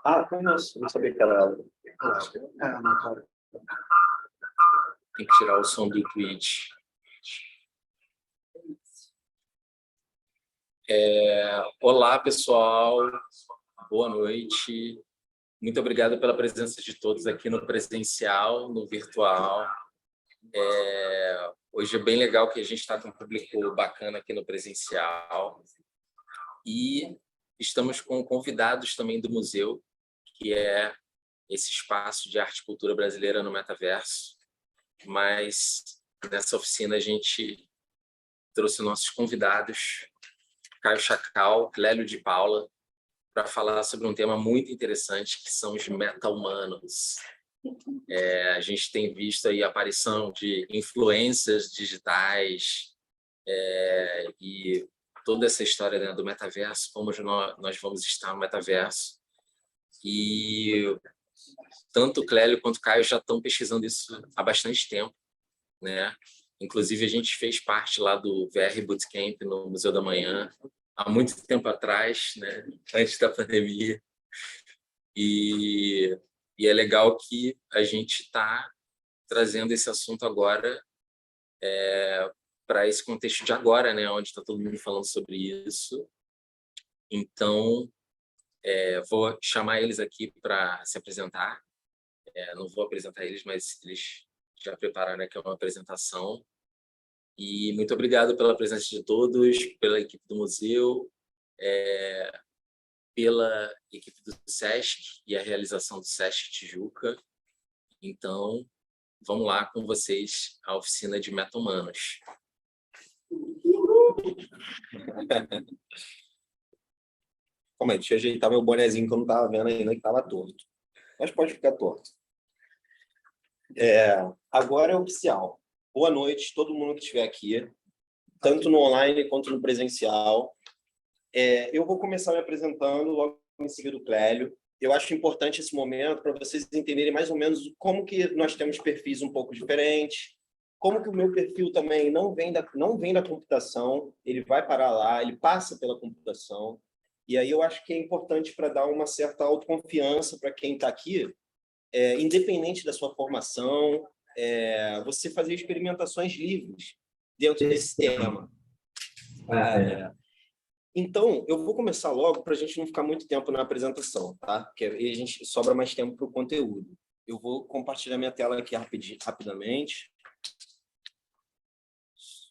Ah, conheço. Não sabia que era ela. Não, cara. Tem que tirar o som do Twitch. Olá, pessoal. Boa noite. Muito obrigado pela presença de todos aqui no presencial, no virtual. Hoje é bem legal que a gente está com um público bacana aqui no presencial. E estamos com convidados também do museu, que é esse espaço de arte e cultura brasileira no metaverso. Mas nessa oficina a gente trouxe nossos convidados, Caio Chacal, Clélio de Paula, para falar sobre um tema muito interessante, que são os meta-humanos. A gente tem visto aí a aparição de influências digitais e toda essa história, né, do metaverso, como nós vamos estar no metaverso. E tanto o Clélio quanto o Caio já estão pesquisando isso há bastante tempo, né? Inclusive, a gente fez parte lá do VR Bootcamp no Museu da Manhã, há muito tempo atrás, né? Antes da pandemia. E é legal que a gente está trazendo esse assunto agora para esse contexto de agora, né? Onde está todo mundo falando sobre isso. Então, vou chamar eles aqui para se apresentar. Não vou apresentar eles, mas eles já prepararam aqui uma apresentação. E muito obrigado pela presença de todos, pela equipe do museu, pela equipe do SESC e a realização do SESC Tijuca. Então, vamos lá com vocês à oficina de meta-humanos. Calma aí, deixa eu ajeitar meu bonezinho que eu não estava vendo ainda, que estava torto. Mas pode ficar torto. Agora é oficial. Boa noite, todo mundo que estiver aqui, tanto no online quanto no presencial. Eu vou começar me apresentando, logo em seguida o Clélio. Eu acho importante esse momento para vocês entenderem mais ou menos como que nós temos perfis um pouco diferentes, como que o meu perfil também não vem da computação, ele vai parar lá, ele passa pela computação. E aí eu acho que é importante para dar uma certa autoconfiança para quem está aqui, independente da sua formação, você fazer experimentações livres dentro desse tema. Então, eu vou começar logo para a gente não ficar muito tempo na apresentação, tá? Porque aí a gente sobra mais tempo para o conteúdo. Eu vou compartilhar minha tela aqui rapidamente.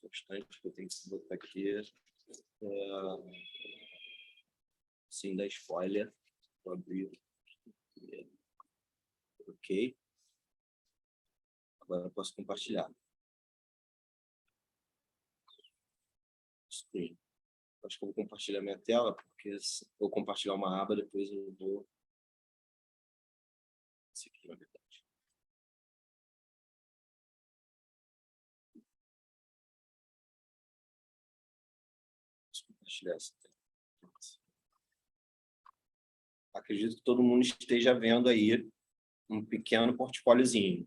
Um instante que eu tenho que botar aqui. Sem dar spoiler. Vou abrir. Ok. Agora eu posso compartilhar. Screen. Acho que eu vou compartilhar minha tela, porque se eu compartilhar uma aba, depois eu vou... Esse aqui, na verdade. Vou compartilhar essa tela. Acredito que todo mundo esteja vendo aí um pequeno portfóliozinho.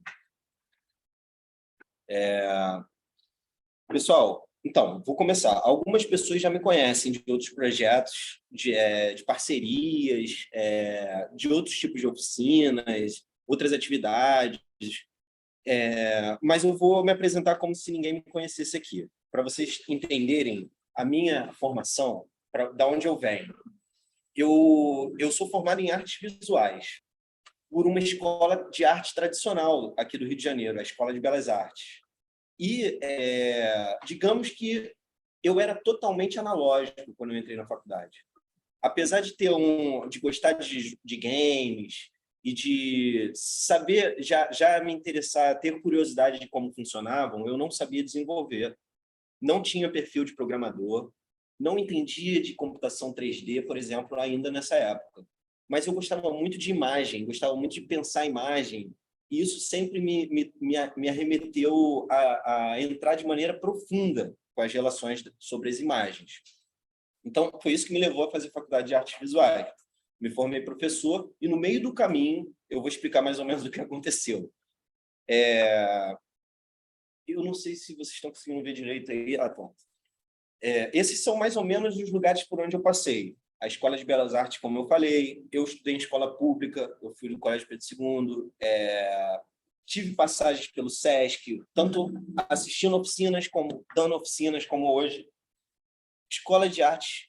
Pessoal, então, vou começar. Algumas pessoas já me conhecem de outros projetos, de parcerias, de outros tipos de oficinas, outras atividades, mas eu vou me apresentar como se ninguém me conhecesse aqui, para vocês entenderem a minha formação, da onde eu venho. Eu sou formado em artes visuais por uma escola de arte tradicional aqui do Rio de Janeiro, a Escola de Belas Artes. E digamos que eu era totalmente analógico quando eu entrei na faculdade. Apesar de de gostar de games e de saber, já me interessar, ter curiosidade de como funcionavam, eu não sabia desenvolver. Não tinha perfil de programador, não entendia de computação 3D, por exemplo, ainda nessa época. Mas eu gostava muito de imagem, gostava muito de pensar a imagem, e isso sempre me arremeteu a entrar de maneira profunda com as relações sobre as imagens. Então, foi isso que me levou a fazer faculdade de artes visuais. Me formei professor e, no meio do caminho, eu vou explicar mais ou menos o que aconteceu. Eu não sei se vocês estão conseguindo ver direito aí. Esses são mais ou menos os lugares por onde eu passei. a Escola de Belas Artes, como eu falei, eu estudei em escola pública, eu fui no Colégio Pedro II, tive passagens pelo SESC, tanto assistindo oficinas, como dando oficinas, como hoje. Escola de Artes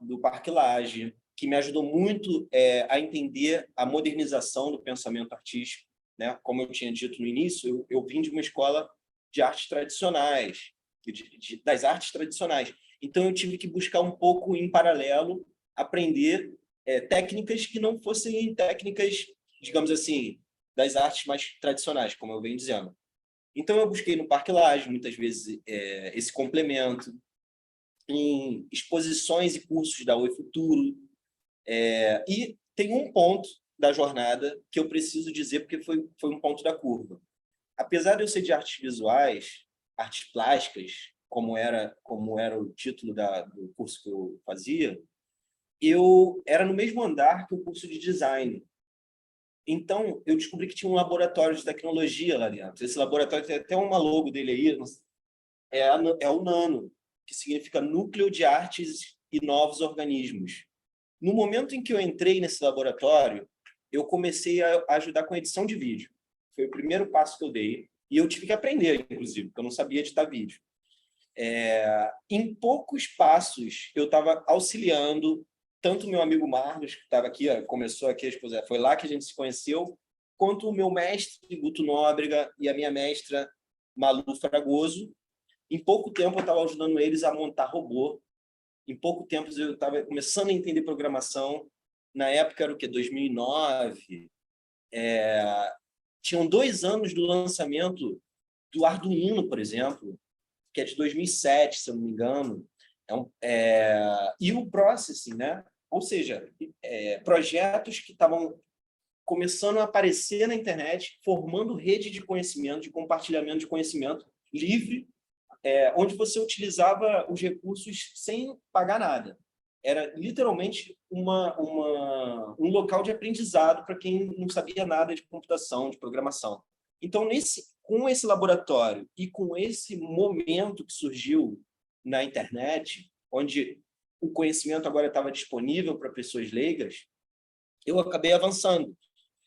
do Parque Lage, que me ajudou muito a entender a modernização do pensamento artístico, né? Como eu tinha dito no início, eu vim de uma escola de artes tradicionais, das artes tradicionais. Então, eu tive que buscar um pouco, em paralelo, aprender técnicas que não fossem técnicas, digamos assim, das artes mais tradicionais, como eu venho dizendo. Então, eu busquei no Parque Lage, muitas vezes, esse complemento, em exposições e cursos da Oi Futuro. E tem um ponto da jornada que eu preciso dizer, porque foi um ponto da curva. Apesar de eu ser de artes visuais, artes plásticas, como era o título do curso que eu fazia, eu era no mesmo andar que o curso de design. Então, eu descobri que tinha um laboratório de tecnologia lá dentro. Esse laboratório tem até uma logo dele aí, é o NANO, que significa Núcleo de Artes e Novos Organismos. No momento em que eu entrei nesse laboratório, eu comecei a ajudar com a edição de vídeo. Foi o primeiro passo que eu dei, e eu tive que aprender, inclusive, porque eu não sabia editar vídeo. Em poucos passos, eu estava auxiliando tanto o meu amigo Marlos, que estava aqui, começou aqui a exposição, foi lá que a gente se conheceu, quanto o meu mestre, Guto Nóbrega, e a minha mestra, Malu Fragoso. Em pouco tempo, eu estava ajudando eles a montar robô. Em pouco tempo, eu estava começando a entender programação. Na época, era o quê? 2009. Tinham 2 anos do lançamento do Arduino, por exemplo, que é de 2007, se eu não me engano. E o Processing, né? Ou seja, projetos que estavam começando a aparecer na internet, formando rede de conhecimento, de compartilhamento de conhecimento livre, onde você utilizava os recursos sem pagar nada. Era literalmente um local de aprendizado para quem não sabia nada de computação, de programação. Então, com esse laboratório e com esse momento que surgiu na internet, onde o conhecimento agora estava disponível para pessoas leigas, eu acabei avançando.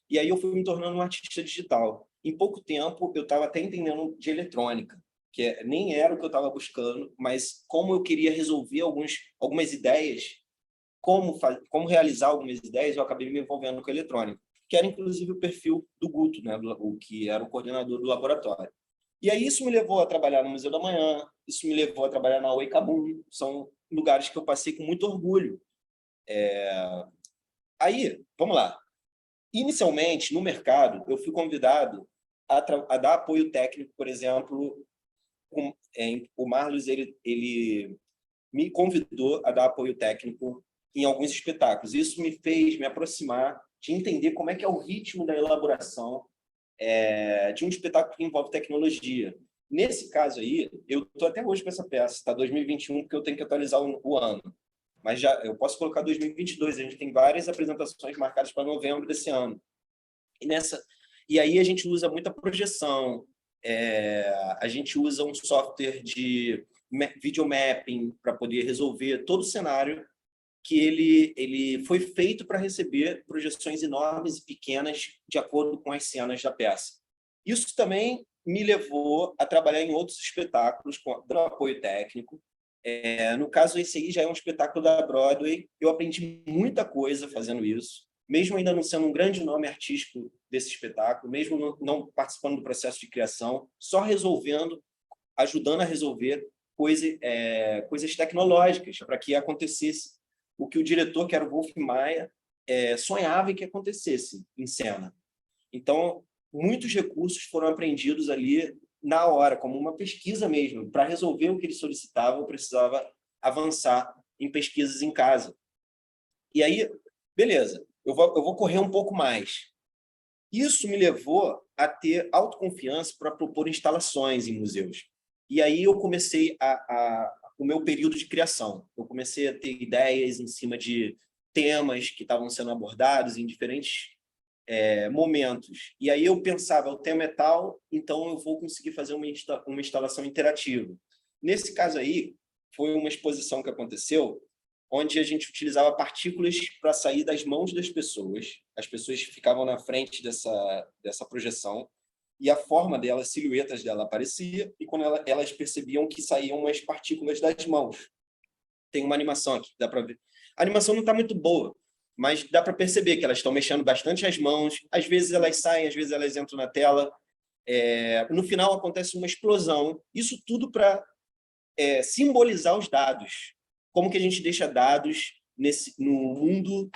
E aí eu fui me tornando um artista digital. Em pouco tempo, eu estava até entendendo de eletrônica, que nem era o que eu estava buscando, mas como eu queria resolver algumas ideias, como realizar algumas ideias, eu acabei me envolvendo com eletrônica, que era inclusive o perfil do Guto, né, o que era o coordenador do laboratório. E aí isso me levou a trabalhar no Museu da Manhã, isso me levou a trabalhar na Oi Kabum, são lugares que eu passei com muito orgulho. Aí, vamos lá. Inicialmente, no mercado, eu fui convidado a dar apoio técnico, por exemplo, o Marlos ele me convidou a dar apoio técnico em alguns espetáculos. Isso me fez me aproximar de entender como é que é o ritmo da elaboração de um espetáculo que envolve tecnologia. Nesse caso aí, eu estou até hoje com essa peça, está 2021, porque eu tenho que atualizar o ano. Mas já eu posso colocar 2022, a gente tem várias apresentações marcadas para novembro desse ano. E aí a gente usa muita projeção, a gente usa um software de videomapping para poder resolver todo o cenário, que ele foi feito para receber projeções enormes e pequenas de acordo com as cenas da peça. Isso também me levou a trabalhar em outros espetáculos dando apoio técnico. No caso, esse aí já é um espetáculo da Broadway. Eu aprendi muita coisa fazendo isso, mesmo ainda não sendo um grande nome artístico desse espetáculo, mesmo não participando do processo de criação, só ajudando a resolver coisas tecnológicas para que acontecesse o que o diretor, que era o Wolf Maia, sonhava que acontecesse em cena. Então, muitos recursos foram aprendidos ali na hora, como uma pesquisa mesmo. Para resolver o que ele solicitava, eu precisava avançar em pesquisas em casa. E aí, beleza, eu vou correr um pouco mais. Isso me levou a ter autoconfiança para propor instalações em museus. E aí eu comecei o meu período de criação. Eu comecei a ter ideias em cima de temas que estavam sendo abordados em diferentes momentos. E aí eu pensava, o tema é tal, então eu vou conseguir fazer uma instalação interativa. Nesse caso aí, foi uma exposição que aconteceu onde a gente utilizava partículas para sair das mãos das pessoas. As pessoas ficavam na frente dessa projeção e a forma dela, as silhuetas dela aparecia, e quando elas percebiam que saíam umas partículas das mãos. Tem uma animação aqui, dá para ver. A animação não está muito boa, mas dá para perceber que elas estão mexendo bastante as mãos, às vezes elas saem, às vezes elas entram na tela. No final acontece uma explosão, isso tudo para simbolizar os dados. Como que a gente deixa dados no mundo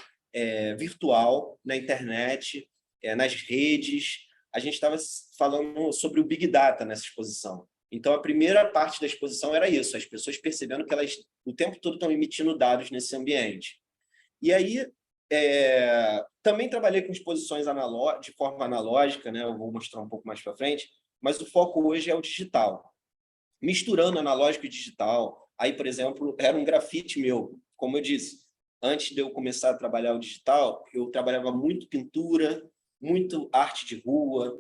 virtual, na internet, nas redes. A gente estava falando sobre o Big Data nessa exposição. Então, a primeira parte da exposição era isso, as pessoas percebendo que elas o tempo todo estão emitindo dados nesse ambiente. E aí, também trabalhei com exposições de forma analógica, né? Eu vou mostrar um pouco mais para frente, mas o foco hoje é o digital. Misturando analógico e digital. Aí, por exemplo, era um grafite meu, como eu disse, antes de eu começar a trabalhar o digital, eu trabalhava muito pintura, muito arte de rua,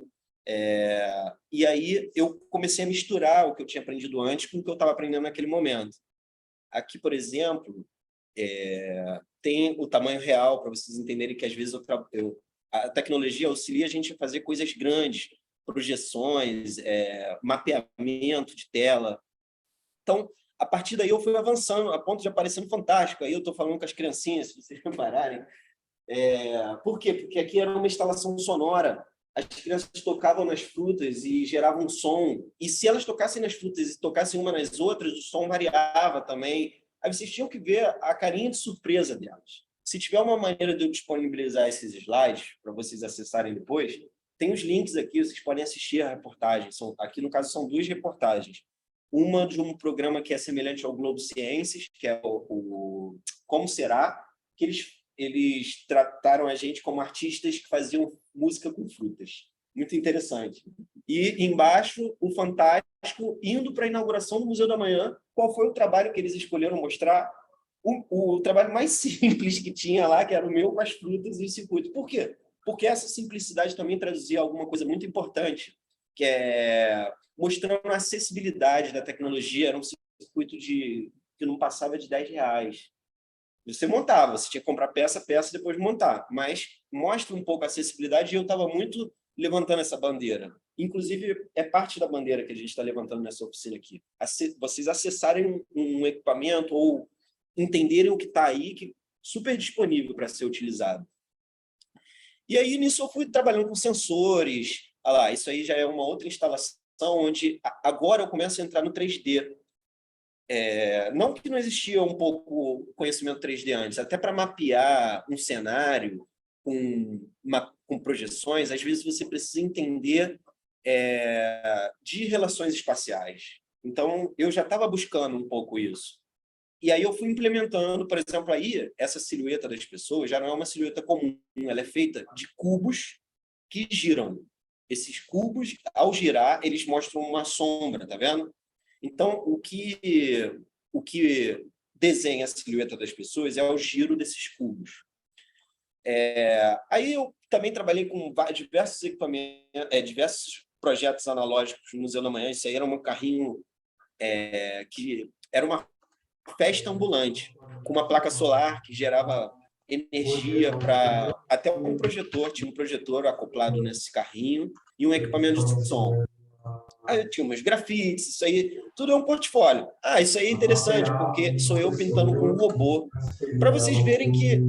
e aí eu comecei a misturar o que eu tinha aprendido antes com o que eu estava aprendendo naquele momento. Aqui, por exemplo, tem o tamanho real, para vocês entenderem que, às vezes, a tecnologia auxilia a gente a fazer coisas grandes, projeções, mapeamento de tela. Então, a partir daí eu fui avançando, a ponto de aparecendo fantástico. Aí eu estou falando com as criancinhas, se vocês repararem. Por quê? Porque aqui era uma instalação sonora. As crianças tocavam nas frutas e geravam som. E se elas tocassem nas frutas e tocassem uma nas outras, o som variava também. Aí vocês tinham que ver a carinha de surpresa delas. Se tiver uma maneira de eu disponibilizar esses slides para vocês acessarem depois, tem os links aqui, vocês podem assistir a reportagem. Aqui, no caso, são 2 reportagens. Uma de um programa que é semelhante ao Globo Ciências, que é o Como Será, que eles trataram a gente como artistas que faziam música com frutas. Muito interessante. E embaixo, o Fantástico, indo para a inauguração do Museu da Manhã. Qual foi o trabalho que eles escolheram mostrar? O trabalho mais simples que tinha lá, que era o meu com as frutas e o circuito. Por quê? Porque essa simplicidade também traduzia alguma coisa muito importante, que é mostrando a acessibilidade da tecnologia. Era um circuito que não passava de R$10. Você montava, você tinha que comprar peça a peça e depois montar, mas mostra um pouco a acessibilidade, e eu estava muito levantando essa bandeira. Inclusive, é parte da bandeira que a gente está levantando nessa oficina aqui. Vocês acessarem um equipamento ou entenderem o que está aí, que é super disponível para ser utilizado. E aí, nisso, eu fui trabalhando com sensores. Olha lá, isso aí já é uma outra instalação, onde agora eu começo a entrar no 3D. Não que não existia um pouco conhecimento 3D antes, até para mapear um cenário com projeções, às vezes você precisa entender de relações espaciais. Então, eu já estava buscando um pouco isso. E aí eu fui implementando, por exemplo, aí essa silhueta das pessoas já não é uma silhueta comum, ela é feita de cubos que giram. Esses cubos, ao girar, eles mostram uma sombra, tá vendo? Então, o que desenha a silhueta das pessoas é o giro desses cubos. Aí eu também trabalhei com diversos equipamentos, diversos projetos analógicos no Museu da Manhã. Isso aí era um carrinho que era uma festa ambulante, com uma placa solar que gerava energia para até um projetor. Tinha um projetor acoplado nesse carrinho e um equipamento de som. Aí eu tinha umas grafites, isso aí, tudo é um portfólio. Isso aí é interessante, porque sou eu pintando com um robô. Para vocês verem que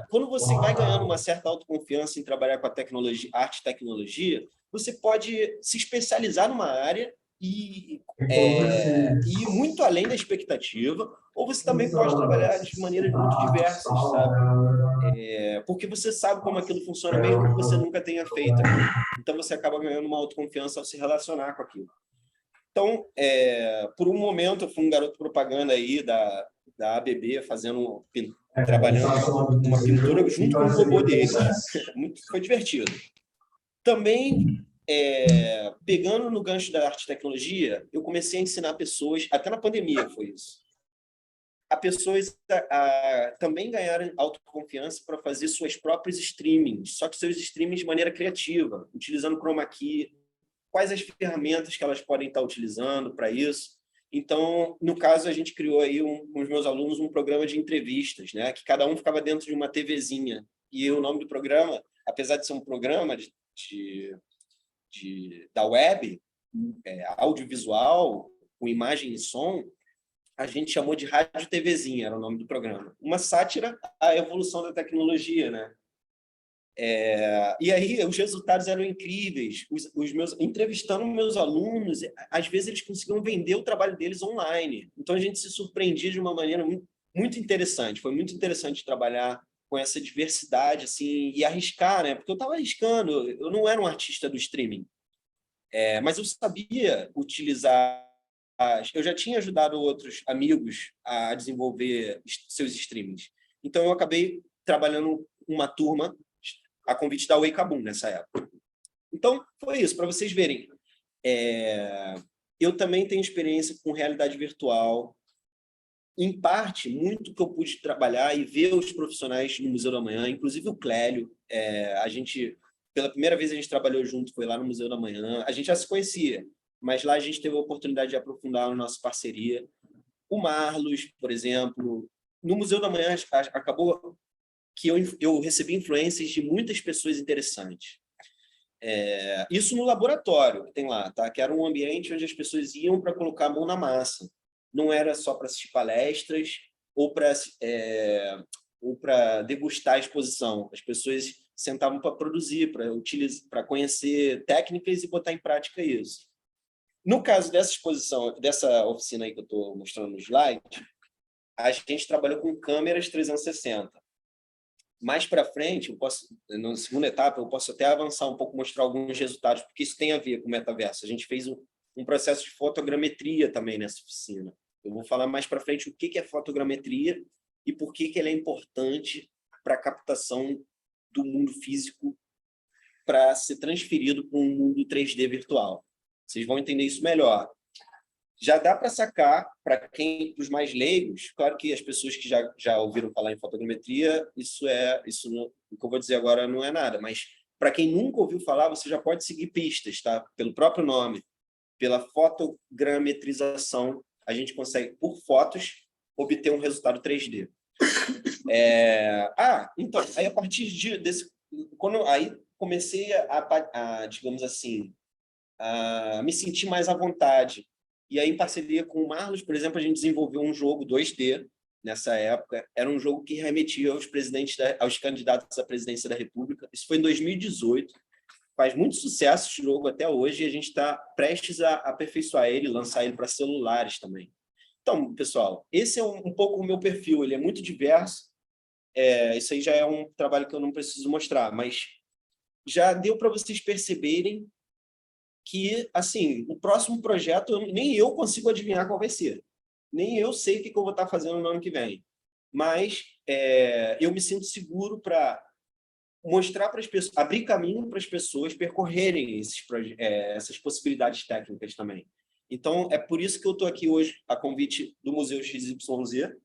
quando você vai ganhando uma certa autoconfiança em trabalhar com a tecnologia, arte e tecnologia, você pode se especializar numa área e ir muito além da expectativa, ou você também pode trabalhar de maneiras muito diversas, sabe? Porque você sabe como aquilo funciona, mesmo que você nunca tenha feito aquilo. Então, você acaba ganhando uma autoconfiança ao se relacionar com aquilo. Então, por um momento, eu fui um garoto propaganda aí da ABB, trabalhando uma pintura junto com o robô deles. Foi divertido. Também, pegando no gancho da arte e tecnologia, eu comecei a ensinar pessoas, até na pandemia foi isso, a pessoas também ganharem autoconfiança para fazer suas próprias streamings, só que seus streamings de maneira criativa, utilizando chroma key, quais as ferramentas que elas podem estar utilizando para isso. Então, no caso, a gente criou aí com os meus alunos um programa de entrevistas, né? Que cada um ficava dentro de uma TVzinha. E o nome do programa, apesar de ser um programa da web, audiovisual, com imagem e som, a gente chamou de Rádio TVzinha, era o nome do programa. Uma sátira à evolução da tecnologia, né? E aí os resultados eram incríveis. Entrevistando meus alunos, às vezes eles conseguiam vender o trabalho deles online. Então a gente se surpreendia de uma maneira muito interessante. Foi muito interessante trabalhar com essa diversidade assim, e arriscar, né? Porque eu estava arriscando, eu não era um artista do streaming, mas eu sabia utilizar. Eu já tinha ajudado outros amigos a desenvolver seus streamings. Então eu acabei trabalhando uma turma a convite da Oi Kabum nessa época. Então, foi isso, para vocês verem. Eu também tenho experiência com realidade virtual. Em parte, muito que eu pude trabalhar e ver os profissionais no Museu da Manhã, inclusive o Clélio. Pela primeira vez, a gente trabalhou junto, foi lá no Museu da Manhã. A gente já se conhecia, mas lá a gente teve a oportunidade de aprofundar a nossa parceria. O Marlos, por exemplo. No Museu da Manhã, acabou que eu recebi influências de muitas pessoas interessantes. Isso no laboratório que tem lá, tá? Que era um ambiente onde as pessoas iam para colocar a mão na massa. Não era só para assistir palestras ou para degustar a exposição. As pessoas sentavam para produzir, para conhecer técnicas e botar em prática isso. No caso dessa exposição, dessa oficina aí que eu estou mostrando no slide, a gente trabalhou com câmeras 360. Mais para frente, na segunda etapa, eu posso até avançar um pouco, mostrar alguns resultados, porque isso tem a ver com o metaverso. A gente fez um processo de fotogrametria também nessa oficina. Eu vou falar mais para frente o que é fotogrametria e por que ela é importante para a captação do mundo físico para ser transferido para um mundo 3D virtual. Vocês vão entender isso melhor. Já dá para sacar, para os mais leigos, claro que as pessoas que já ouviram falar em fotogrametria, o que eu vou dizer agora não é nada, mas para quem nunca ouviu falar, você já pode seguir pistas, tá? Pelo próprio nome, pela fotogrametrização, a gente consegue, por fotos, obter um resultado 3D. Então, aí a partir desse... Aí comecei digamos assim, a me sentir mais à vontade. E aí, em parceria com o Marlos, por exemplo, a gente desenvolveu um jogo 2D nessa época. Era um jogo que remetia aos candidatos à presidência da República. Isso foi em 2018. Faz muito sucesso esse jogo até hoje e a gente está prestes a aperfeiçoar ele e lançar ele para celulares também. Então, pessoal, esse é um pouco o meu perfil. Ele é muito diverso. Isso aí já é um trabalho que eu não preciso mostrar, mas já deu para vocês perceberem que, assim, o próximo projeto, nem eu consigo adivinhar qual vai ser. Nem eu sei o que eu vou estar fazendo no ano que vem. Mas eu me sinto seguro para mostrar para as pessoas, abrir caminho para as pessoas percorrerem essas possibilidades técnicas também. Então, é por isso que eu estou aqui hoje, a convite do Museu XYZ.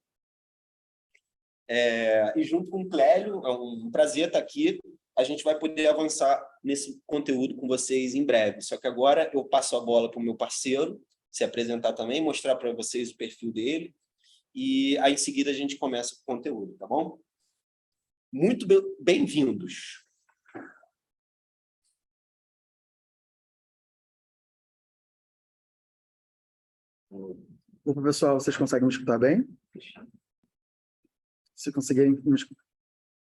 E junto com o Clélio, é um prazer estar aqui. A gente vai poder avançar nesse conteúdo com vocês em breve. Só que agora eu passo a bola para o meu parceiro se apresentar também, mostrar para vocês o perfil dele, e aí em seguida a gente começa o conteúdo, tá bom? Muito bem-vindos. Opa, pessoal, vocês conseguem me escutar bem? Se conseguirem me escutar,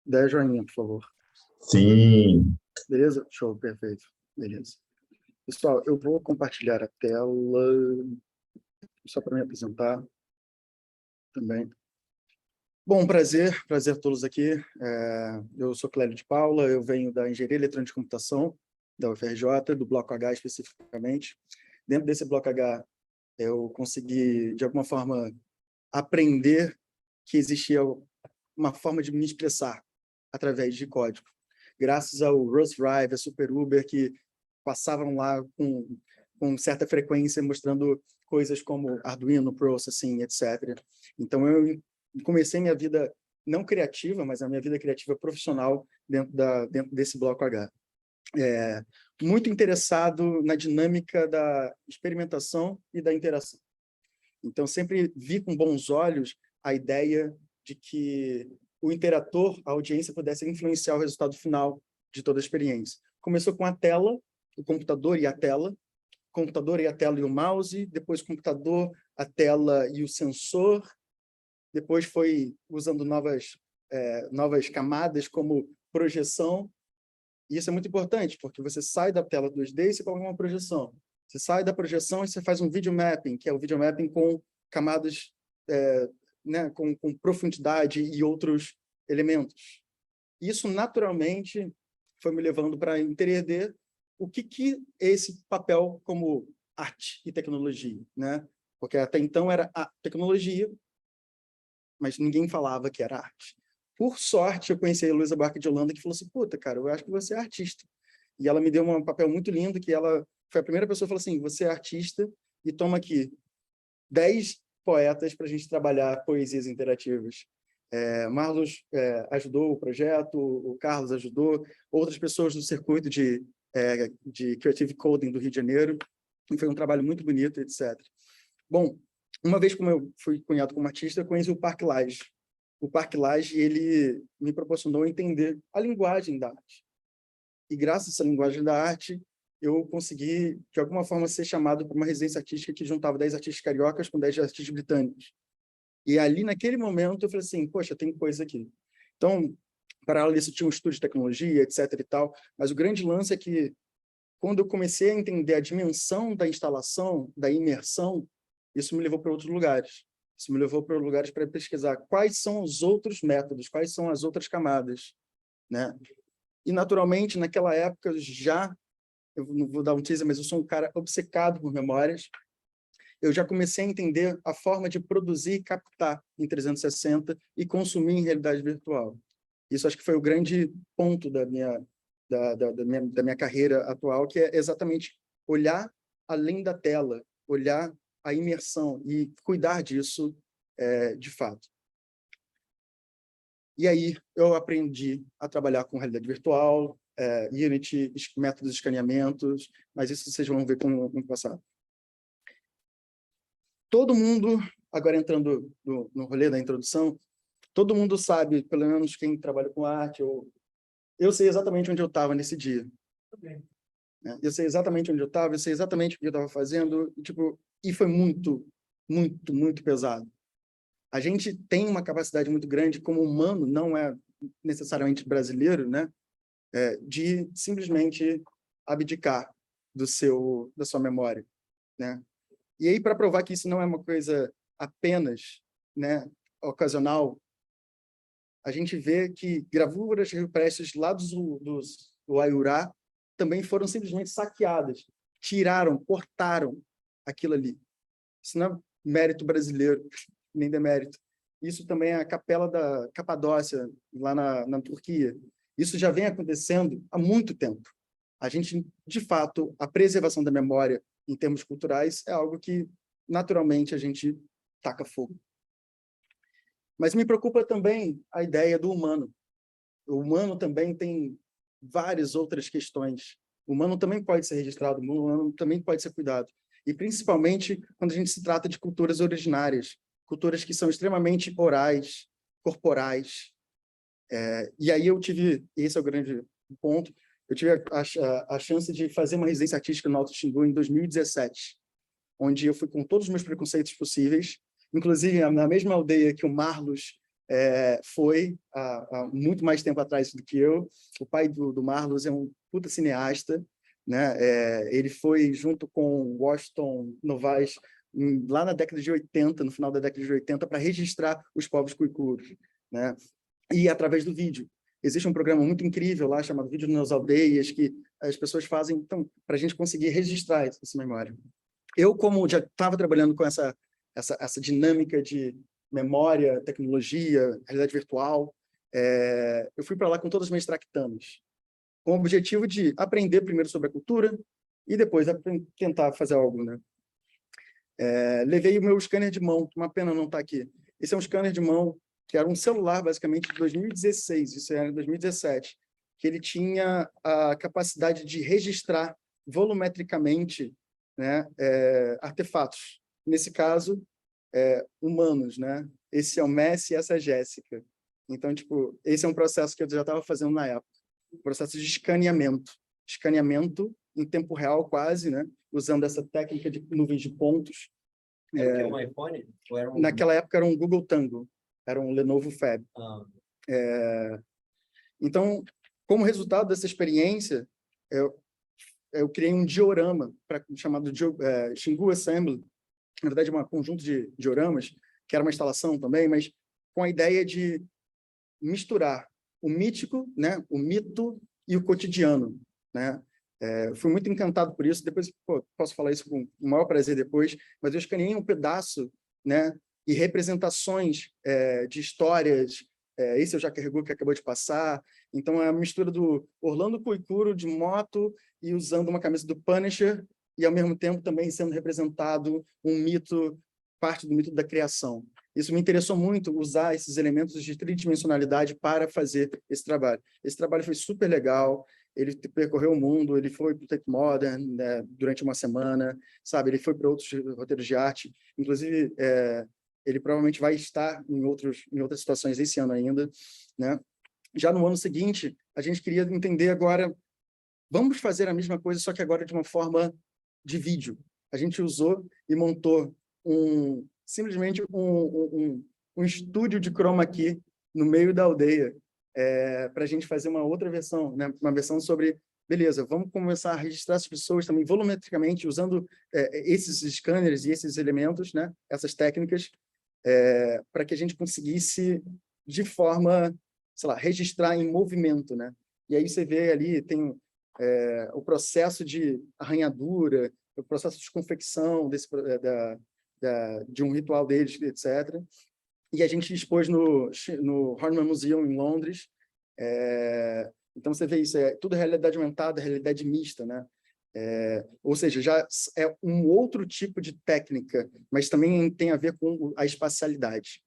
dê a joinha, por favor. Sim. Beleza? Show, perfeito. Beleza. Pessoal, eu vou compartilhar a tela só para me apresentar também. Bom, prazer todos aqui. Eu sou Clélio de Paula, eu venho da Engenharia Eletrônica de Computação, da UFRJ, do Bloco H especificamente. Dentro desse Bloco H, eu consegui, de alguma forma, aprender que existia uma forma de me expressar através de código. Graças ao Rust Drive, a Super Uber, que passavam lá com certa frequência, mostrando coisas como Arduino, Processing, etc. Então, eu comecei minha vida não criativa, mas a minha vida criativa profissional dentro desse Bloco H. Muito interessado na dinâmica da experimentação e da interação. Então, sempre vi com bons olhos a ideia de que o interator, a audiência, pudesse influenciar o resultado final de toda a experiência. Começou com a tela, o computador e a tela, computador e a tela e o mouse, depois computador, a tela e o sensor, depois foi usando novas camadas como projeção. E isso é muito importante, porque você sai da tela 2D e você coloca uma projeção. Você sai da projeção e você faz um video mapping, que é o video mapping com camadas, né, com profundidade e outros elementos. Isso, naturalmente, foi me levando para entender o que é esse papel como arte e tecnologia, né? Porque até então era a tecnologia, mas ninguém falava que era arte. Por sorte, eu conheci a Heloísa Buarque de Holanda, que falou assim, puta, cara, eu acho que você é artista. E ela me deu um papel muito lindo, que ela foi a primeira pessoa que falou assim, você é artista e toma aqui 10 poetas para a gente trabalhar poesias interativas. Marlos ajudou o projeto, o Carlos ajudou, outras pessoas do circuito de Creative Coding do Rio de Janeiro, e foi um trabalho muito bonito, etc. Bom, uma vez como eu fui cunhado como artista, eu conheci o Parque Lage. O Parque Lage, ele me proporcionou entender a linguagem da arte. E graças a essa linguagem da arte, eu consegui, de alguma forma, ser chamado para uma residência artística que juntava 10 artistas cariocas com 10 artistas britânicos. E ali, naquele momento, eu falei assim, poxa, tem coisa aqui. Então, paralelo a isso, tinha um estúdio de tecnologia, etc. e tal, mas o grande lance é que, quando eu comecei a entender a dimensão da instalação, da imersão, isso me levou para outros lugares. Isso me levou para lugares para pesquisar quais são os outros métodos, quais são as outras camadas, né? E, naturalmente, naquela época, eu não vou dar um teaser, mas eu sou um cara obcecado por memórias, eu já comecei a entender a forma de produzir e captar em 360 e consumir em realidade virtual. Isso acho que foi o grande ponto da minha carreira atual, que é exatamente olhar além da tela, olhar a imersão e cuidar disso de fato. E aí eu aprendi a trabalhar com realidade virtual, Unity, métodos de escaneamentos, mas isso vocês vão ver com o passado. Todo mundo, agora entrando no rolê da introdução, todo mundo sabe, pelo menos quem trabalha com arte, eu sei exatamente onde eu estava nesse dia. Eu sei exatamente onde eu estava, eu sei exatamente o que eu estava fazendo, e foi muito, muito, muito pesado. A gente tem uma capacidade muito grande, como humano, não é necessariamente brasileiro, né, de simplesmente abdicar da sua memória, né? E aí, para provar que isso não é uma coisa apenas, né, ocasional, a gente vê que gravuras rupestres lá do Ayurá também foram simplesmente saqueadas, tiraram, cortaram aquilo ali. Isso não é mérito brasileiro, nem demérito. Isso também é a Capela da Capadócia, lá na Turquia. Isso já vem acontecendo há muito tempo. A gente, de fato, a preservação da memória em termos culturais é algo que, naturalmente, a gente taca fogo. Mas me preocupa também a ideia do humano. O humano também tem várias outras questões. O humano também pode ser registrado, o humano também pode ser cuidado. E, principalmente, quando a gente se trata de culturas originárias, culturas que são extremamente orais, corporais. E aí esse é o grande ponto, eu tive a chance de fazer uma residência artística no Alto Xingu em 2017, onde eu fui com todos os meus preconceitos possíveis, inclusive na mesma aldeia que o Marlos foi há muito mais tempo atrás do que eu. O pai do Marlos é um puta cineasta, né? Ele foi junto com Washington Novaes lá na década de 80, no final da década de 80, para registrar os povos cuicuros, né? E através do vídeo. Existe um programa muito incrível lá, chamado Vídeo nas Aldeias, que as pessoas fazem para a gente conseguir registrar essa memória. Eu, como já estava trabalhando com essa dinâmica de memória, tecnologia, realidade virtual, eu fui para lá com todas as minhas tractanas, com o objetivo de aprender primeiro sobre a cultura e depois tentar fazer algo, né? Levei o meu scanner de mão, uma pena não estar aqui. Esse é um scanner de mão que era um celular, basicamente, de 2016, isso era em 2017, que ele tinha a capacidade de registrar volumetricamente, né, artefatos. Nesse caso, humanos, né? Esse é o Messi e essa é a Jéssica. Então, tipo, esse é um processo que eu já estava fazendo na época. Um processo de escaneamento. Escaneamento em tempo real, quase, né? Usando essa técnica de nuvens de pontos. Era um iPhone? Ou era Naquela época era um Google Tango. Era um Lenovo Fab. Então, como resultado dessa experiência, eu criei um diorama chamado Xingu Assembly. Na verdade, é um conjunto de dioramas, que era uma instalação também, mas com a ideia de misturar o mítico, né, o mito e o cotidiano, né? Fui muito encantado por isso. Depois posso falar isso com o maior prazer depois, mas eu escaneei um pedaço, né, e representações de histórias. Esse eu já carregou, que acabou de passar. Então, é a mistura do Orlando Coicuro de moto e usando uma camisa do Punisher e, ao mesmo tempo, também sendo representado um mito, parte do mito da criação. Isso me interessou muito, usar esses elementos de tridimensionalidade para fazer esse trabalho. Esse trabalho foi super legal, ele percorreu o mundo, ele foi para o Tate Modern, né, durante uma semana, sabe? Ele foi para outros roteiros de arte, inclusive ele provavelmente vai estar em outras situações esse ano ainda, né? Já no ano seguinte, a gente queria entender agora, vamos fazer a mesma coisa, só que agora de uma forma de vídeo. A gente usou e montou simplesmente um estúdio de chroma key no meio da aldeia, para a gente fazer uma outra versão, né? Uma versão sobre, beleza, vamos começar a registrar as pessoas também volumetricamente, usando esses scanners e esses elementos, né? Essas técnicas, para que a gente conseguisse, de forma, sei lá, registrar em movimento, né? E aí você vê ali, tem o processo de arranhadura, o processo de confecção de um ritual deles, etc. E a gente expôs no Horniman Museum, em Londres. Então, você vê isso, tudo realidade aumentada, realidade mista, né? Ou seja, já é um outro tipo de técnica, mas também tem a ver com a espacialidade.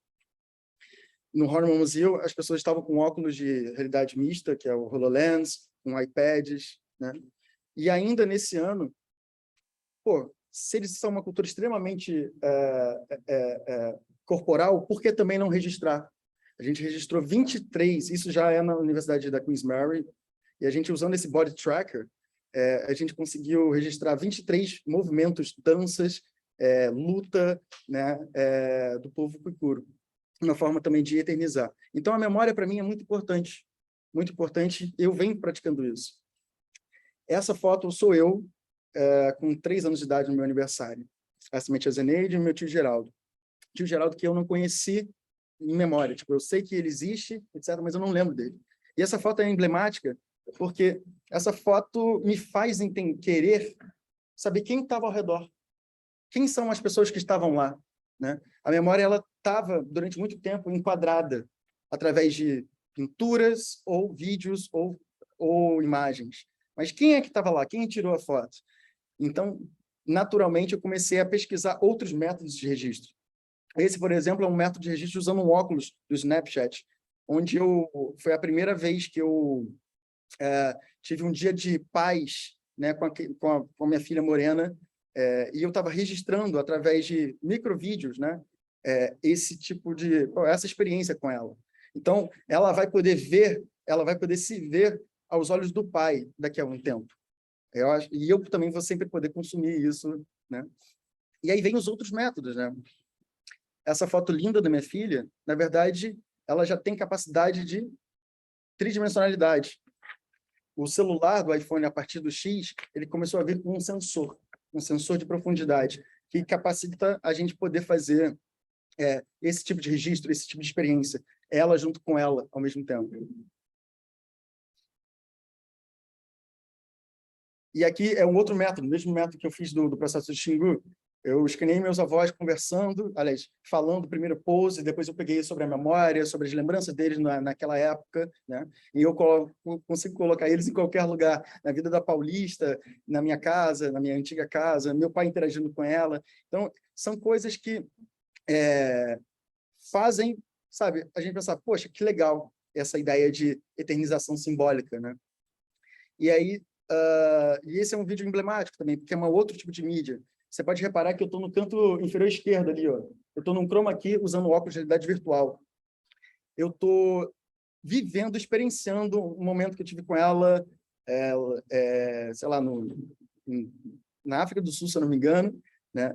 No Horniman Museum, as pessoas estavam com óculos de realidade mista, que é o HoloLens, com iPads, né? E ainda nesse ano, se eles são uma cultura extremamente corporal, por que também não registrar? A gente registrou 23, isso já é na Universidade da Queen's Mary, e a gente, usando esse body tracker, a gente conseguiu registrar 23 movimentos, danças, luta, né, do povo cuicuro, uma forma também de eternizar. Então, a memória, para mim, é muito importante. Muito importante, eu venho praticando isso. Essa foto sou eu, com 3 anos de idade no meu aniversário. Essa é minha tia Zeneide e meu tio Geraldo. Tio Geraldo que eu não conheci em memória. Tipo, eu sei que ele existe, etc., mas eu não lembro dele. E essa foto é emblemática porque essa foto me faz querer saber quem estava ao redor. Quem são as pessoas que estavam lá, né? A memória, ela estava, durante muito tempo, enquadrada através de pinturas ou vídeos ou imagens. Mas quem é que estava lá? Quem tirou a foto? Então, naturalmente, eu comecei a pesquisar outros métodos de registro. Esse, por exemplo, é um método de registro usando um óculos do Snapchat, onde foi a primeira vez que eu tive um dia de paz, né, com a minha filha Morena, e eu estava registrando através de microvídeos, né, essa experiência com ela. Então, ela vai poder se ver aos olhos do pai daqui a um tempo. E eu também vou sempre poder consumir isso, né? E aí vem os outros métodos, né? Essa foto linda da minha filha, na verdade, ela já tem capacidade de tridimensionalidade. O celular do iPhone, a partir do X, ele começou a vir com um sensor de profundidade, que capacita a gente poder fazer esse tipo de registro, esse tipo de experiência, ela junto com ela, ao mesmo tempo. E aqui é um outro método, o mesmo método que eu fiz do processo de Xingu. Eu escaneei meus avós conversando, aliás, falando primeiro pose, depois eu peguei sobre a memória, sobre as lembranças deles naquela época, né? E eu consigo colocar eles em qualquer lugar, na vida da Paulista, na minha casa, na minha antiga casa, meu pai interagindo com ela. Então, são coisas que fazem, sabe, a gente pensar, poxa, que legal essa ideia de eternização simbólica, né? E aí, e esse é um vídeo emblemático também, porque é um outro tipo de mídia. Você pode reparar que eu estou no canto inferior esquerdo ali, ó. eu estou num chroma key usando óculos de realidade virtual. Eu estou vivendo, experienciando um momento que eu tive com ela, sei lá, na África do Sul, se eu não me engano, né?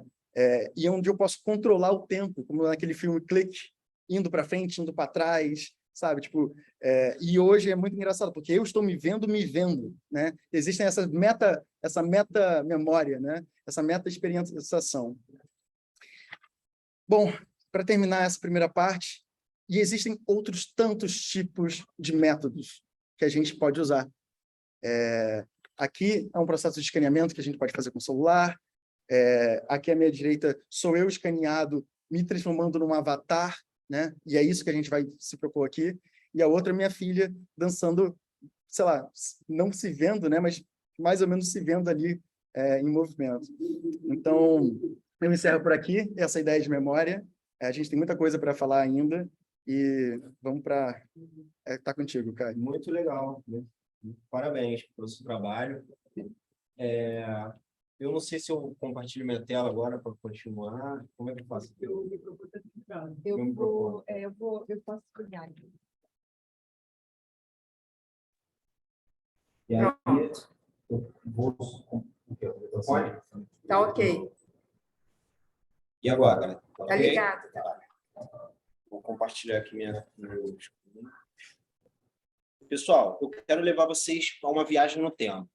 E onde eu posso controlar o tempo, como naquele filme Click, indo para frente, indo para trás, sabe? Tipo, e hoje é muito engraçado, porque eu estou me vendo, né? Existem essa meta memória, né? Essa meta experienciação. Bom, para terminar essa primeira parte, e existem outros tantos tipos de métodos que a gente pode usar. Aqui é um processo de escaneamento que a gente pode fazer com o celular. Aqui à minha direita sou eu escaneado, me transformando num avatar, né? E é isso que a gente vai se propor aqui. E a outra é minha filha dançando, sei lá, não se vendo, né? Mas mais ou menos se vendo ali em movimento. Então, eu encerro por aqui essa ideia de memória. A gente tem muita coisa para falar ainda e vamos para... Tá contigo, Caio. Muito legal. Parabéns pelo seu trabalho. Eu não sei se eu compartilho minha tela agora para continuar. Como é que eu faço? Eu posso cuidar. E aí, eu vou... Pode? Tá ok. E agora? Tá Ok? ligado. Vou compartilhar aqui meu... Pessoal, eu quero levar vocês a uma viagem no tempo.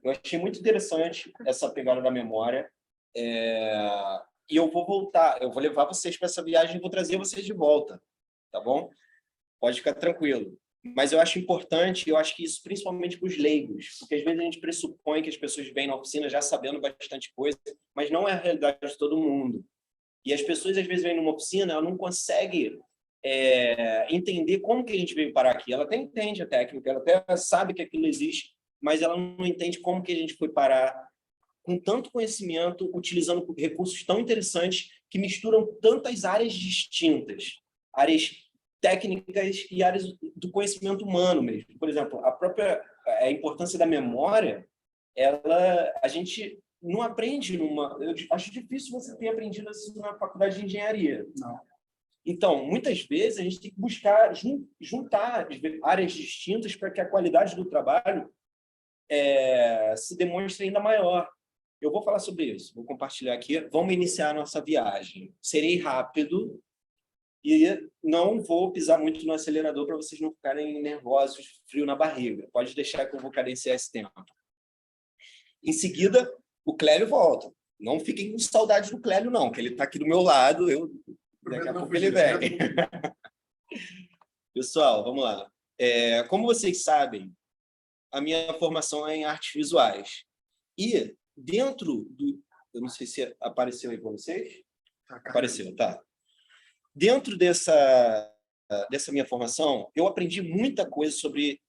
Eu achei muito interessante essa pegada da memória. E eu vou voltar, eu vou levar vocês para essa viagem e vou trazer vocês de volta, tá bom? Pode ficar tranquilo. Mas eu acho importante, eu acho que isso principalmente para os leigos, porque às vezes a gente pressupõe que as pessoas vêm na oficina já sabendo bastante coisa, mas não é a realidade de todo mundo. E as pessoas às vezes vêm numa oficina, ela não consegue entender como que a gente veio parar aqui. Ela até entende a técnica, ela até sabe que aquilo existe, mas ela não entende como que a gente foi parar com tanto conhecimento, utilizando recursos tão interessantes que misturam tantas áreas distintas, áreas técnicas e áreas do conhecimento humano mesmo. Por exemplo, a importância da memória, a gente não aprende eu acho difícil você ter aprendido isso na faculdade de engenharia. Não. Então, muitas vezes, a gente tem que buscar juntar áreas distintas para que a qualidade do trabalho se demonstre ainda maior. Eu vou falar sobre isso, vou compartilhar aqui. Vamos iniciar a nossa viagem. Serei rápido e não vou pisar muito no acelerador para vocês não ficarem nervosos, frio na barriga. Pode deixar que eu vou cadenciar esse tempo. Em seguida, o Clélio volta. Não fiquem com saudade do Clélio, não, que ele está aqui do meu lado. Daqui a pouco ele vem. Pessoal, vamos lá. Como vocês sabem, a minha formação é em artes visuais. E dentro do... Eu não sei se apareceu aí para vocês. Apareceu, tá. Dentro dessa minha formação, eu aprendi muita coisa sobre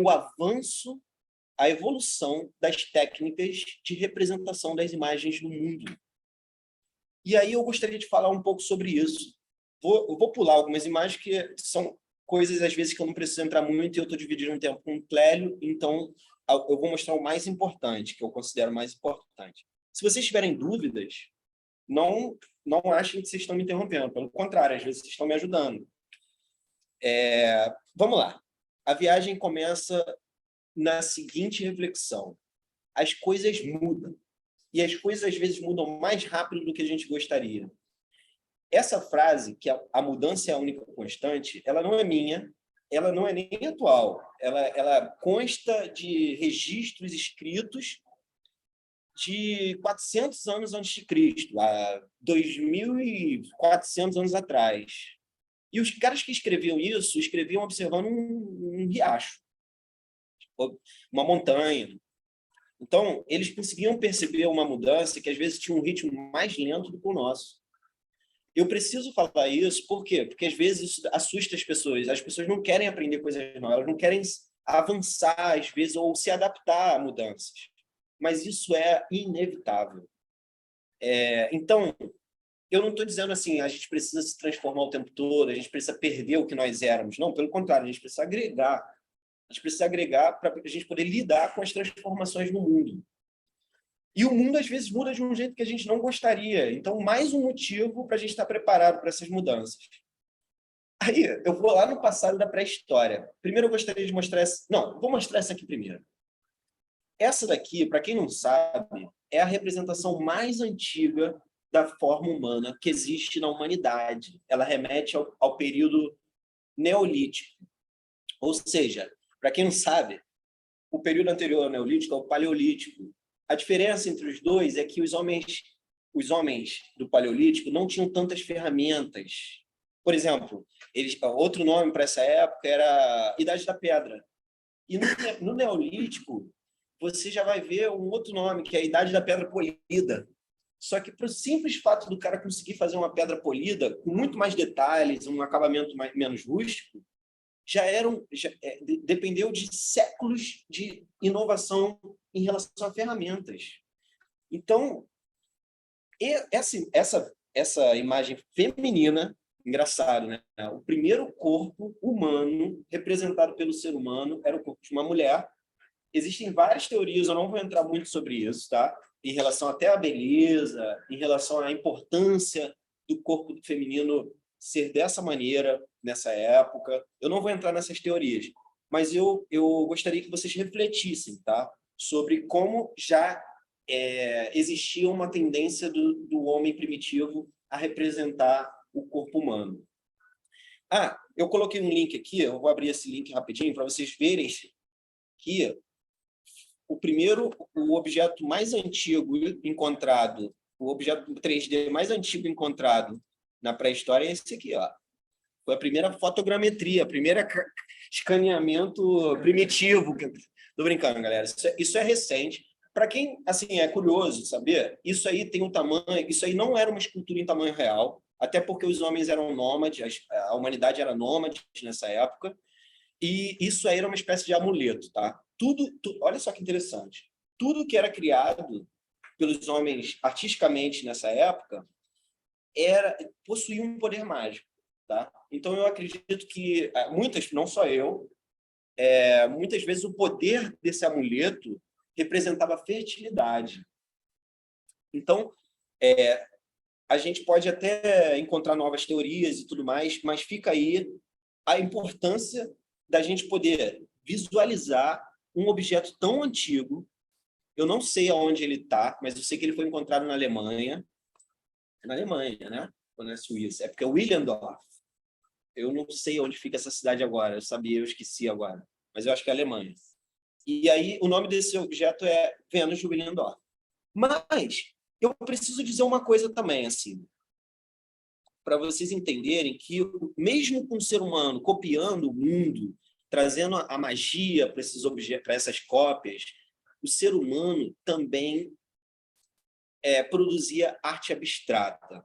o avanço, a evolução das técnicas de representação das imagens no mundo. E aí eu gostaria de falar um pouco sobre isso. Eu vou pular algumas imagens que são coisas, às vezes, que eu não preciso entrar muito e eu estou dividindo um tempo com o Clélio, então eu vou mostrar o mais importante, que eu considero mais importante. Se vocês tiverem dúvidas, não achem que vocês estão me interrompendo, pelo contrário, às vezes vocês estão me ajudando. Vamos lá. A viagem começa na seguinte reflexão. As coisas mudam. E as coisas, às vezes, mudam mais rápido do que a gente gostaria. Essa frase, que a mudança é a única constante, ela não é minha, ela não é nem atual. Ela consta de registros escritos de 400 anos antes de Cristo, há 2.400 anos atrás. E os caras que escreviam isso, escreviam observando um riacho, uma montanha. Então, eles conseguiam perceber uma mudança que, às vezes, tinha um ritmo mais lento do que o nosso. Eu preciso falar isso, por quê? Porque, às vezes, isso assusta as pessoas não querem aprender coisas novas, elas não querem avançar, às vezes, ou se adaptar a mudanças. Mas isso é inevitável. Então, eu não estou dizendo assim, a gente precisa se transformar o tempo todo, a gente precisa perder o que nós éramos. Não, pelo contrário, a gente precisa agregar. A gente precisa agregar para a gente poder lidar com as transformações no mundo. E o mundo, às vezes, muda de um jeito que a gente não gostaria. Então, mais um motivo para a gente estar preparado para essas mudanças. Aí, eu vou lá no passado da pré-história. Primeiro, eu gostaria de mostrar essa... Não, vou mostrar essa aqui primeiro. Essa daqui, para quem não sabe, é a representação mais antiga da forma humana que existe na humanidade. Ela remete ao período neolítico. Ou seja, para quem não sabe, o período anterior ao neolítico é o paleolítico. A diferença entre os dois é que os homens do paleolítico não tinham tantas ferramentas. Por exemplo, outro nome para essa época era Idade da Pedra. E no neolítico, você já vai ver um outro nome, que é a Idade da Pedra Polida. Só que, para o simples fato do cara conseguir fazer uma pedra polida, com muito mais detalhes, um acabamento menos rústico, dependeu de séculos de inovação em relação a ferramentas. Então, essa imagem feminina, engraçado, né? O primeiro corpo humano representado pelo ser humano era o corpo de uma mulher. Existem várias teorias, eu não vou entrar muito sobre isso, tá? Em relação até à beleza, em relação à importância do corpo feminino ser dessa maneira, nessa época. Eu não vou entrar nessas teorias, mas eu gostaria que vocês refletissem, tá? Sobre como já existia uma tendência do homem primitivo a representar o corpo humano. Eu coloquei um link aqui, eu vou abrir esse link rapidinho para vocês verem que o objeto mais antigo encontrado, o objeto 3D mais antigo encontrado na pré-história é esse aqui, ó. Foi a primeira fotogrametria, a primeira escaneamento primitivo. Tô brincando, galera. Isso é recente. Para quem assim, é curioso saber, isso aí tem um tamanho... Isso aí não era uma escultura em tamanho real, até porque os homens eram nômades, a humanidade era nômade nessa época, e isso aí era uma espécie de amuleto, tá? Olha só que interessante. Tudo que era criado pelos homens artisticamente nessa época possuía um poder mágico, tá? Então, eu acredito que não só eu, muitas vezes o poder desse amuleto representava fertilidade. Então, a gente pode até encontrar novas teorias e tudo mais, mas fica aí a importância da gente poder visualizar um objeto tão antigo. Eu não sei aonde ele está, mas eu sei que ele foi encontrado na Alemanha. É na Alemanha, né? Ou na Suíça. É porque é Willendorf. Eu não sei onde fica essa cidade agora. Eu esqueci agora. Mas eu acho que é Alemanha. E aí, o nome desse objeto é Vênus de Willendorf. Mas eu preciso dizer uma coisa também, assim, para vocês entenderem que, mesmo com o ser humano copiando o mundo, trazendo a magia para esses objetos, para essas cópias, o ser humano também produzia arte abstrata.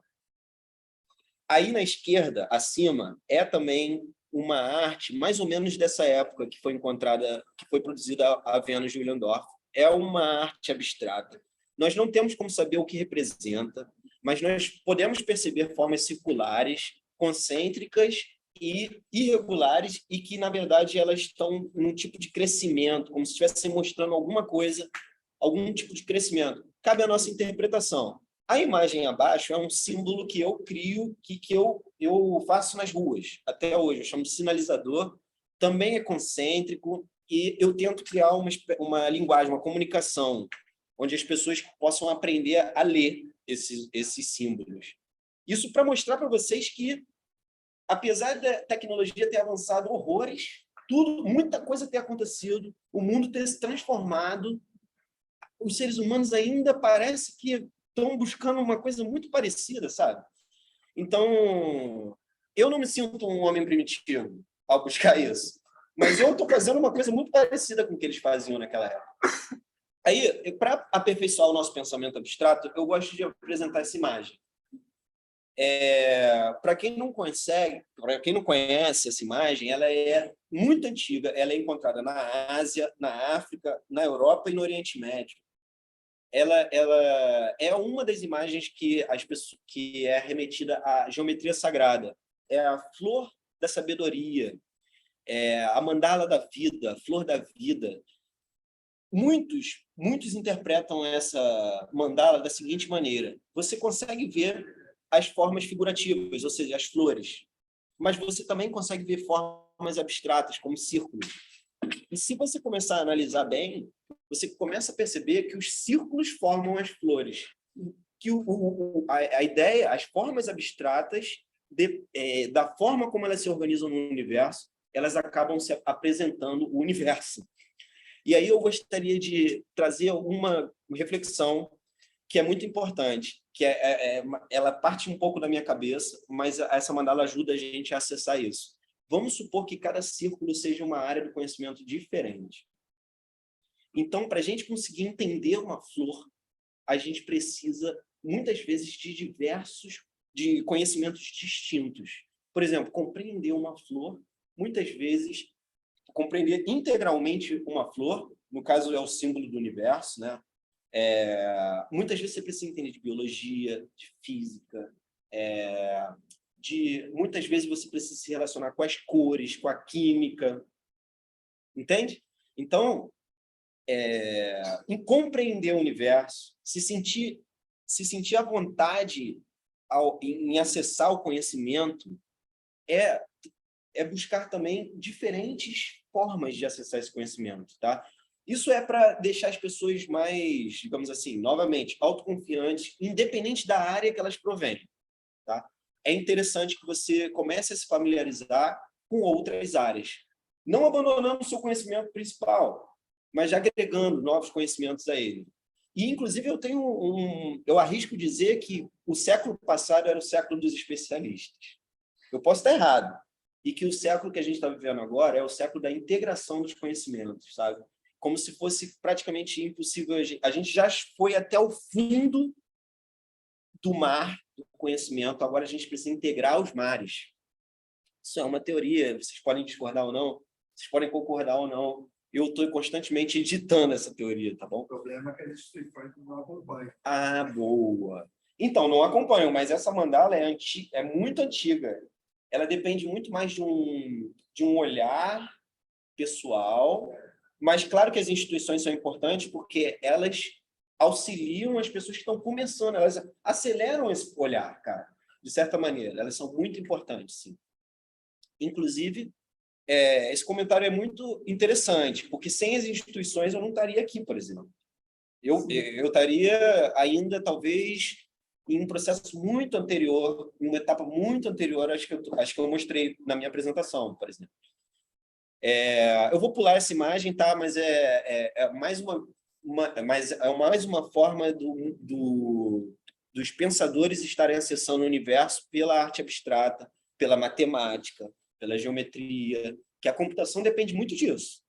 Aí, na esquerda, acima, é também uma arte mais ou menos dessa época que foi encontrada, que foi produzida a Vênus de Willendorf. É uma arte abstrata. Nós não temos como saber o que representa, mas nós podemos perceber formas circulares, concêntricas e irregulares, e que, na verdade, elas estão num tipo de crescimento, como se estivessem mostrando alguma coisa, algum tipo de crescimento. Cabe à nossa interpretação. A imagem abaixo é um símbolo que eu crio, que eu faço nas ruas, até hoje. Eu chamo de sinalizador. Também é concêntrico, e eu tento criar uma linguagem, uma comunicação, onde as pessoas possam aprender a ler esses símbolos. Isso para mostrar para vocês que, apesar da tecnologia ter avançado horrores, muita coisa ter acontecido, o mundo ter se transformado, os seres humanos ainda parece que estão buscando uma coisa muito parecida, sabe? Então, eu não me sinto um homem primitivo ao buscar isso, mas eu estou fazendo uma coisa muito parecida com o que eles faziam naquela época. Aí, para aperfeiçoar o nosso pensamento abstrato, eu gosto de apresentar essa imagem. Para quem não conhece essa imagem, ela é muito antiga, ela é encontrada na Ásia, na África, na Europa e no Oriente Médio. Ela é uma das imagens que é remetida à geometria sagrada. É a flor da sabedoria, a mandala da vida, a flor da vida. muitos interpretam essa mandala da seguinte maneira: você consegue ver as formas figurativas, ou seja, as flores, mas você também consegue ver formas abstratas, como círculos. E se você começar a analisar bem, você começa a perceber que os círculos formam as flores, que a ideia, as formas abstratas da forma como elas se organizam no universo, elas acabam se apresentando o universo. E aí eu gostaria de trazer uma reflexão que é muito importante, que ela parte um pouco da minha cabeça, mas essa mandala ajuda a gente a acessar isso. Vamos supor que cada círculo seja uma área do conhecimento diferente. Então, para a gente conseguir entender uma flor, a gente precisa, muitas vezes, de conhecimentos distintos. Por exemplo, compreender uma flor, muitas vezes, compreender integralmente uma flor, no caso é o símbolo do universo, né? Muitas vezes você precisa entender de biologia, de física, muitas vezes você precisa se relacionar com as cores, com a química, entende? Então, em compreender o universo, se sentir à vontade em acessar o conhecimento, é buscar também diferentes formas de acessar esse conhecimento, tá? Isso é para deixar as pessoas mais, digamos assim, novamente, autoconfiantes, independente da área que elas provêm, tá? É interessante que você comece a se familiarizar com outras áreas, não abandonando o seu conhecimento principal, mas já agregando novos conhecimentos a ele. E, inclusive, eu arrisco dizer que o século passado era o século dos especialistas. Eu posso estar errado. E que o século que a gente está vivendo agora é o século da integração dos conhecimentos, sabe? Como se fosse praticamente impossível. A gente já foi até o fundo do mar do conhecimento, agora a gente precisa integrar os mares. Isso é uma teoria, vocês podem discordar ou não, vocês podem concordar ou não. Eu estou constantemente editando essa teoria, tá bom? O problema é que as instituições não acompanham. Ah, boa. Então, não acompanham, mas essa mandala é muito antiga. Ela depende muito mais de um olhar pessoal, mas claro que as instituições são importantes porque elas auxiliam as pessoas que estão começando, elas aceleram esse olhar, cara, de certa maneira. Elas são muito importantes, sim. Inclusive, esse comentário é muito interessante, porque sem as instituições eu não estaria aqui, por exemplo. Eu estaria ainda, talvez, em um processo muito anterior, em uma etapa muito anterior, acho que eu mostrei na minha apresentação, por exemplo. Eu vou pular essa imagem, tá? Mas é mais uma forma dos pensadores estarem acessando o universo pela arte abstrata, pela matemática, pela geometria, que a computação depende muito disso.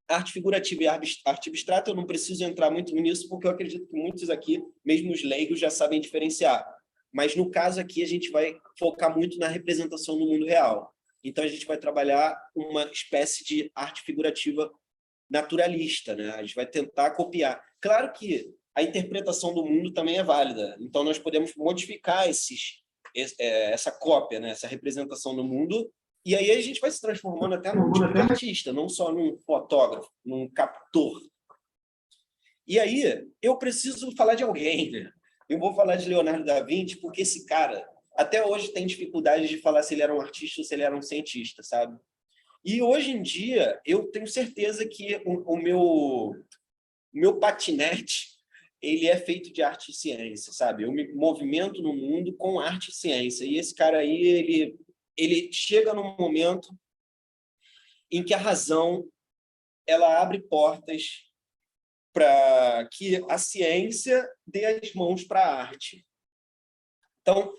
Arte figurativa e arte abstrata, eu não preciso entrar muito nisso, porque eu acredito que muitos aqui, mesmo os leigos, já sabem diferenciar. Mas, no caso aqui, a gente vai focar muito na representação no mundo real. Então, a gente vai trabalhar uma espécie de arte figurativa naturalista, né? A gente vai tentar copiar. Claro que a interpretação do mundo também é válida. Então, nós podemos modificar essa cópia, né? Essa representação do mundo. E aí a gente vai se transformando até num tipo de artista, não só num fotógrafo, num captor. E aí eu preciso falar de alguém, né? Eu vou falar de Leonardo da Vinci, porque esse cara até hoje tem dificuldade de falar se ele era um artista ou se ele era um cientista, sabe? E hoje em dia eu tenho certeza que o meu patinete ele é feito de arte e ciência, sabe? Eu me movimento no mundo com arte e ciência. E esse cara aí, ele chega num momento em que a razão ela abre portas para que a ciência dê as mãos para a arte. Então,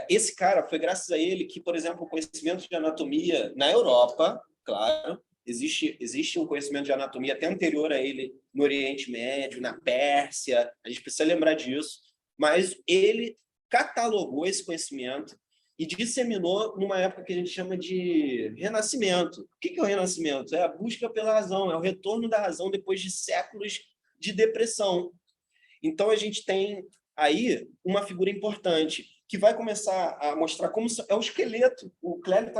esse cara, foi graças a ele que, por exemplo, o conhecimento de anatomia na Europa, claro, existe um conhecimento de anatomia até anterior a ele no Oriente Médio, na Pérsia, a gente precisa lembrar disso, mas ele catalogou esse conhecimento e disseminou numa época que a gente chama de Renascimento. O que é o Renascimento? É a busca pela razão, é o retorno da razão depois de séculos de depressão. Então, a gente tem aí uma figura importante. que vai começar a mostrar como é o esqueleto. O Clélio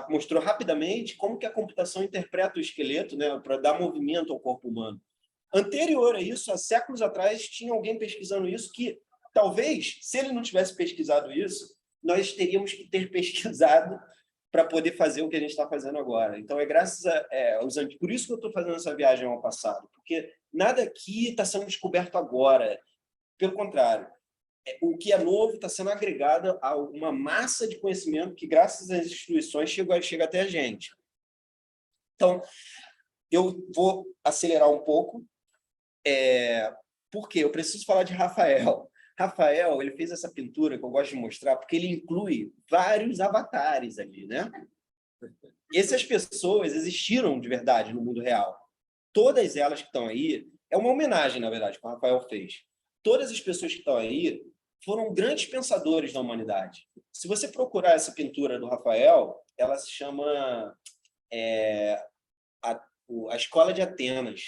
mostrou rapidamente como que a computação interpreta o esqueleto, né, para dar movimento ao corpo humano. Anterior a isso, há séculos atrás, tinha alguém pesquisando isso que, talvez, se ele não tivesse pesquisado isso, nós teríamos que ter pesquisado para poder fazer o que a gente está fazendo agora. Então, é graças aos antigos. Por isso que eu estou fazendo essa viagem ao passado, porque nada aqui está sendo descoberto agora. Pelo contrário, o que é novo está sendo agregado a uma massa de conhecimento que, graças às instituições, chega até a gente. Então, eu vou acelerar um pouco, porque eu preciso falar de Rafael. Rafael, ele fez essa pintura que eu gosto de mostrar, porque ele inclui vários avatares ali, né? Essas pessoas existiram de verdade no mundo real. Todas elas que estão aí, é uma homenagem, na verdade, que o Rafael fez. Todas as pessoas que estão aí foram grandes pensadores da humanidade. Se você procurar essa pintura do Rafael, ela se chama a Escola de Atenas.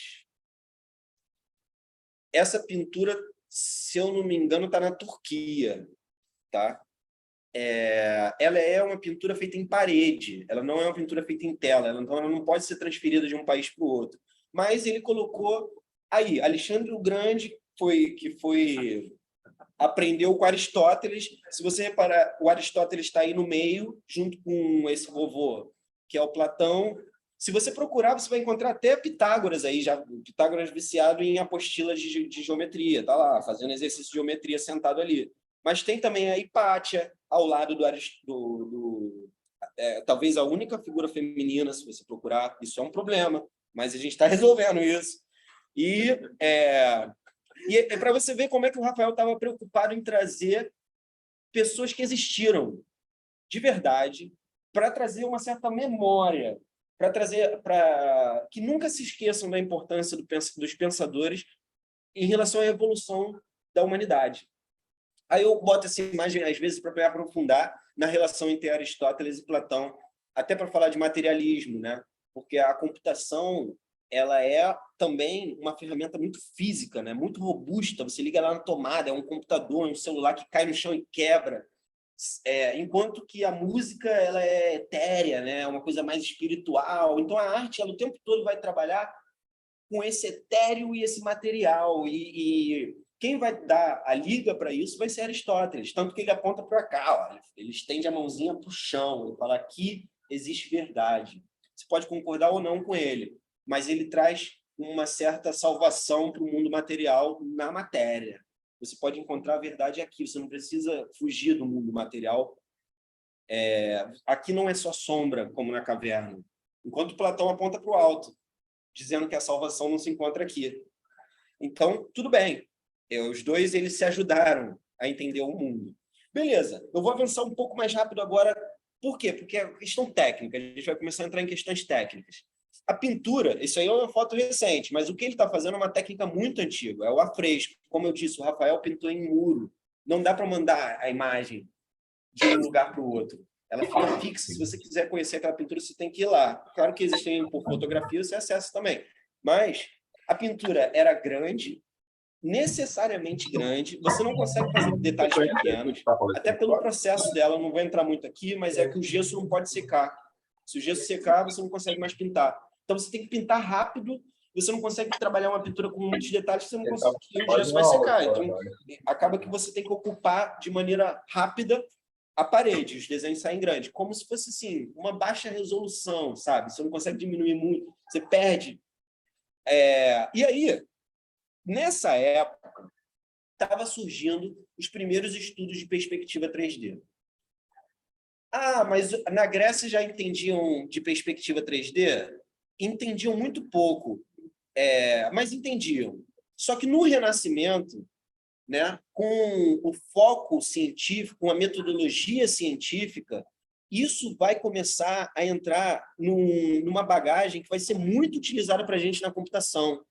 Essa pintura, se eu não me engano, está na Turquia, tá? Ela é uma pintura feita em parede, ela não é uma pintura feita em tela, então ela não pode ser transferida de um país para o outro. Mas ele colocou aí, Alexandre o Grande, aprendeu com Aristóteles. Se você reparar, o Aristóteles está aí no meio, junto com esse vovô, que é o Platão. Se você procurar, você vai encontrar até Pitágoras aí, já Pitágoras viciado em apostilas de geometria, tá lá, fazendo exercício de geometria sentado ali. Mas tem também a Hipátia, ao lado talvez a única figura feminina, se você procurar. Isso é um problema, mas a gente está resolvendo isso. E é para você ver como é que o Rafael estava preocupado em trazer pessoas que existiram de verdade, para trazer uma certa memória, para que nunca se esqueçam da importância dos pensadores em relação à evolução da humanidade. Aí eu boto essa imagem, às vezes, para aprofundar na relação entre Aristóteles e Platão, até para falar de materialismo, né? Porque a computação ela é também uma ferramenta muito física, né? Muito robusta. Você liga lá na tomada, é um computador, um celular que cai no chão e quebra. Enquanto que a música ela é etérea, né? É uma coisa mais espiritual. Então, a arte ela, o tempo todo vai trabalhar com esse etéreo e esse material. E quem vai dar a liga para isso vai ser Aristóteles. Tanto que ele aponta para cá, ó, ele estende a mãozinha para o chão e fala: aqui existe verdade. Você pode concordar ou não com ele, mas ele traz uma certa salvação para o mundo material na matéria. Você pode encontrar a verdade aqui, você não precisa fugir do mundo material. Aqui não é só sombra, como na caverna. Enquanto Platão aponta para o alto, dizendo que a salvação não se encontra aqui. Então, tudo bem. Os dois eles se ajudaram a entender o mundo. Beleza, eu vou avançar um pouco mais rápido agora. Por quê? Porque é questão técnica. A gente vai começar a entrar em questões técnicas. A pintura, isso aí é uma foto recente, mas o que ele está fazendo é uma técnica muito antiga, é o afresco. Como eu disse, o Rafael pintou em muro. Não dá para mandar a imagem de um lugar para o outro. Ela fica fixa. Se você quiser conhecer aquela pintura, você tem que ir lá. Claro que existem por fotografia, você acessa também. Mas a pintura era grande, necessariamente grande. Você não consegue fazer detalhes pequenos, até pelo processo dela. Eu não vou entrar muito aqui, mas é que o gesso não pode secar. Se o gesso secar, você não consegue mais pintar. Então, você tem que pintar rápido. Você não consegue trabalhar uma pintura com muitos detalhes, você não consegue, o gesso vai secar. Então, acaba que você tem que ocupar de maneira rápida a parede. Os desenhos saem grandes, como se fosse assim, uma baixa resolução, sabe? Você não consegue diminuir muito, você perde. E aí, nessa época, estava surgindo os primeiros estudos de perspectiva 3D. Mas na Grécia já entendiam de perspectiva 3D? Entendiam muito pouco, mas entendiam. Só que no Renascimento, né, com o foco científico, com a metodologia científica, isso vai começar a entrar numa bagagem que vai ser muito utilizada para a gente na computação.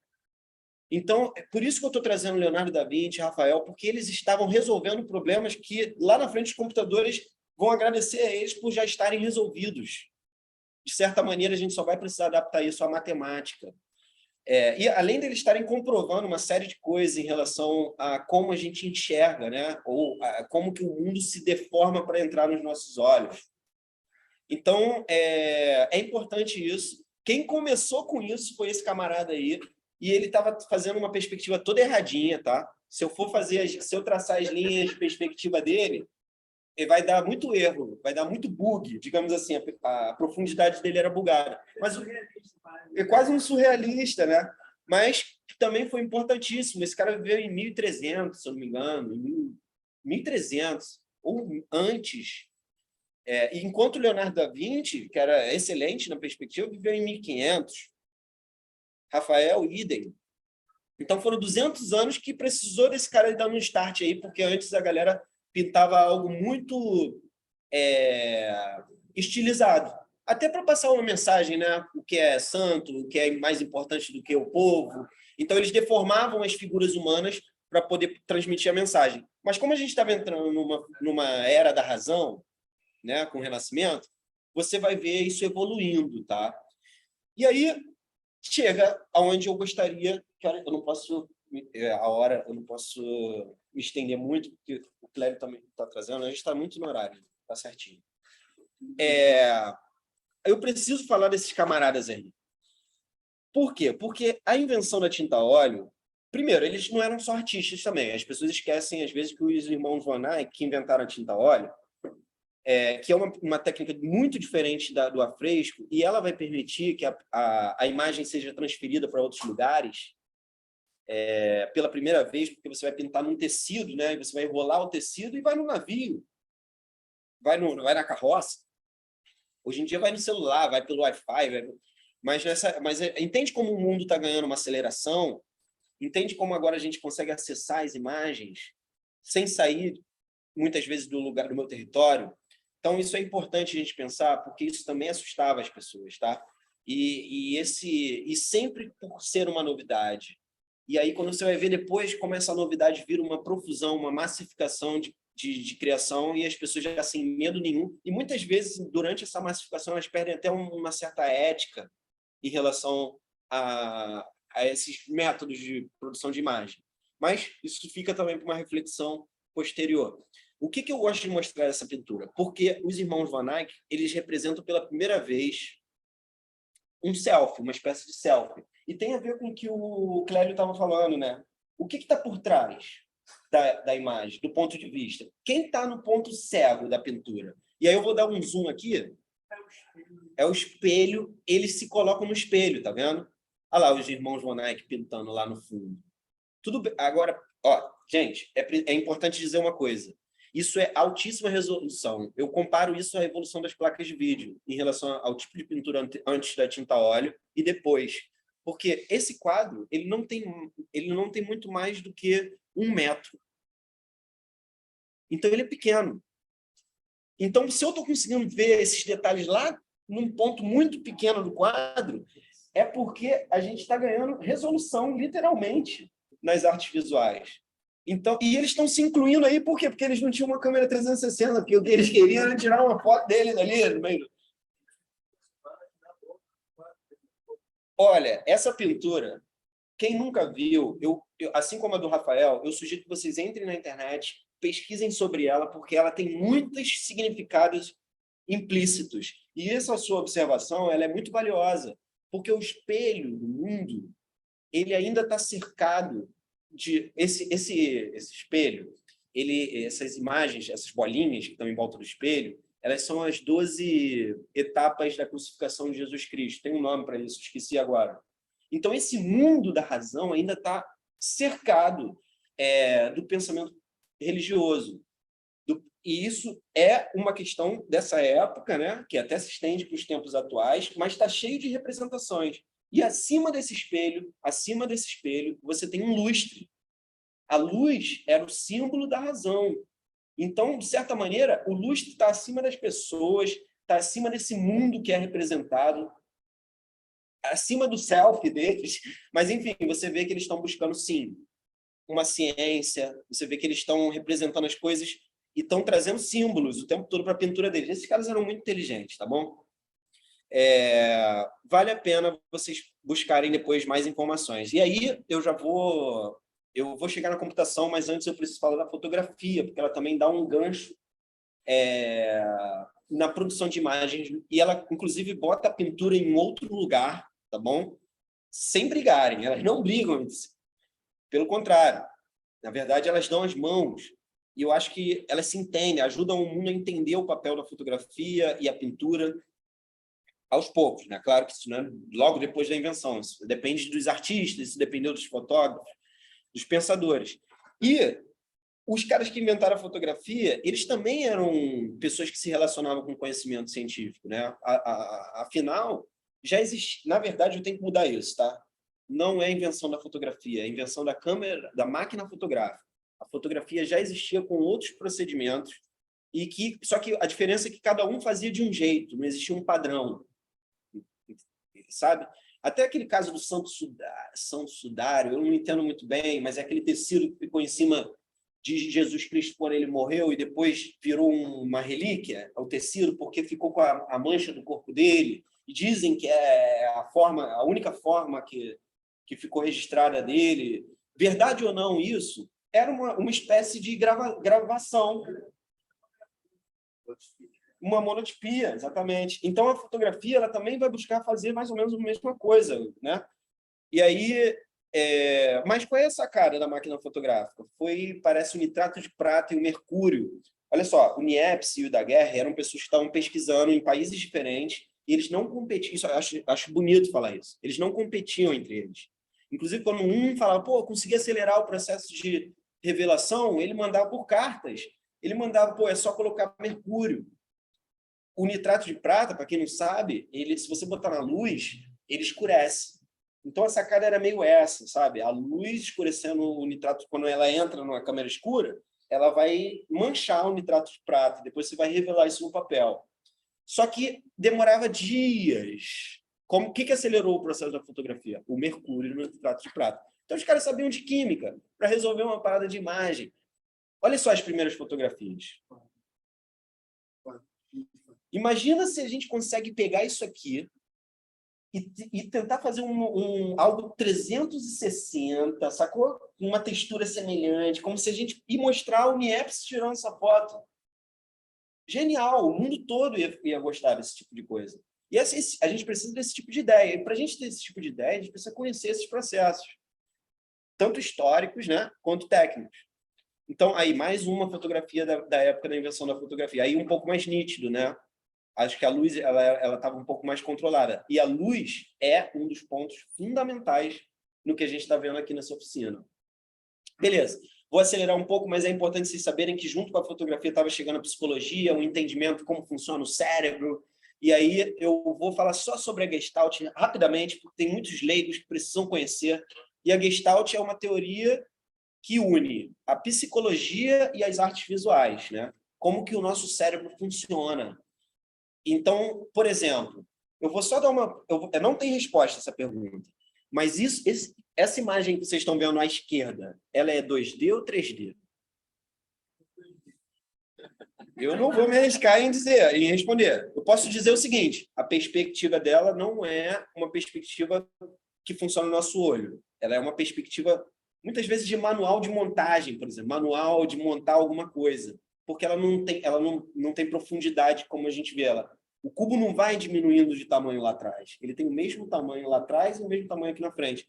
Então, é por isso que eu estou trazendo Leonardo da Vinci e Rafael, porque eles estavam resolvendo problemas que, lá na frente, os computadores vão agradecer a eles por já estarem resolvidos. De certa maneira, a gente só vai precisar adaptar isso à matemática. E além deles estarem comprovando uma série de coisas em relação a como a gente enxerga, né? Ou como que o mundo se deforma para entrar nos nossos olhos. Então, é importante isso. Quem começou com isso foi esse camarada aí, e ele estava fazendo uma perspectiva toda erradinha, tá? Se eu traçar as linhas de perspectiva dele, vai dar muito erro, vai dar muito bug, digamos assim, a profundidade dele era bugada. Mas é quase um surrealista, né? Mas também foi importantíssimo. Esse cara viveu em 1300, se eu não me engano, em 1300 ou antes. Enquanto Leonardo da Vinci, que era excelente na perspectiva, viveu em 1500. Rafael, idem. Então foram 200 anos que precisou desse cara dar um start aí, porque antes a galera pintava algo muito estilizado. Até para passar uma mensagem, né? O que é santo, o que é mais importante do que o povo. Então eles deformavam as figuras humanas para poder transmitir a mensagem. Mas como a gente estava entrando numa era da razão, né, com o Renascimento, você vai ver isso evoluindo, tá? E aí chega aonde eu gostaria, que eu não posso eu não posso me estender muito, porque o Clério também está trazendo, a gente está muito no horário, tá certinho. Eu preciso falar desses camaradas aí. Por quê? Porque a invenção da tinta a óleo, primeiro, eles não eram só artistas também. As pessoas esquecem, às vezes, que os irmãos Van Eyck, que inventaram a tinta a óleo, que é uma técnica muito diferente do afresco, e ela vai permitir que a imagem seja transferida para outros lugares pela primeira vez, porque você vai pintar num tecido, né? E você vai enrolar o tecido e vai no navio, vai na carroça. Hoje em dia vai no celular, vai pelo Wi-Fi, mas entende como o mundo está ganhando uma aceleração? Entende como agora a gente consegue acessar as imagens sem sair, muitas vezes, do meu território? Então, isso é importante a gente pensar, porque isso também assustava as pessoas, tá? E sempre por ser uma novidade. E aí, quando você vai ver depois, como essa novidade vira uma profusão, uma massificação de criação, e as pessoas já sem medo nenhum. E muitas vezes, durante essa massificação, elas perdem até uma certa ética em relação a esses métodos de produção de imagem. Mas isso fica também para uma reflexão posterior. O que eu gosto de mostrar essa pintura? Porque os irmãos Van Eyck, eles representam pela primeira vez um selfie, uma espécie de selfie. E tem a ver com o que o Clélio estava falando, né? O que está por trás da imagem, do ponto de vista? Quem está no ponto cego da pintura? E aí eu vou dar um zoom aqui. É o espelho, eles se colocam no espelho, tá vendo? Olha lá os irmãos Van Eyck pintando lá no fundo. Tudo bem. Agora, gente, é importante dizer uma coisa. Isso é altíssima resolução. Eu comparo isso à evolução das placas de vídeo em relação ao tipo de pintura antes da tinta a óleo e depois. Porque esse quadro ele não tem muito mais do que 1 metro. Então, ele é pequeno. Então, se eu estou conseguindo ver esses detalhes lá num ponto muito pequeno do quadro, é porque a gente está ganhando resolução, literalmente, nas artes visuais. Então, e eles estão se incluindo aí, por quê? Porque eles não tinham uma câmera 360, porque o que eles queriam era tirar uma foto deles ali no meio. Olha, essa pintura, quem nunca viu, assim como a do Rafael, eu sugiro que vocês entrem na internet, pesquisem sobre ela, porque ela tem muitos significados implícitos. E essa sua observação ela é muito valiosa, porque o espelho do mundo ele ainda está cercado de esse espelho, essas imagens, essas bolinhas que estão em volta do espelho, elas são as 12 etapas da crucificação de Jesus Cristo. Tem um nome para isso, esqueci agora. Então, esse mundo da razão ainda está cercado do pensamento religioso. E isso é uma questão dessa época, né, que até se estende para os tempos atuais, mas está cheio de representações. E acima desse espelho, você tem um lustre. A luz era o símbolo da razão. Então, de certa maneira, o lustre está acima das pessoas, está acima desse mundo que é representado, acima do selfie deles. Mas, enfim, você vê que eles estão buscando, sim, uma ciência, você vê que eles estão representando as coisas e estão trazendo símbolos o tempo todo para a pintura deles. Esses caras eram muito inteligentes, tá bom? vale a pena vocês buscarem depois mais informações. E aí eu vou chegar na computação, mas antes eu preciso falar da fotografia, porque ela também dá um gancho na produção de imagens, e ela, inclusive, bota a pintura em outro lugar, tá bom? Sem brigarem, elas não brigam entre si. Pelo contrário, na verdade, elas dão as mãos, e eu acho que elas se entendem, ajudam o mundo a entender o papel da fotografia e a pintura aos poucos, né? Claro que isso não é logo depois da invenção, isso depende dos artistas, isso dependeu dos fotógrafos, dos pensadores. E os caras que inventaram a fotografia, eles também eram pessoas que se relacionavam com conhecimento científico, né? Afinal, já existe... Na verdade, eu tenho que mudar isso, tá? Não é a invenção da fotografia, é a invenção da câmera, da máquina fotográfica. A fotografia já existia com outros procedimentos, só que a diferença é que cada um fazia de um jeito, não existia um padrão, sabe? Até aquele caso do Santo Sudário, eu não entendo muito bem, mas é aquele tecido que ficou em cima de Jesus Cristo quando ele morreu e depois virou uma relíquia, o tecido, porque ficou com a mancha do corpo dele, e dizem que é a única forma que ficou registrada dele. Verdade ou não isso, era uma espécie de gravação. Uma monotipia, exatamente. Então, a fotografia ela também vai buscar fazer mais ou menos a mesma coisa, né? E aí... Mas qual é a sacada da máquina fotográfica? Parece o nitrato de prata e o mercúrio. Olha só, o Niepce e o Daguerre eram pessoas que estavam pesquisando em países diferentes e eles não competiam. Isso, eu acho bonito falar isso. Eles não competiam entre eles. Inclusive, quando um falava, pô, consegui acelerar o processo de revelação, ele mandava por cartas. Ele mandava, pô, é só colocar mercúrio. O nitrato de prata, para quem não sabe, se você botar na luz, ele escurece. Então, a sacada era meio essa, sabe? A luz escurecendo o nitrato, quando ela entra numa câmera escura, ela vai manchar o nitrato de prata, depois você vai revelar isso no papel. Só que demorava dias. O que acelerou o processo da fotografia? O mercúrio no nitrato de prata. Então, os caras sabiam de química para resolver uma parada de imagem. Olha só as primeiras fotografias. Imagina se a gente consegue pegar isso aqui e tentar fazer algo 360, sacou? Uma textura semelhante, como se a gente... E mostrar o Niepce tirando essa foto. Genial! O mundo todo ia gostar desse tipo de coisa. E assim, a gente precisa desse tipo de ideia. E para a gente ter esse tipo de ideia, a gente precisa conhecer esses processos. Tanto históricos, né, quanto técnicos. Então, aí, mais uma fotografia da época da invenção da fotografia. Aí um pouco mais nítido, né? Acho que a luz ela estava um pouco mais controlada. E a luz é um dos pontos fundamentais no que a gente está vendo aqui nessa oficina. Beleza. Vou acelerar um pouco, mas é importante vocês saberem que junto com a fotografia estava chegando a psicologia, o entendimento de como funciona o cérebro. E aí eu vou falar só sobre a Gestalt rapidamente, porque tem muitos leigos que precisam conhecer. E a Gestalt é uma teoria que une a psicologia e as artes visuais, né? Como que o nosso cérebro funciona. Então, por exemplo, eu vou só dar não tem resposta a essa pergunta, mas essa imagem que vocês estão vendo à esquerda, ela é 2D ou 3D? Eu não vou me arriscar em responder. Eu posso dizer o seguinte, a perspectiva dela não é uma perspectiva que funciona no nosso olho. Ela é uma perspectiva, muitas vezes, de manual de montagem, por exemplo, manual de montar alguma coisa, porque ela não tem profundidade como a gente vê ela. O cubo não vai diminuindo de tamanho lá atrás. Ele tem o mesmo tamanho lá atrás e o mesmo tamanho aqui na frente.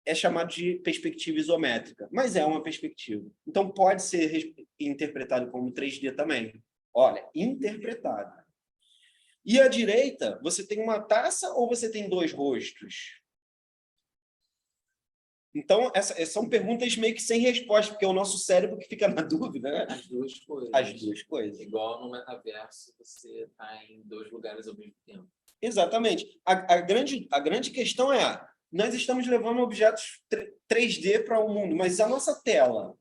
É chamado de perspectiva isométrica, mas é uma perspectiva. Então, pode ser interpretado como 3D também. Olha, interpretado. E à direita, você tem uma taça ou você tem dois rostos? Então, essas são perguntas meio que sem resposta, porque é o nosso cérebro que fica na dúvida, né? As duas coisas. As duas coisas. Igual no metaverso, você está em dois lugares ao mesmo tempo. Exatamente. A grande questão é, nós estamos levando objetos 3D para o mundo, mas a nossa tela,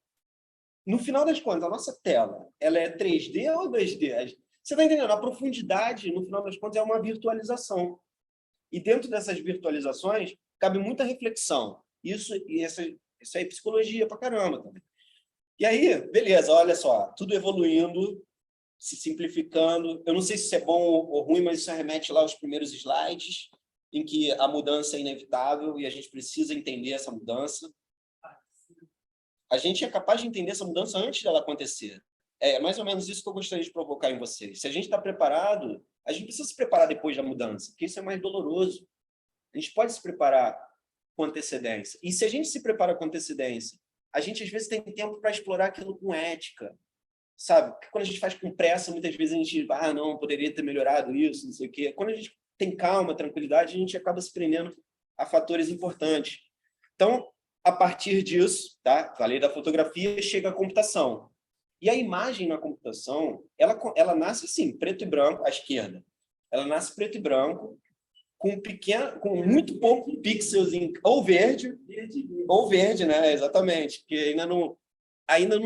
no final das contas, a nossa tela, ela é 3D ou 2D? Você está entendendo? A profundidade, no final das contas, é uma virtualização. E dentro dessas virtualizações, cabe muita reflexão. Isso é psicologia pra caramba também. E aí, beleza, olha só, tudo evoluindo, se simplificando. Eu não sei se isso é bom ou ruim, mas isso remete lá aos primeiros slides, em que a mudança é inevitável e a gente precisa entender essa mudança. A gente é capaz de entender essa mudança antes dela acontecer. É mais ou menos isso que eu gostaria de provocar em vocês. Se a gente está preparado, a gente precisa se preparar depois da mudança, porque isso é mais doloroso. A gente pode se preparar com antecedência. E se a gente se prepara com antecedência, a gente às vezes tem tempo para explorar aquilo com ética, sabe? Porque quando a gente faz com pressa, muitas vezes a gente não, poderia ter melhorado isso, não sei o quê. Quando a gente tem calma, tranquilidade, a gente acaba se prendendo a fatores importantes. Então, a partir disso, tá? Falei da fotografia, chega a computação. E a imagem na computação, ela nasce assim, preto e branco, à esquerda. Ela nasce preto e branco, com muito pouco pixels ou verde, né? Exatamente, porque ainda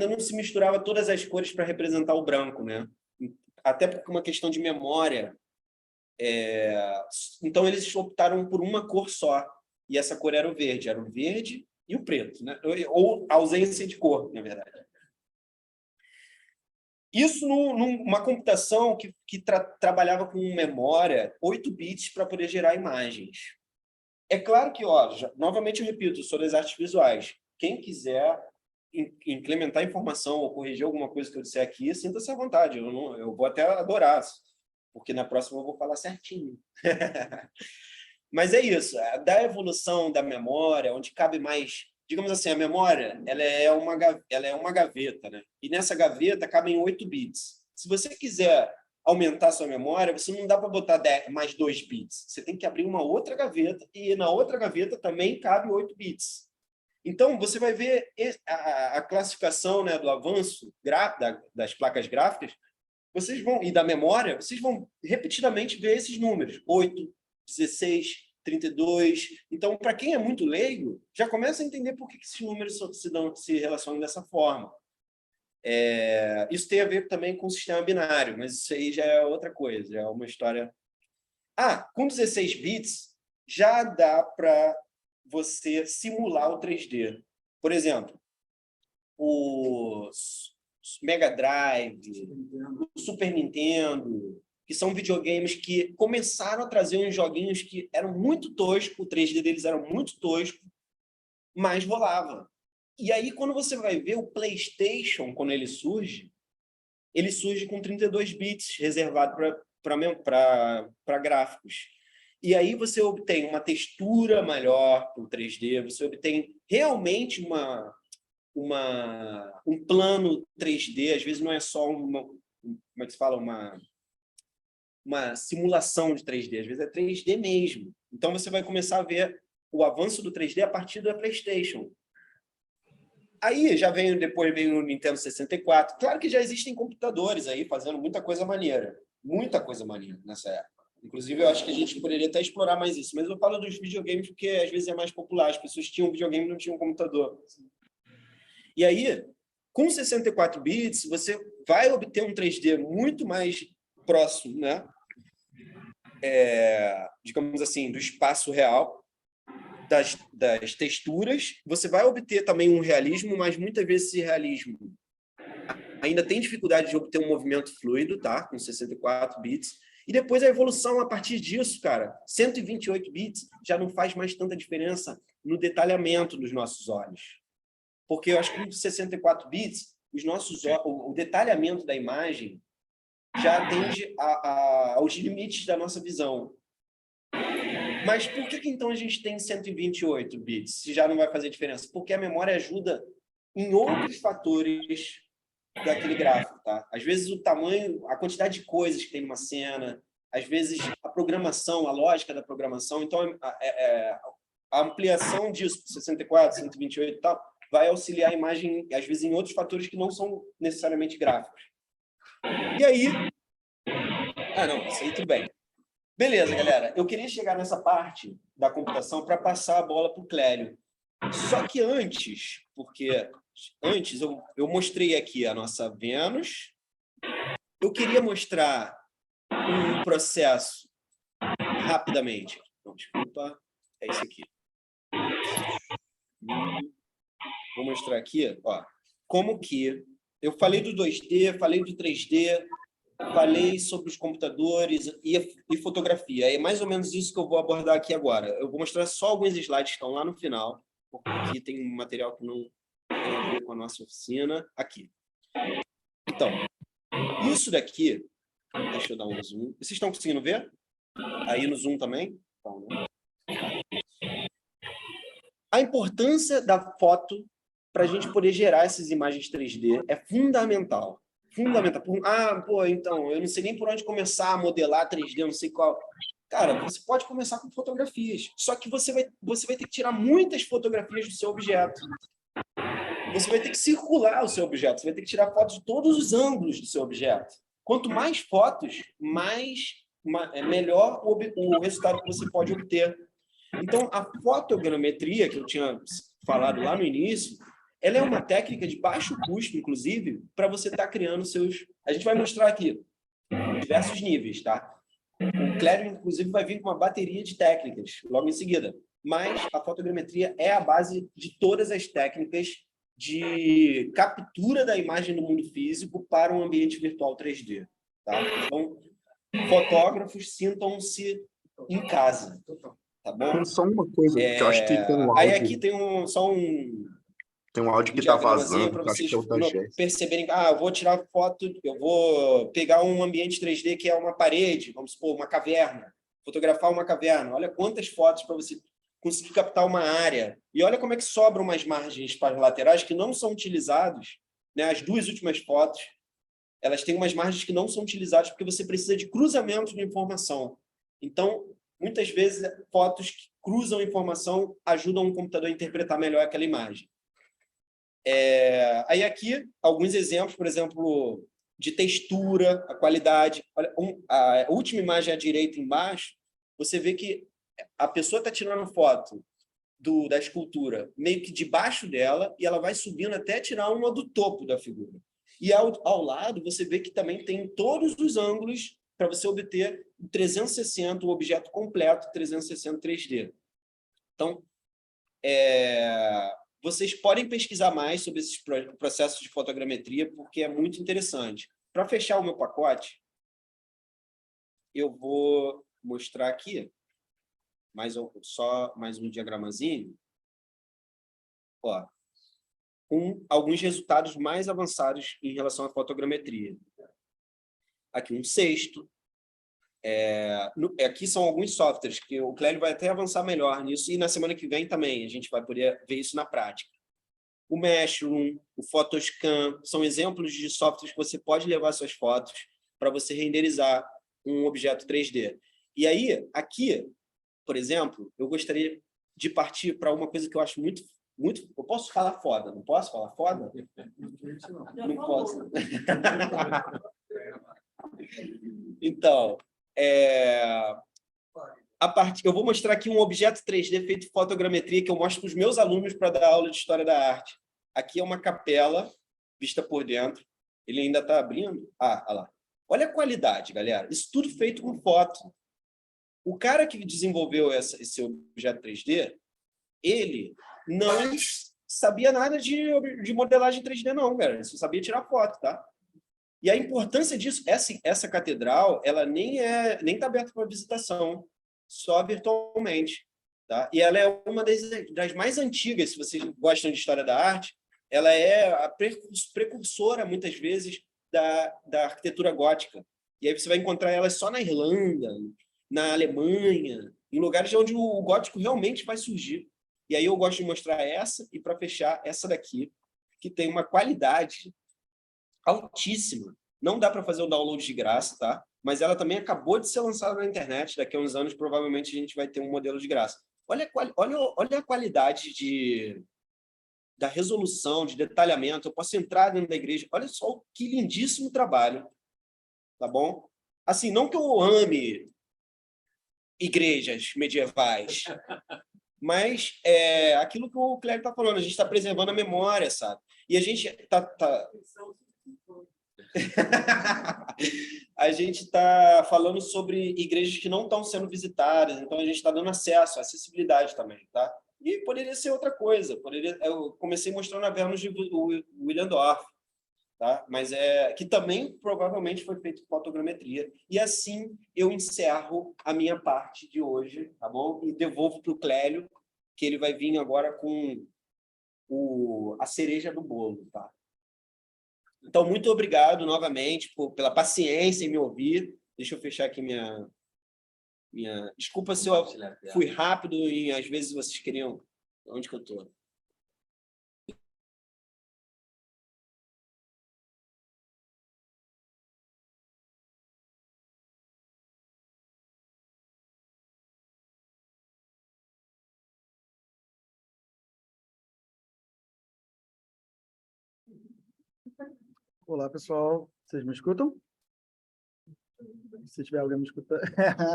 não se misturava todas as cores para representar o branco, né? Até porque uma questão de memória. Então eles optaram por uma cor só, e essa cor era o verde e o preto, né? Ou ausência de cor, na verdade. Isso numa computação que trabalhava com memória 8 bits para poder gerar imagens. É claro que, novamente eu repito, sou das artes visuais. Quem quiser implementar informação ou corrigir alguma coisa que eu disser aqui, sinta-se à vontade. Eu vou até adorar, porque na próxima eu vou falar certinho. Mas é isso, da evolução da memória, onde cabe mais... Digamos assim, a memória ela é uma gaveta, né? E nessa gaveta cabem 8 bits. Se você quiser aumentar sua memória, você não dá para botar mais 2 bits. Você tem que abrir uma outra gaveta, e na outra gaveta também cabe 8 bits. Então, você vai ver a classificação, né, do avanço das placas gráficas, e da memória, vocês vão repetidamente ver esses números, 8, 16, 32. Então, para quem é muito leigo, já começa a entender por que esses números se relacionam dessa forma. Isso tem a ver também com o sistema binário, mas isso aí já é outra coisa, já é uma história... Com 16 bits, já dá para você simular o 3D. Por exemplo, os Mega Drive, o Super Nintendo, que são videogames que começaram a trazer uns joguinhos que eram muito toscos, o 3D deles era muito tosco, mas rolava. E aí, quando você vai ver o PlayStation, quando ele surge com 32 bits, reservado para gráficos. E aí você obtém uma textura melhor para o 3D, você obtém realmente um plano 3D, às vezes não é só como é que se fala, uma simulação de 3D, às vezes é 3D mesmo. Então você vai começar a ver o avanço do 3D a partir da PlayStation. Aí depois veio o Nintendo 64. Claro que já existem computadores aí fazendo muita coisa maneira nessa época. Inclusive, eu acho que a gente poderia até explorar mais isso. Mas eu falo dos videogames porque às vezes é mais popular. As pessoas tinham videogame e não tinham computador. E aí, com 64 bits, você vai obter um 3D muito mais próximo, né? Digamos assim, do espaço real, das texturas. Você vai obter também um realismo, mas muitas vezes esse realismo ainda tem dificuldade de obter um movimento fluido, tá? Com 64 bits. E depois a evolução a partir disso, cara, 128 bits já não faz mais tanta diferença no detalhamento dos nossos olhos. Porque eu acho que com 64 bits, o detalhamento da imagem já atende aos limites da nossa visão. Mas por que então a gente tem 128 bits, se já não vai fazer diferença? Porque a memória ajuda em outros fatores daquele gráfico, tá? Às vezes o tamanho, a quantidade de coisas que tem numa cena, às vezes a programação, a lógica da programação. Então, a ampliação disso, 64, 128 e tal, vai auxiliar a imagem, às vezes, em outros fatores que não são necessariamente gráficos. E aí... não, isso aí tudo bem. Beleza, galera. Eu queria chegar nessa parte da computação para passar a bola para o Clélio. Só que antes, eu mostrei aqui a nossa Vênus, eu queria mostrar um processo rapidamente. Não, desculpa, é isso aqui. Vou mostrar aqui, como que eu falei do 2D, falei do 3D, falei sobre os computadores e fotografia. É mais ou menos isso que eu vou abordar aqui agora. Eu vou mostrar só alguns slides que estão lá no final, porque aqui tem um material que não tem a ver com a nossa oficina. Aqui. Então, isso daqui... Deixa eu dar um zoom. Vocês estão conseguindo ver? Aí no zoom também? Então, né? A importância da foto para a gente poder gerar essas imagens 3D é fundamental. Fundamental. Pô, então, eu não sei nem por onde começar a modelar 3D, eu não sei qual. Cara, você pode começar com fotografias, só que você vai ter que tirar muitas fotografias do seu objeto. Você vai ter que circular o seu objeto, você vai ter que tirar fotos de todos os ângulos do seu objeto. Quanto mais fotos, melhor o resultado que você pode obter. Então, a fotogrametria, que eu tinha falado lá no início, ela é uma técnica de baixo custo, inclusive, para você estar criando seus... A gente vai mostrar aqui diversos níveis, tá? O Clério, inclusive, vai vir com uma bateria de técnicas logo em seguida. Mas a fotogrametria é a base de todas as técnicas de captura da imagem do mundo físico para um ambiente virtual 3D. Tá? Então, fotógrafos, sintam-se em casa. Tá bom? Tem só uma coisa, que eu acho que tem um Aí áudio. aqui tem só um... Tem um áudio que tá vazando, para que eu acho vocês que é o da Jéssica. perceberem. Eu vou tirar foto, eu vou pegar um ambiente 3D que é uma parede, vamos supor, uma caverna, fotografar uma caverna. Olha quantas fotos para você conseguir captar uma área. E olha como é que sobram umas margens para as laterais que não são utilizadas, né? As duas últimas fotos, elas têm umas margens que não são utilizadas porque você precisa de cruzamento de informação. Então, muitas vezes, fotos que cruzam informação ajudam o computador a interpretar melhor aquela imagem. Aí aqui, alguns exemplos, por exemplo, de textura, a qualidade. Olha, a última imagem à direita embaixo, você vê que a pessoa está tirando foto da escultura meio que debaixo dela e ela vai subindo até tirar uma do topo da figura. E ao lado, você vê que também tem todos os ângulos para você obter o 360, o objeto completo 360 3D. Então, vocês podem pesquisar mais sobre esses processos de fotogrametria, porque é muito interessante. Para fechar o meu pacote, eu vou mostrar aqui só mais um diagramazinho, ó, com alguns resultados mais avançados em relação à fotogrametria. Aqui um sexto. Aqui são alguns softwares que o Clélio vai até avançar melhor nisso, e na semana que vem também a gente vai poder ver isso na prática. O Meshroom, o Photoscan, são exemplos de softwares que você pode levar suas fotos para você renderizar um objeto 3D. E aí, aqui, por exemplo, eu gostaria de partir para uma coisa que eu acho muito... Eu posso falar foda, não posso falar foda? Não posso. Então, eu vou mostrar aqui um objeto 3D feito em fotogrametria que eu mostro para os meus alunos para dar aula de História da Arte. Aqui é uma capela vista por dentro. Ele ainda está abrindo? Olha lá. Olha a qualidade, galera. Isso tudo feito com foto. O cara que desenvolveu esse objeto 3D, ele não sabia nada de modelagem 3D, não, cara. Ele só sabia tirar foto, tá? E a importância disso, essa catedral, ela nem está aberta para visitação, só virtualmente. Tá? E ela é uma das mais antigas, se vocês gostam de história da arte, ela é a precursora, muitas vezes, da arquitetura gótica. E aí você vai encontrar elas só na Irlanda, na Alemanha, em lugares onde o gótico realmente vai surgir. E aí eu gosto de mostrar essa, e para fechar, essa daqui, que tem uma qualidade altíssima. Não dá para fazer o download de graça, tá? Mas ela também acabou de ser lançada na internet. Daqui a uns anos, provavelmente, a gente vai ter um modelo de graça. Olha a qualidade da resolução, de detalhamento. Eu posso entrar dentro da igreja. Olha só que lindíssimo trabalho. Tá bom? Assim, não que eu ame igrejas medievais, mas aquilo que o Clério está falando, a gente está preservando a memória, sabe? E a gente a gente está falando sobre igrejas que não estão sendo visitadas, então a gente está dando acesso, acessibilidade também, tá? E poderia ser outra coisa. Eu comecei mostrando a Vênus de Willendorf. tá? Mas que também provavelmente foi feito com fotogrametria. E assim eu encerro a minha parte de hoje, tá bom? E devolvo para o Clélio, que ele vai vir agora com a cereja do bolo, tá? Então, muito obrigado novamente pela paciência em me ouvir. Deixa eu fechar aqui minha... Desculpa se eu fui rápido e às vezes vocês queriam... Onde que eu estou? Olá, pessoal. Vocês me escutam? Se tiver alguém me escutando.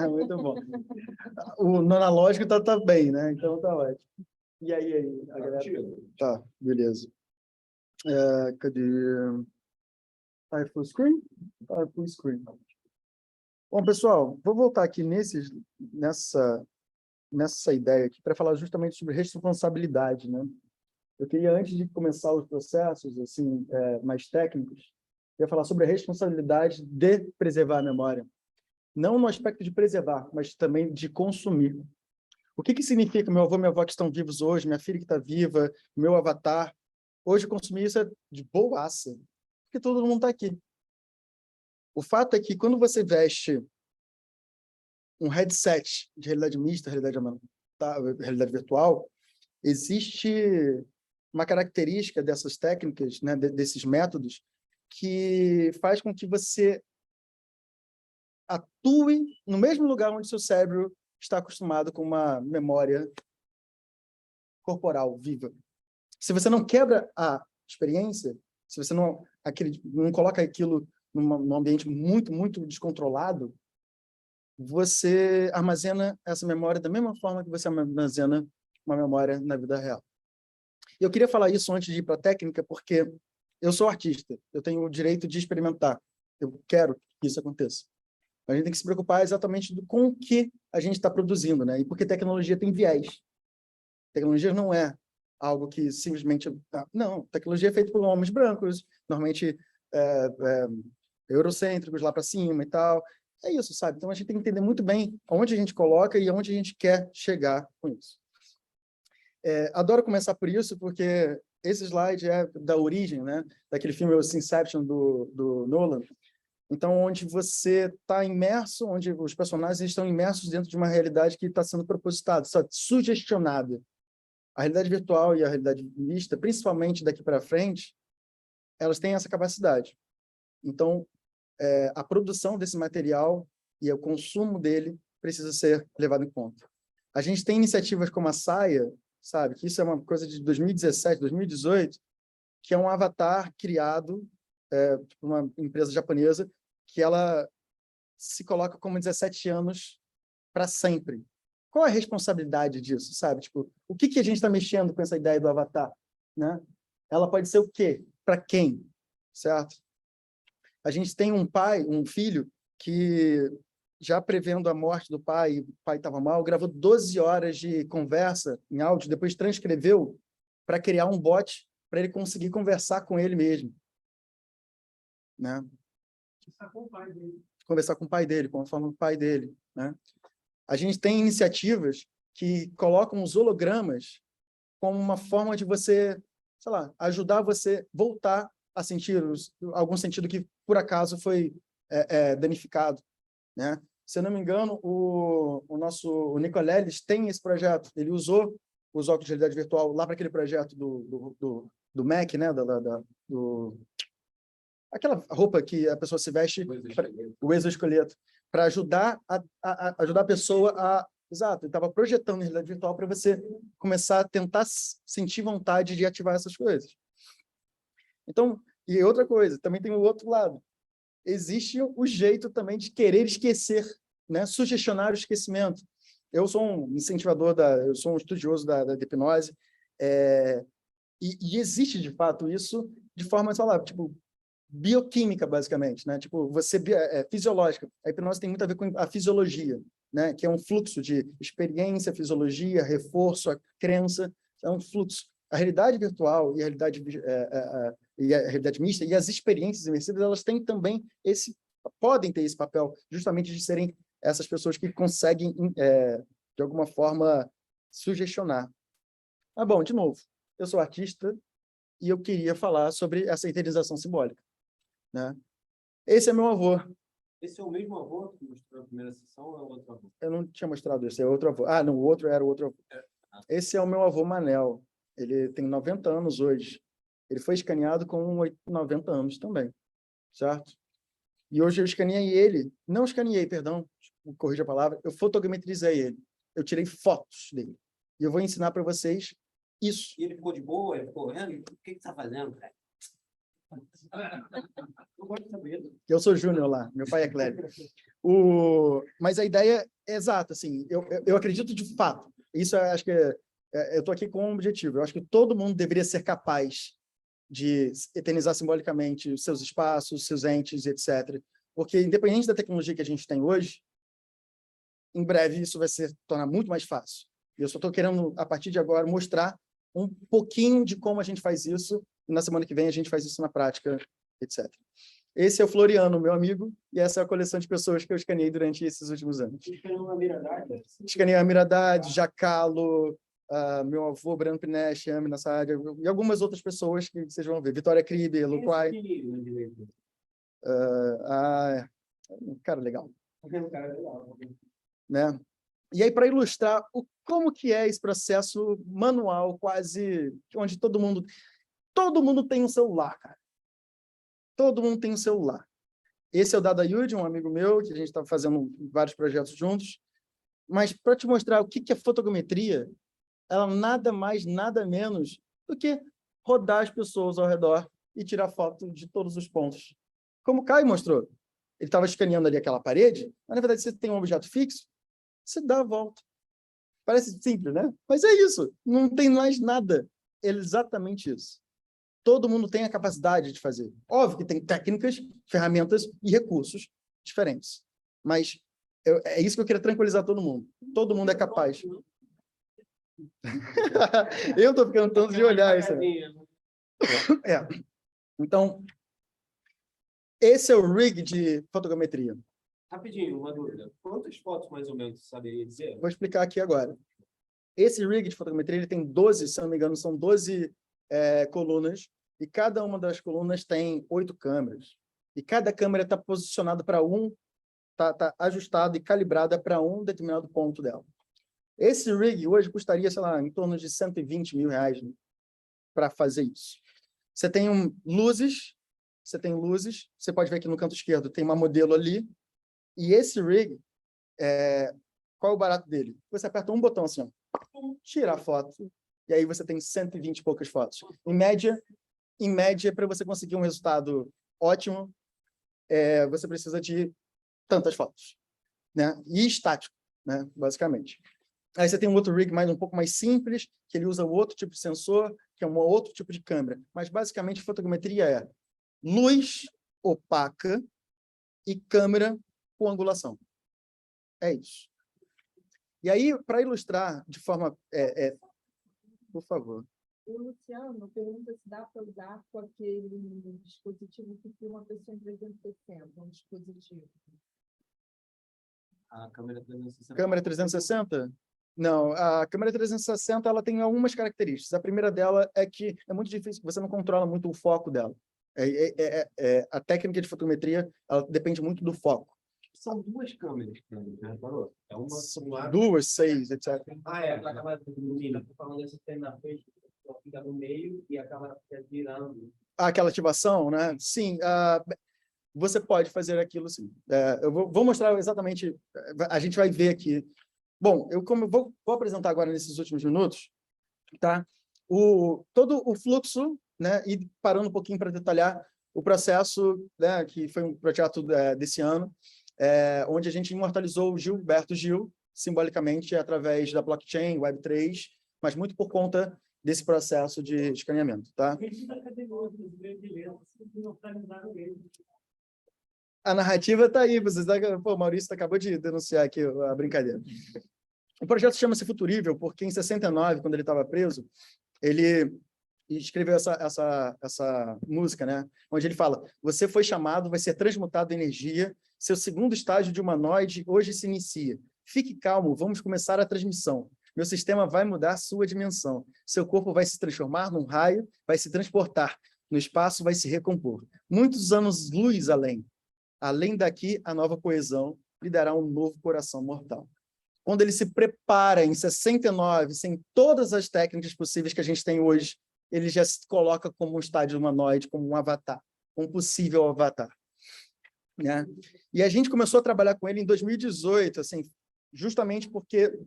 Muito bom. No analógico tá bem, né? Então tá ótimo. E aí? A galera... Tá, beleza. Cadê? Tá full screen? Tá full screen. Bom, pessoal, vou voltar aqui nessa ideia aqui para falar justamente sobre responsabilidade, né? Eu queria, antes de começar os processos assim, mais técnicos, eu ia falar sobre a responsabilidade de preservar a memória. Não no aspecto de preservar, mas também de consumir. O que significa meu avô e minha avó que estão vivos hoje, minha filha que está viva, meu avatar? Hoje consumir isso é de boaça, porque todo mundo está aqui. O fato é que quando você veste um headset de realidade mista, realidade virtual, existe uma característica dessas técnicas, né, desses métodos, que faz com que você atue no mesmo lugar onde seu cérebro está acostumado com uma memória corporal viva. Se você não quebra a experiência, se você não coloca aquilo num ambiente muito, muito descontrolado, você armazena essa memória da mesma forma que você armazena uma memória na vida real. Eu queria falar isso antes de ir para a técnica, porque eu sou artista, eu tenho o direito de experimentar, eu quero que isso aconteça. A gente tem que se preocupar exatamente com o que a gente está produzindo, né? E porque tecnologia tem viés. Tecnologia não é algo que simplesmente... Não, tecnologia é feita por homens brancos, normalmente eurocêntricos, lá para cima e tal. É isso, sabe? Então, a gente tem que entender muito bem onde a gente coloca e onde a gente quer chegar com isso. Adoro começar por isso, porque esse slide é da origem, né? Daquele filme Inception, do Nolan. Então, onde você está imerso, onde os personagens estão imersos dentro de uma realidade que está sendo propositada, sugestionada. A realidade virtual e a realidade mista, principalmente daqui para frente, elas têm essa capacidade. Então, a produção desse material e o consumo dele precisa ser levado em conta. A gente tem iniciativas como a Saia, sabe, que isso é uma coisa de 2017, 2018, que é um avatar criado por uma empresa japonesa, que ela se coloca como 17 anos para sempre. Qual a responsabilidade disso, sabe? Tipo, o que a gente está mexendo com essa ideia do avatar, né? Ela pode ser o quê? Para quem? Certo? A gente tem um filho que, já prevendo a morte do pai, o pai estava mal, gravou 12 horas de conversa em áudio, depois transcreveu para criar um bot para ele conseguir conversar com ele mesmo. Né? Conversar com o pai dele, com a forma do pai dele. Né? A gente tem iniciativas que colocam os hologramas como uma forma de você, sei lá, ajudar você voltar a sentir algum sentido que, por acaso, foi danificado. Né? Se eu não me engano, o Nicoleles tem esse projeto. Ele usou os óculos de realidade virtual lá para aquele projeto do Mac, né? Aquela roupa que a pessoa se veste, o exoesqueleto, para ajudar ajudar a pessoa a... Exato, ele estava projetando em realidade virtual para você começar a tentar sentir vontade de ativar essas coisas. Então, e outra coisa, também tem o outro lado. Existe o jeito também de querer esquecer, né? Sugestionar o esquecimento. Eu sou um incentivador, eu sou um estudioso da hipnose, e existe, de fato, isso de forma, sei lá, tipo, bioquímica, basicamente, né? Tipo, fisiológica. A hipnose tem muito a ver com a fisiologia, né? Que é um fluxo de experiência, fisiologia, reforço, a crença, é um fluxo. A realidade virtual e a realidade e a realidade mista, e as experiências imersivas, elas têm também podem ter esse papel, justamente de serem essas pessoas que conseguem, de alguma forma, sugestionar. Bom, de novo, eu sou artista e eu queria falar sobre essa eternização simbólica, né? Esse é meu avô. Esse é o mesmo avô que mostrou na primeira sessão ou é outro avô? Eu não tinha mostrado esse, é outro avô. Ah, não, o outro era o outro avô. Esse é o meu avô Manel. Ele tem 90 anos hoje. Ele foi escaneado com 90 anos também, certo? E hoje eu escaneei ele, não escaneei, perdão, corrija a palavra, eu fotogrametrizei ele. Eu tirei fotos dele. E eu vou ensinar para vocês isso. E ele ficou de boa? Ele ficou olhando? O que você está fazendo, cara? Eu gosto de saber. Eu sou Júnior lá, meu pai é clérigo. Mas a ideia é exata, assim, eu acredito de fato. Isso eu acho que eu estou aqui com um objetivo. Eu acho que todo mundo deveria ser capaz de eternizar simbolicamente os seus espaços, seus entes, etc. Porque, independente da tecnologia que a gente tem hoje, em breve isso vai se tornar muito mais fácil. E eu só estou querendo, a partir de agora, mostrar um pouquinho de como a gente faz isso, e na semana que vem a gente faz isso na prática, etc. Esse é o Floriano, meu amigo, e essa é a coleção de pessoas que eu escaneei durante esses últimos anos. Escaneei a Miradade, Jacalo, meu avô, Brando Pinesch, Amina Saad, e algumas outras pessoas que vocês vão ver. Vitória Kribe, Luquai. Um cara legal. Né? E aí, para ilustrar como que é esse processo manual, quase, onde todo mundo tem um celular, cara. Todo mundo tem um celular. Esse é o Dada Yudi, um amigo meu, que a gente está fazendo vários projetos juntos. Mas, para te mostrar o que é fotogrametria, ela nada mais, nada menos do que rodar as pessoas ao redor e tirar foto de todos os pontos. Como o Caio mostrou, ele estava escaneando ali aquela parede, mas, na verdade, você tem um objeto fixo, você dá a volta. Parece simples, né? Mas é isso, não tem mais nada. É exatamente isso. Todo mundo tem a capacidade de fazer. Óbvio que tem técnicas, ferramentas e recursos diferentes. Mas é isso que eu queria tranquilizar todo mundo. Todo mundo é capaz. Eu estou ficando tanto de olhar isso. Então, esse é o rig de fotogrametria. Rapidinho, uma dúvida. Quantas fotos, mais ou menos, saberia dizer? Vou explicar aqui agora. Esse rig de fotogrametria ele tem 12, se não me engano, são 12 colunas, e cada uma das colunas tem 8 câmeras. E cada câmera está posicionada para está ajustada e calibrada para um determinado ponto dela. Esse rig hoje custaria, sei lá, em torno de R$120 mil para fazer isso. Você tem luzes, você pode ver aqui no canto esquerdo, tem uma modelo ali, e esse rig, qual é o barato dele? Você aperta um botão assim, ó, tira a foto, e aí você tem 120 e poucas fotos. Em média, para você conseguir um resultado ótimo, você precisa de tantas fotos, né? E estático, né? Basicamente. Aí você tem um outro rig um pouco mais simples, que ele usa outro tipo de sensor, que é um outro tipo de câmera. Mas, basicamente, fotogrametria é luz opaca e câmera com angulação. É isso. E aí, para ilustrar de forma... por favor. O Luciano pergunta se dá para usar com aquele dispositivo que tem uma pessoa em 360, um dispositivo. A câmera 360. Câmera 360? Não, a câmera 360 ela tem algumas características. A primeira dela é que é muito difícil, você não controla muito o foco dela. A técnica de fotometria ela depende muito do foco. São duas câmeras, já reparou? É uma celular. 2, 6, etc. A câmera ilumina. Estou falando dessa que tem na frente, fica no meio e a câmera fica virando. Aquela ativação, né? Sim, você pode fazer aquilo sim. Eu vou mostrar exatamente, a gente vai ver aqui. Bom, eu vou apresentar agora nesses últimos minutos, tá? Todo o fluxo, né? E parando um pouquinho para detalhar o processo, né? Que foi um projeto desse ano, onde a gente imortalizou o Gilberto Gil, simbolicamente, através da blockchain, Web3, mas muito por conta desse processo de escaneamento, tá? A narrativa está aí, o Maurício acabou de denunciar aqui a brincadeira. O projeto chama-se Futurível, porque em 69, quando ele estava preso, ele e escreveu essa música, né? Onde ele fala: você foi chamado, vai ser transmutado em energia, seu segundo estágio de humanoide hoje se inicia. Fique calmo, vamos começar a transmissão. Meu sistema vai mudar sua dimensão. Seu corpo vai se transformar num raio, vai se transportar. No espaço vai se recompor. Muitos anos-luz além. Além daqui, a nova coesão lhe dará um novo coração mortal. Quando ele se prepara em 69, sem todas as técnicas possíveis que a gente tem hoje, ele já se coloca como um estádio humanoide, como um avatar, um possível avatar. Né? E a gente começou a trabalhar com ele em 2018, assim, justamente porque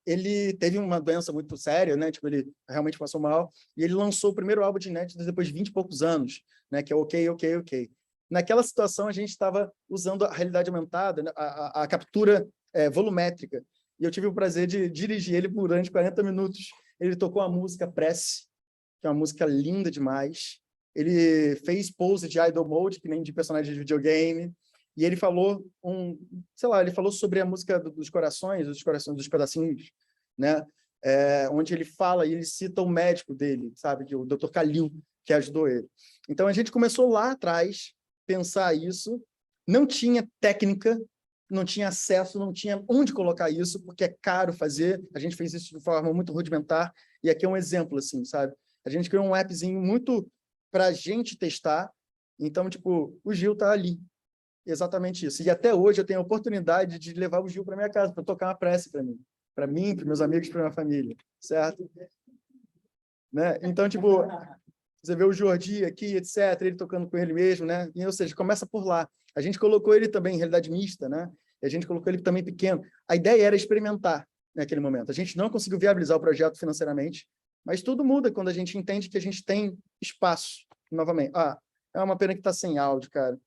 ele teve uma doença muito séria, né? Tipo, ele realmente passou mal, e ele lançou o primeiro álbum de inéditos depois de 20 e poucos anos, né? Que é OK, OK, OK. Naquela situação, a gente estava usando a realidade aumentada, né? a captura volumétrica, e eu tive o prazer de dirigir ele durante 40 minutos. Ele tocou a música Prece, que é uma música linda demais. Ele fez pose de idol mode, que nem de personagem de videogame, e ele falou ele falou sobre a música dos corações, dos pedacinhos, né? Onde ele fala e ele cita o médico dele, sabe, o Dr. Khalil, que ajudou ele. Então a gente começou lá atrás pensar isso, não tinha técnica, não tinha acesso, não tinha onde colocar isso, porque é caro fazer. A gente fez isso de forma muito rudimentar, e aqui é um exemplo, assim, sabe? A gente criou um appzinho muito para a gente testar. Então, tipo, o Gil tá ali. Exatamente isso. E até hoje eu tenho a oportunidade de levar o Gil para minha casa, para tocar uma prece para mim, para meus amigos, para minha família, certo? Né? Então, tipo, você vê o Jordi aqui, etc., ele tocando com ele mesmo, né? E, ou seja, começa por lá. A gente colocou ele também em realidade mista, né? E a gente colocou ele também pequeno. A ideia era experimentar naquele momento. A gente não conseguiu viabilizar o projeto financeiramente, mas tudo muda quando a gente entende que a gente tem espaço novamente. É uma pena que está sem áudio, cara.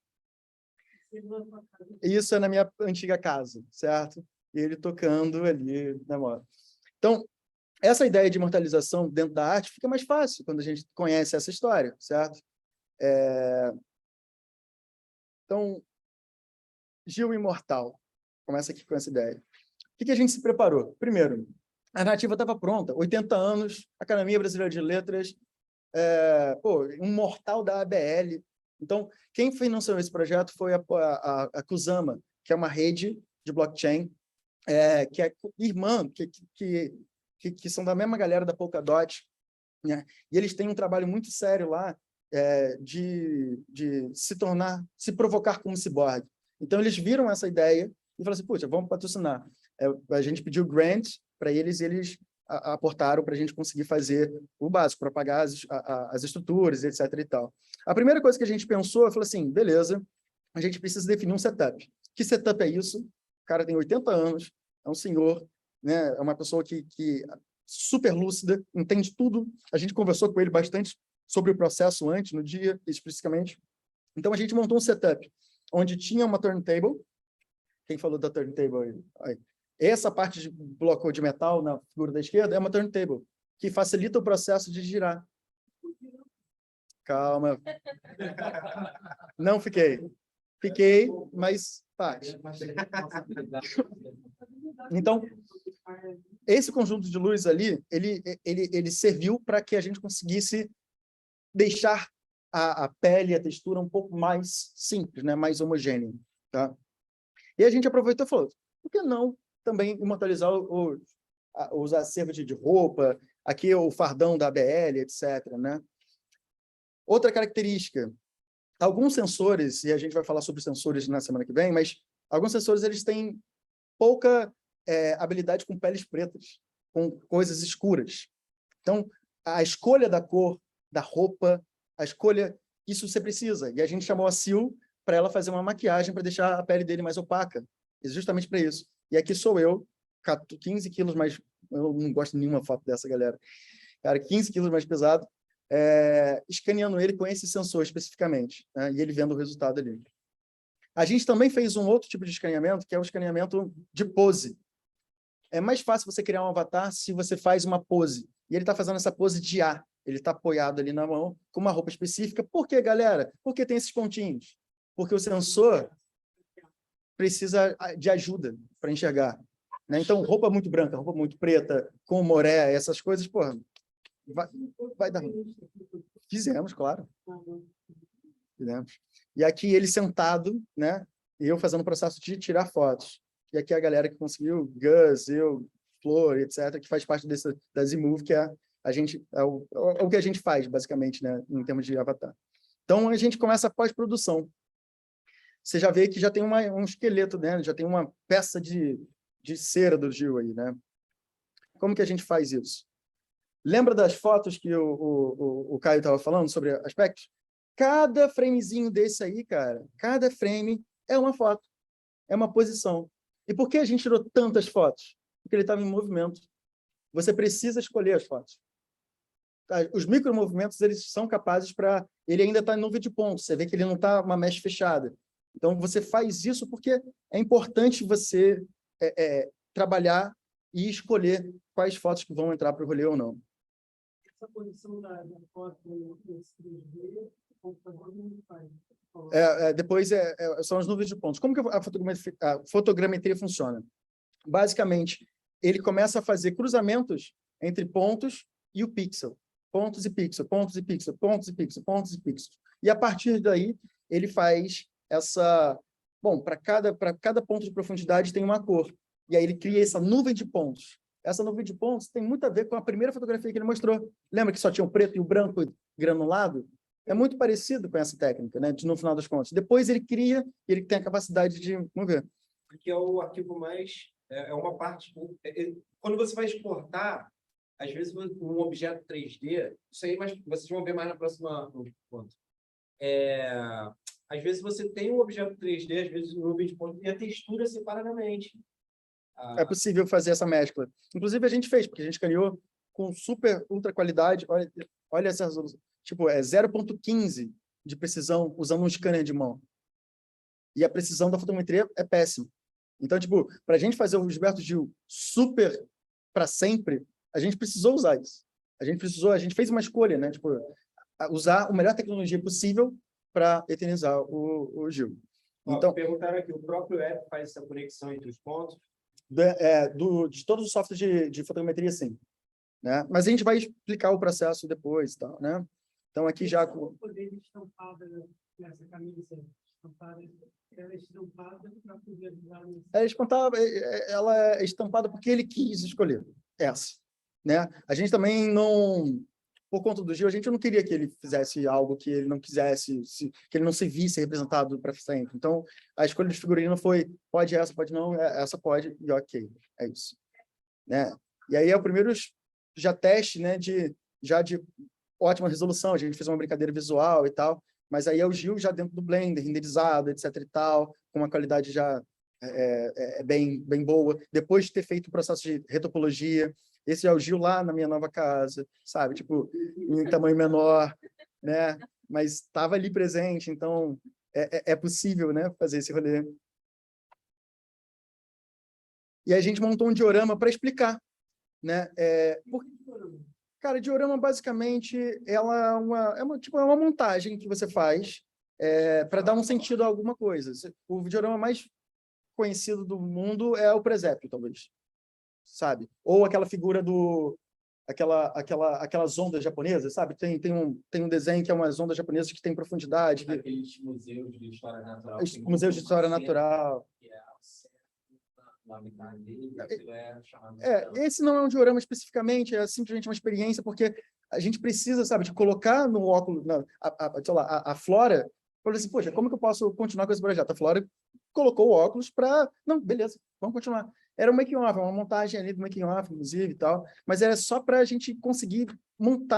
Isso é na minha antiga casa, certo? E ele tocando ali na moda. Então, essa ideia de imortalização dentro da arte fica mais fácil quando a gente conhece essa história, certo? Então, Gil Imortal. Começa aqui com essa ideia. O que a gente se preparou? Primeiro, a narrativa estava pronta. 80 anos, Academia Brasileira de Letras, um mortal da ABL. Então, quem financiou esse projeto foi a Kusama, que é uma rede de blockchain, que é irmã, que são da mesma galera da Polkadot, né? E eles têm um trabalho muito sério lá de se provocar como ciborgue. Então, eles viram essa ideia e falaram assim: puxa, vamos patrocinar. A gente pediu grant para eles e eles aportaram para a gente conseguir fazer o básico, para pagar as estruturas, etc. e tal. A primeira coisa que a gente pensou, eu falei assim: beleza, a gente precisa definir um setup. Que setup é isso? O cara tem 80 anos, é um senhor, né? É uma pessoa que super lúcida, entende tudo. A gente conversou com ele bastante sobre o processo antes, no dia, especificamente. Então, a gente montou um setup onde tinha uma turntable. Quem falou da turntable aí? Essa parte de bloco de metal na figura da esquerda é uma turntable, que facilita o processo de girar. Calma. Não fiquei. Fiquei, mas parte. Então, esse conjunto de luz ali, ele serviu para que a gente conseguisse deixar a pele e a textura um pouco mais simples, né? Mais homogênea. Tá? E a gente aproveitou e falou: por que não também imortalizar os acervos de roupa, aqui o fardão da ABL, etc. Né? Outra característica, alguns sensores, e a gente vai falar sobre sensores na semana que vem, mas alguns sensores eles têm pouca habilidade com peles pretas, com coisas escuras. Então, a escolha da cor, da roupa, a escolha, isso você precisa. E a gente chamou a Sil para ela fazer uma maquiagem para deixar a pele dele mais opaca, justamente para isso. E aqui sou eu, 15 quilos mais... Eu não gosto de nenhuma foto dessa, galera. Cara, 15 quilos mais pesado, escaneando ele com esse sensor especificamente, né? E ele vendo o resultado ali. A gente também fez um outro tipo de escaneamento, que é o escaneamento de pose. É mais fácil você criar um avatar se você faz uma pose. E ele está fazendo essa pose de A. Ele está apoiado ali na mão, com uma roupa específica. Por quê, galera? Porque tem esses pontinhos. Porque o sensor precisa de ajuda para enxergar. Né? Então, roupa muito branca, roupa muito preta, com moré, essas coisas, porra, vai dar. Fizemos, claro. Fizemos. E aqui ele sentado, né? E eu fazendo o processo de tirar fotos. E aqui a galera que conseguiu, Gus, eu, Flor, etc., que faz parte da Z-Move, que é o que a gente faz, basicamente, né? Em termos de avatar. Então, a gente começa a pós-produção. Você já vê que já tem um esqueleto, né? Já tem uma peça de cera do Gil aí, né? Como que a gente faz isso? Lembra das fotos que o Caio estava falando sobre aspectos? Cada framezinho desse aí, cara, cada frame é uma foto, é uma posição. E por que a gente tirou tantas fotos? Porque ele estava em movimento. Você precisa escolher as fotos. Tá? Os micromovimentos, eles são capazes para... Ele ainda está em nuvem de pontos, você vê que ele não está uma mesh fechada. Então, você faz isso porque é importante você trabalhar e escolher quais fotos que vão entrar para o rolê ou não. Essa posição da foto nesse 3D, o computador não faz. Depois são as nuvens de pontos. Como que a fotogrametria funciona? Basicamente, ele começa a fazer cruzamentos entre pontos e o pixel. Pontos e pixel, pontos e pixel, pontos e pixel, pontos e pixel. E a partir daí, ele faz essa... Bom, para cada ponto de profundidade tem uma cor. E aí ele cria essa nuvem de pontos. Essa nuvem de pontos tem muito a ver com a primeira fotografia que ele mostrou. Lembra que só tinha o preto e o branco granulado? É muito parecido com essa técnica, né? No final das contas. Depois ele cria, ele tem a capacidade de... Vamos ver. Aqui é o arquivo mais... É uma parte... Quando você vai exportar, às vezes um objeto 3D, isso aí vocês vão ver mais na próxima ponto. Às vezes você tem um objeto 3D, às vezes um nuvem de ponto, e a textura separadamente. É possível fazer essa mescla. Inclusive, a gente fez, porque a gente escaneou com super ultra qualidade. Olha essa resolução. Tipo, 0,15 de precisão usando um scanner de mão. E a precisão da fotometria é péssima. Então, tipo, para a gente fazer o Gilberto Gil super para sempre, a gente precisou usar isso. A gente fez uma escolha, né? Tipo, usar a melhor tecnologia possível para eternizar o Gil. Então, perguntaram aqui, o próprio app faz essa conexão entre os pontos? De todos os softwares de fotogrametria, sim. Né? Mas a gente vai explicar o processo depois, tá, né? Então, aqui já... O poder estampada nessa camisa estampada, ela é estampada para poder ajudar ela é estampada porque ele quis escolher essa, né? A gente também não... Por conta do Gil, a gente não queria que ele fizesse algo que ele não quisesse, que ele não se visse representado para sempre. Então, a escolha de figurino foi, pode essa, pode não, essa pode, e ok, é isso. Né? E aí é o primeiro já teste, né, de ótima resolução, a gente fez uma brincadeira visual e tal, mas aí é o Gil já dentro do Blender, renderizado, etc e tal, com uma qualidade já bem boa, depois de ter feito o processo de retopologia. Esse é o Gil lá na minha nova casa, sabe? Tipo, em tamanho menor, né? Mas estava ali presente, então é possível, né, fazer esse rolê. E aí a gente montou um diorama para explicar, né? Cara, diorama, basicamente, ela é uma montagem que você faz para dar um sentido a alguma coisa. O diorama mais conhecido do mundo é o presépio, talvez. Sabe? Ou aquela figura aquelas ondas japonesas, sabe? Tem um desenho que é umas ondas japonesas que tem profundidade. Aqueles museus de história natural. Museus de história natural. Esse não é um diorama especificamente, é simplesmente uma experiência, porque a gente precisa, sabe, de colocar no óculos, sei lá, a Flora, para assim, poxa, como que eu posso continuar com esse projeto? A Flora colocou o óculos para... Não, beleza, vamos continuar. Era um making-off, uma montagem ali do making-off, inclusive, e tal, mas era só para a gente conseguir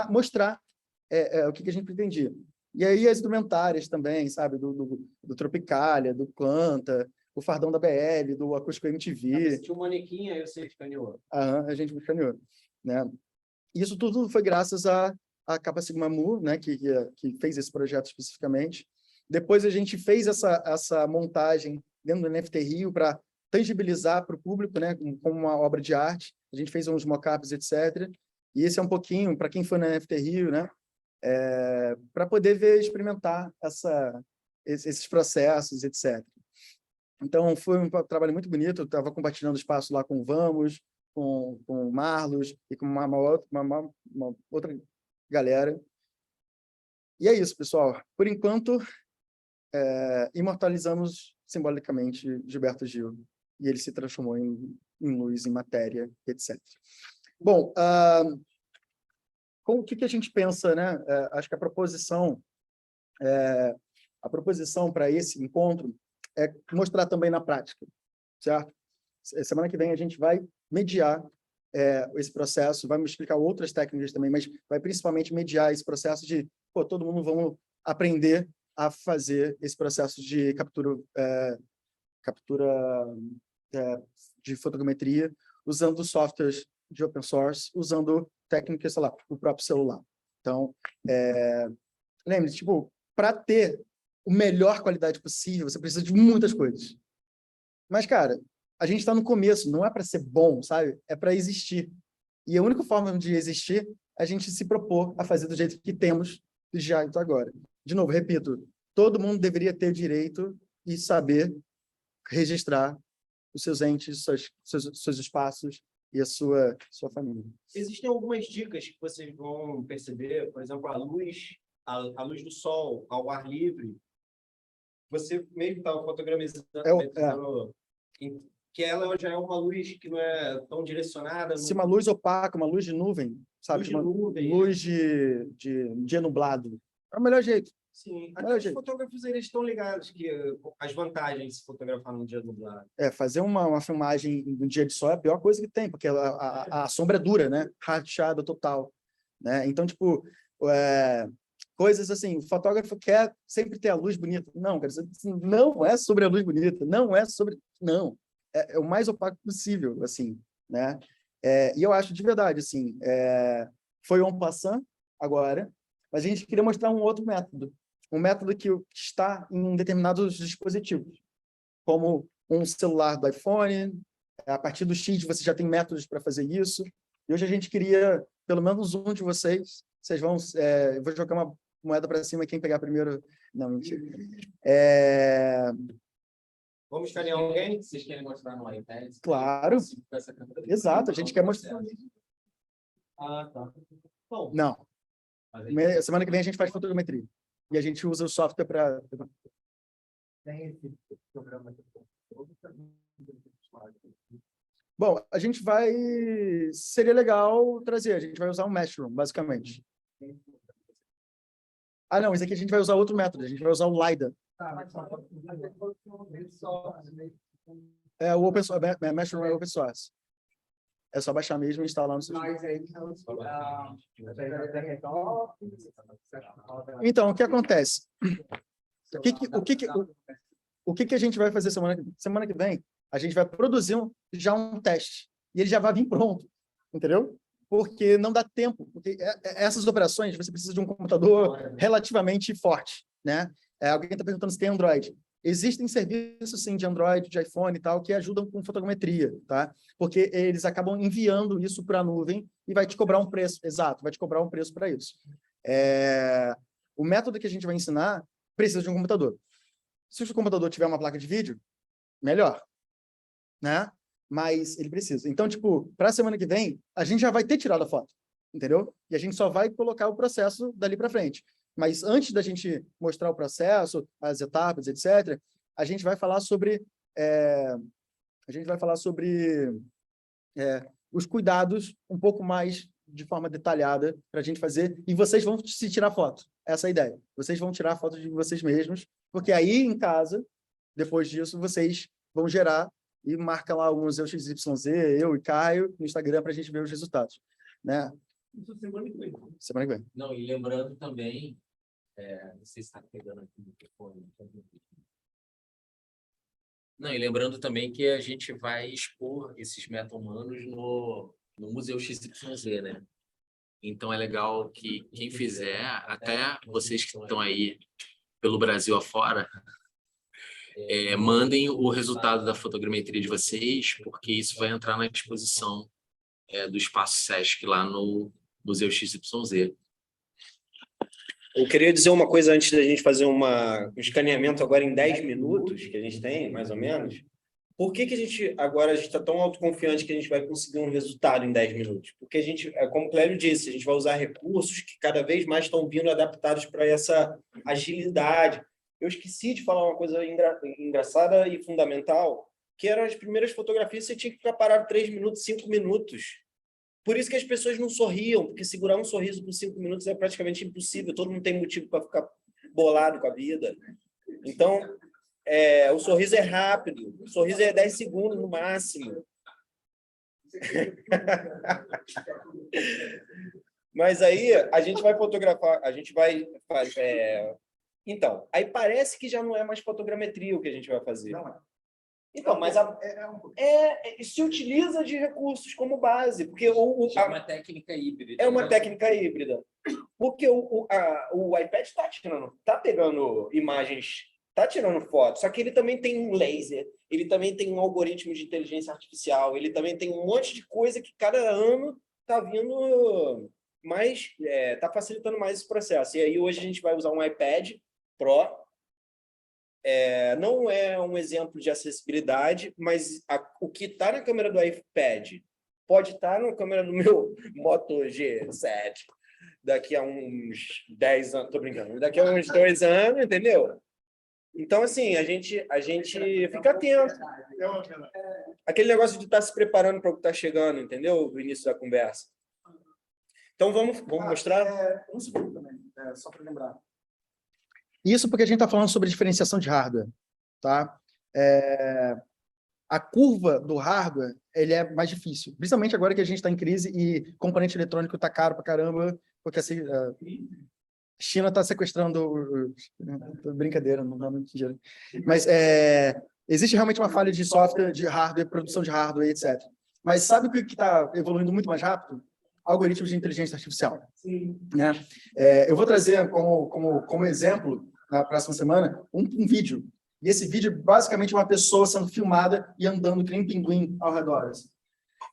mostrar o que a gente pretendia. E aí as indumentárias também, sabe, do Tropicália, do Planta, o fardão da BL, do Acústico MTV. Tinha um manequim, aí você escaneou. A gente escaneou, né? Isso tudo foi graças à Capa Sigma Mu, né, que fez esse projeto especificamente. Depois a gente fez essa montagem dentro do NFT Rio para tangibilizar para o público, né, como uma obra de arte. A gente fez uns mockups, etc. E esse é um pouquinho, para quem foi na NFT Rio, né, para poder experimentar esses processos, etc. Então, foi um trabalho muito bonito. Eu estava compartilhando espaço lá com o Vamos, com o Marlos e com uma outra galera. E é isso, pessoal. Por enquanto, imortalizamos simbolicamente Gilberto Gil. E ele se transformou em luz, em matéria, etc. Bom, o que a gente pensa, né? Acho que a proposição para esse encontro é mostrar também na prática, certo? Semana que vem a gente vai mediar esse processo, vai me explicar outras técnicas também, mas vai principalmente mediar esse processo de, todo mundo vamos aprender a fazer esse processo de captura de fotogrametria, usando softwares de open source, usando técnicas, sei lá, o próprio celular. Então, lembre-se, tipo, para ter a melhor qualidade possível, você precisa de muitas coisas. Mas, cara, a gente está no começo, não é para ser bom, sabe? É para existir. E a única forma de existir é a gente se propor a fazer do jeito que temos já agora. De novo, repito, todo mundo deveria ter o direito e saber registrar os seus entes, seus espaços e a sua família. Existem algumas dicas que vocês vão perceber, por exemplo, a luz do sol, ao ar livre. Você mesmo estava fotogramizando, que ela já é uma luz que não é tão direcionada. Se uma luz opaca, uma luz de nuvem, sabe? Luz de dia nublado. É o melhor jeito. Sim, até os fotógrafos eles estão ligados que as vantagens de se fotografar num dia nublado. Fazer uma filmagem no dia de sol é a pior coisa que tem, porque a sombra é dura, né? Rachada total, né? Então, tipo, coisas assim, o fotógrafo quer sempre ter a luz bonita. Não, cara, não é sobre a luz bonita, não é sobre... Não, é o mais opaco possível, assim, né? E eu acho de verdade, assim, foi en passant agora, mas a gente queria mostrar um outro método, um método que está em determinados dispositivos, como um celular do iPhone, a partir do X você já tem métodos para fazer isso, e hoje a gente queria, pelo menos um de vocês vão, eu vou jogar uma moeda para cima, quem pegar primeiro... Não, mentira. Vamos escanear alguém? Vocês querem mostrar no iPad? Claro. Exato, a gente quer mostrar. Ah, tá. Bom, não. Semana que vem a gente faz fotogrametria. E a gente usa o software para... Tem esse programa aqui. Bom, a gente vai... Seria legal trazer. A gente vai usar um Meshroom, basicamente. Ah, não. Esse aqui a gente vai usar outro método. A gente vai usar o LiDAR. O open source, Meshroom é open source. É só baixar mesmo e instalar no seu... Então, o que acontece? O que a gente vai fazer semana que vem? A gente vai produzir já um teste. E ele já vai vir pronto. Entendeu? Porque não dá tempo. Porque essas operações, você precisa de um computador relativamente forte, né? Alguém está perguntando se tem Android. Existem serviços, sim, de Android, de iPhone e tal, que ajudam com fotogrametria, tá? Porque eles acabam enviando isso para a nuvem e vai te cobrar um preço. Exato, vai te cobrar um preço para isso. O método que a gente vai ensinar precisa de um computador. Se o computador tiver uma placa de vídeo, melhor, né? Mas ele precisa. Então, tipo, para a semana que vem, a gente já vai ter tirado a foto, entendeu? E a gente só vai colocar o processo dali para frente. Mas antes da gente mostrar o processo, as etapas, etc., a gente vai falar sobre os cuidados um pouco mais de forma detalhada para a gente fazer, e vocês vão se tirar foto. Essa é a ideia. Vocês vão tirar foto de vocês mesmos, porque aí em casa, depois disso, vocês vão gerar e marcam lá o Museu XYZ, eu e Caio, no Instagram, para a gente ver os resultados, né? Isso semana que vem. Semana que vem. Não, e lembrando também, não sei se está pegando aqui no telefone. Não, e lembrando também que a gente vai expor esses meta-humanos no Museu XYZ, né? Então é legal que quem fizer, até vocês que estão aí pelo Brasil afora, mandem o resultado da fotogrametria de vocês, porque isso vai entrar na exposição do Espaço Sesc lá no Museu XYZ. Eu queria dizer uma coisa antes da gente fazer um escaneamento agora em 10 minutos, que a gente tem, mais ou menos. Por que a gente agora está tão autoconfiante que a gente vai conseguir um resultado em 10 minutos? Porque a gente, como o Clélio disse, a gente vai usar recursos que cada vez mais estão vindo adaptados para essa agilidade. Eu esqueci de falar uma coisa engraçada e fundamental, que eram as primeiras fotografias, você tinha que ficar parado 3 minutos, 5 minutos. Por isso que as pessoas não sorriam, porque segurar um sorriso por 5 minutos é praticamente impossível, todo mundo tem motivo para ficar bolado com a vida. Então, o sorriso é rápido, o sorriso é 10 segundos no máximo. Mas aí a gente vai fotografar, a gente vai fazer. Então, aí parece que já não é mais fotogrametria o que a gente vai fazer. Não é. Então, mas se utiliza de recursos como base, porque É uma técnica híbrida. é uma técnica híbrida. Porque o iPad está pegando imagens, está tirando fotos, só que ele também tem um laser, ele também tem um algoritmo de inteligência artificial, ele também tem um monte de coisa que cada ano está vindo mais, está facilitando mais esse processo. E aí hoje a gente vai usar um iPad Pro. Não é um exemplo de acessibilidade, mas o que está na câmera do iPad pode estar na câmera do meu Moto G7 daqui a uns 10 anos, tô brincando, daqui a uns 2 anos, entendeu? Então, assim, a gente fica atento. Aquele negócio de estar se preparando para o que está chegando, entendeu? Do início da conversa. Então, vamos mostrar? Um segundo também, só para lembrar. Isso porque a gente está falando sobre diferenciação de hardware, tá? A curva do hardware, ele é mais difícil, principalmente agora que a gente está em crise e componente eletrônico está caro para caramba, porque assim, a China está sequestrando brincadeira, não dá muito dinheiro. Mas existe realmente uma falha de software, de hardware, produção de hardware, etc. Mas sabe o que está evoluindo muito mais rápido? Algoritmos de inteligência artificial. Sim. Né? Eu vou trazer como exemplo, na próxima semana, um vídeo. E esse vídeo, basicamente, é uma pessoa sendo filmada e andando que nem um pinguim ao redor. Assim.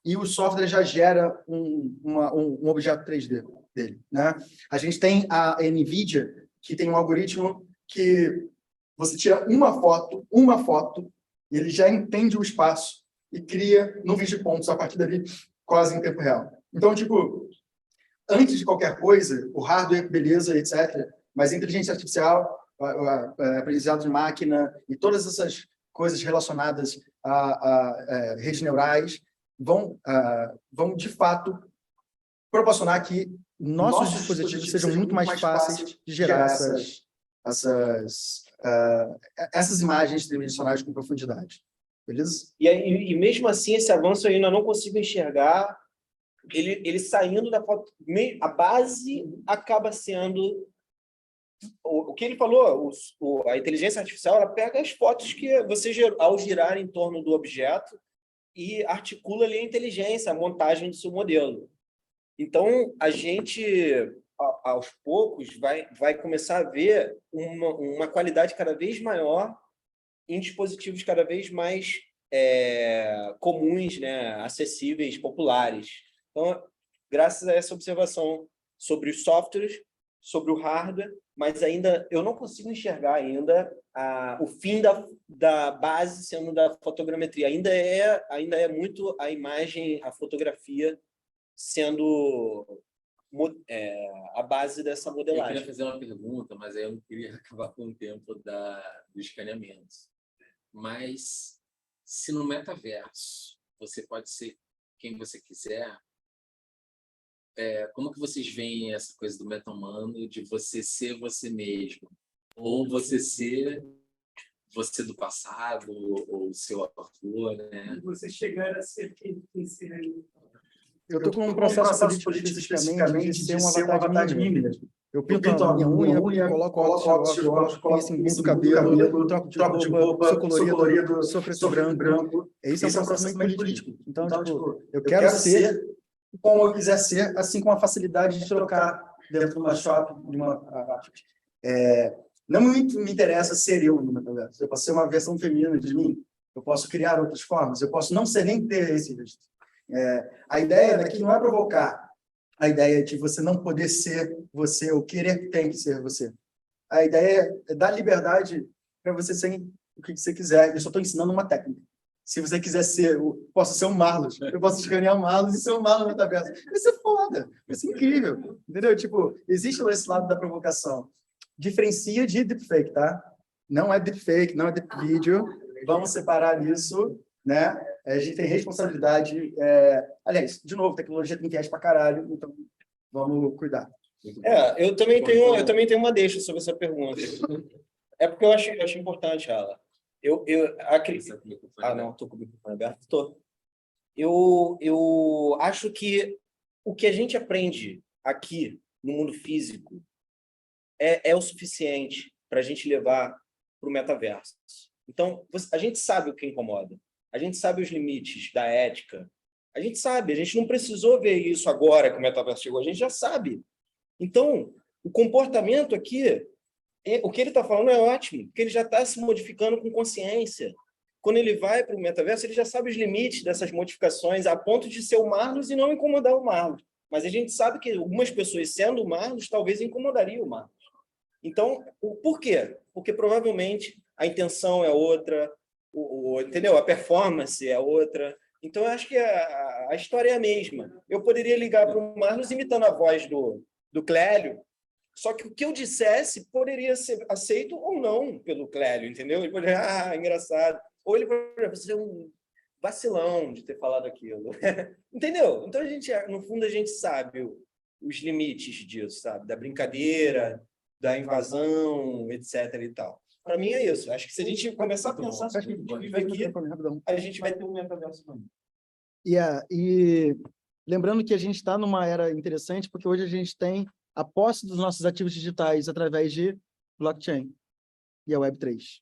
E o software já gera um objeto 3D dele. Né? A gente tem a NVIDIA, que tem um algoritmo que você tira uma foto, e ele já entende o espaço e cria nuvens de pontos a partir dali, quase em tempo real. Então, tipo, antes de qualquer coisa, o hardware, beleza, etc., mas a inteligência artificial, aprendizado de máquina e todas essas coisas relacionadas a redes neurais vão, de fato, proporcionar que nossos dispositivos sejam muito mais fáceis de gerar essas imagens tridimensionais com profundidade. Beleza? E mesmo assim, esse avanço eu ainda não consigo enxergar ele saindo da foto. A base acaba sendo... O que ele falou, a inteligência artificial, ela pega as fotos que você, ao girar em torno do objeto, e articula ali a inteligência, a montagem do seu modelo. Então, a gente, aos poucos, vai começar a ver uma qualidade cada vez maior em dispositivos cada vez mais comuns, né, acessíveis, populares. Então, graças a essa observação sobre os softwares, sobre o hardware, mas ainda eu não consigo enxergar ainda o fim da base sendo da fotogrametria. Ainda é muito a imagem, a fotografia sendo a base dessa modelagem. Eu queria fazer uma pergunta, mas aí eu não queria acabar com o tempo do escaneamento. Mas se no metaverso você pode ser quem você quiser, como que vocês veem essa coisa do meta-humano, de você ser você mesmo? Ou você ser você do passado, ou o seu autor, né? E você chegar a ser quem ser aí. Eu estou com um processo político especificamente de ser um avatar de mim mesmo. Eu pinto a minha unha, coloco óculos, coloco em cima do cabelo, troco de roupa, sou colorido, sou preto e branco. Esse é um processo muito político. Então, tipo, eu quero ser como eu quiser ser, assim com a facilidade de trocar dentro de uma shop, não me interessa ser eu no metaverso. Eu posso ser uma versão feminina de mim, eu posso criar outras formas, eu posso não ser nem ter esse registro. A ideia daqui não é provocar a ideia de você não poder ser você ou querer que tem que ser você. A ideia é dar liberdade para você ser o que você quiser. Eu só estou ensinando uma técnica. Se você quiser posso ser um Marlos. Eu posso escanear o Marlos e ser um Marlos no metaverso. Vai ser foda. Vai ser incrível. Entendeu? Tipo, existe esse lado da provocação. Diferencia de deepfake, tá? Não é deepfake, não é deep video. Vamos separar isso, né? A gente tem responsabilidade. Aliás, de novo, tecnologia tem viés pra caralho, então vamos cuidar. Eu também tenho uma deixa sobre essa pergunta. É porque eu acho importante, Ala. Eu acredito. Não, estou com o microfone aberto. Estou. Eu acho que o que a gente aprende aqui no mundo físico é o suficiente para a gente levar para o metaverso. Então, a gente sabe o que incomoda. A gente sabe os limites da ética. A gente sabe. A gente não precisou ver isso agora que o metaverso chegou. A gente já sabe. Então, o comportamento aqui, o que ele está falando é ótimo, porque ele já está se modificando com consciência. Quando ele vai para o metaverso, ele já sabe os limites dessas modificações, a ponto de ser o Marlos e não incomodar o Marlos. Mas a gente sabe que algumas pessoas, sendo o Marlos, talvez incomodariam o Marlos. Então, por quê? Porque provavelmente a intenção é outra, entendeu? A performance é outra. Então, eu acho que a história é a mesma. Eu poderia ligar para o Marlos imitando a voz do Clélio, só que o que eu dissesse poderia ser aceito ou não pelo Clélio, entendeu? Ele poderia, engraçado. Ou ele poderia ser um vacilão de ter falado aquilo. Entendeu? Então, no fundo, a gente sabe os limites disso, sabe? Da brincadeira, da invasão, etc. e tal. Para mim é isso. Acho que se a gente começar a pensar aqui, a gente vai ter um metaverso também. E lembrando que a gente está numa era interessante, porque hoje a gente tem a posse dos nossos ativos digitais através de blockchain e a Web3.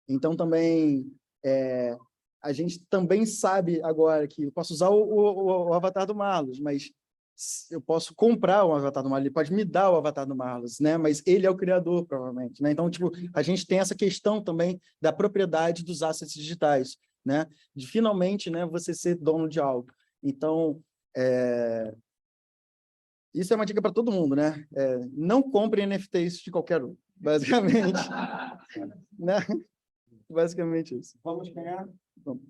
Então, também, a gente também sabe agora que eu posso usar o avatar do Marlos, mas eu posso comprar o avatar do Marlos, ele pode me dar o avatar do Marlos, né? Mas ele é o criador, provavelmente, né? Então, tipo, a gente tem essa questão também da propriedade dos assets digitais, né? De finalmente, né, você ser dono de algo. Então, isso é uma dica para todo mundo, né? Não compre NFTs de qualquer um, basicamente. Né? Basicamente isso. Vamos ganhar? Vamos.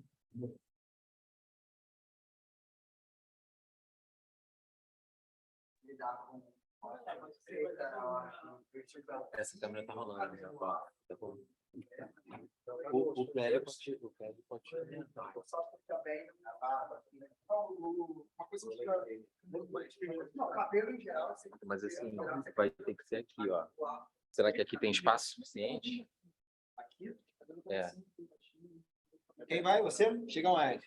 Essa câmera está rolando. Já, o Clélio continua. Mas assim, vai ter que ser aqui, ó. Será que aqui tem espaço suficiente? Aqui? Quem vai? Você? Chega mais.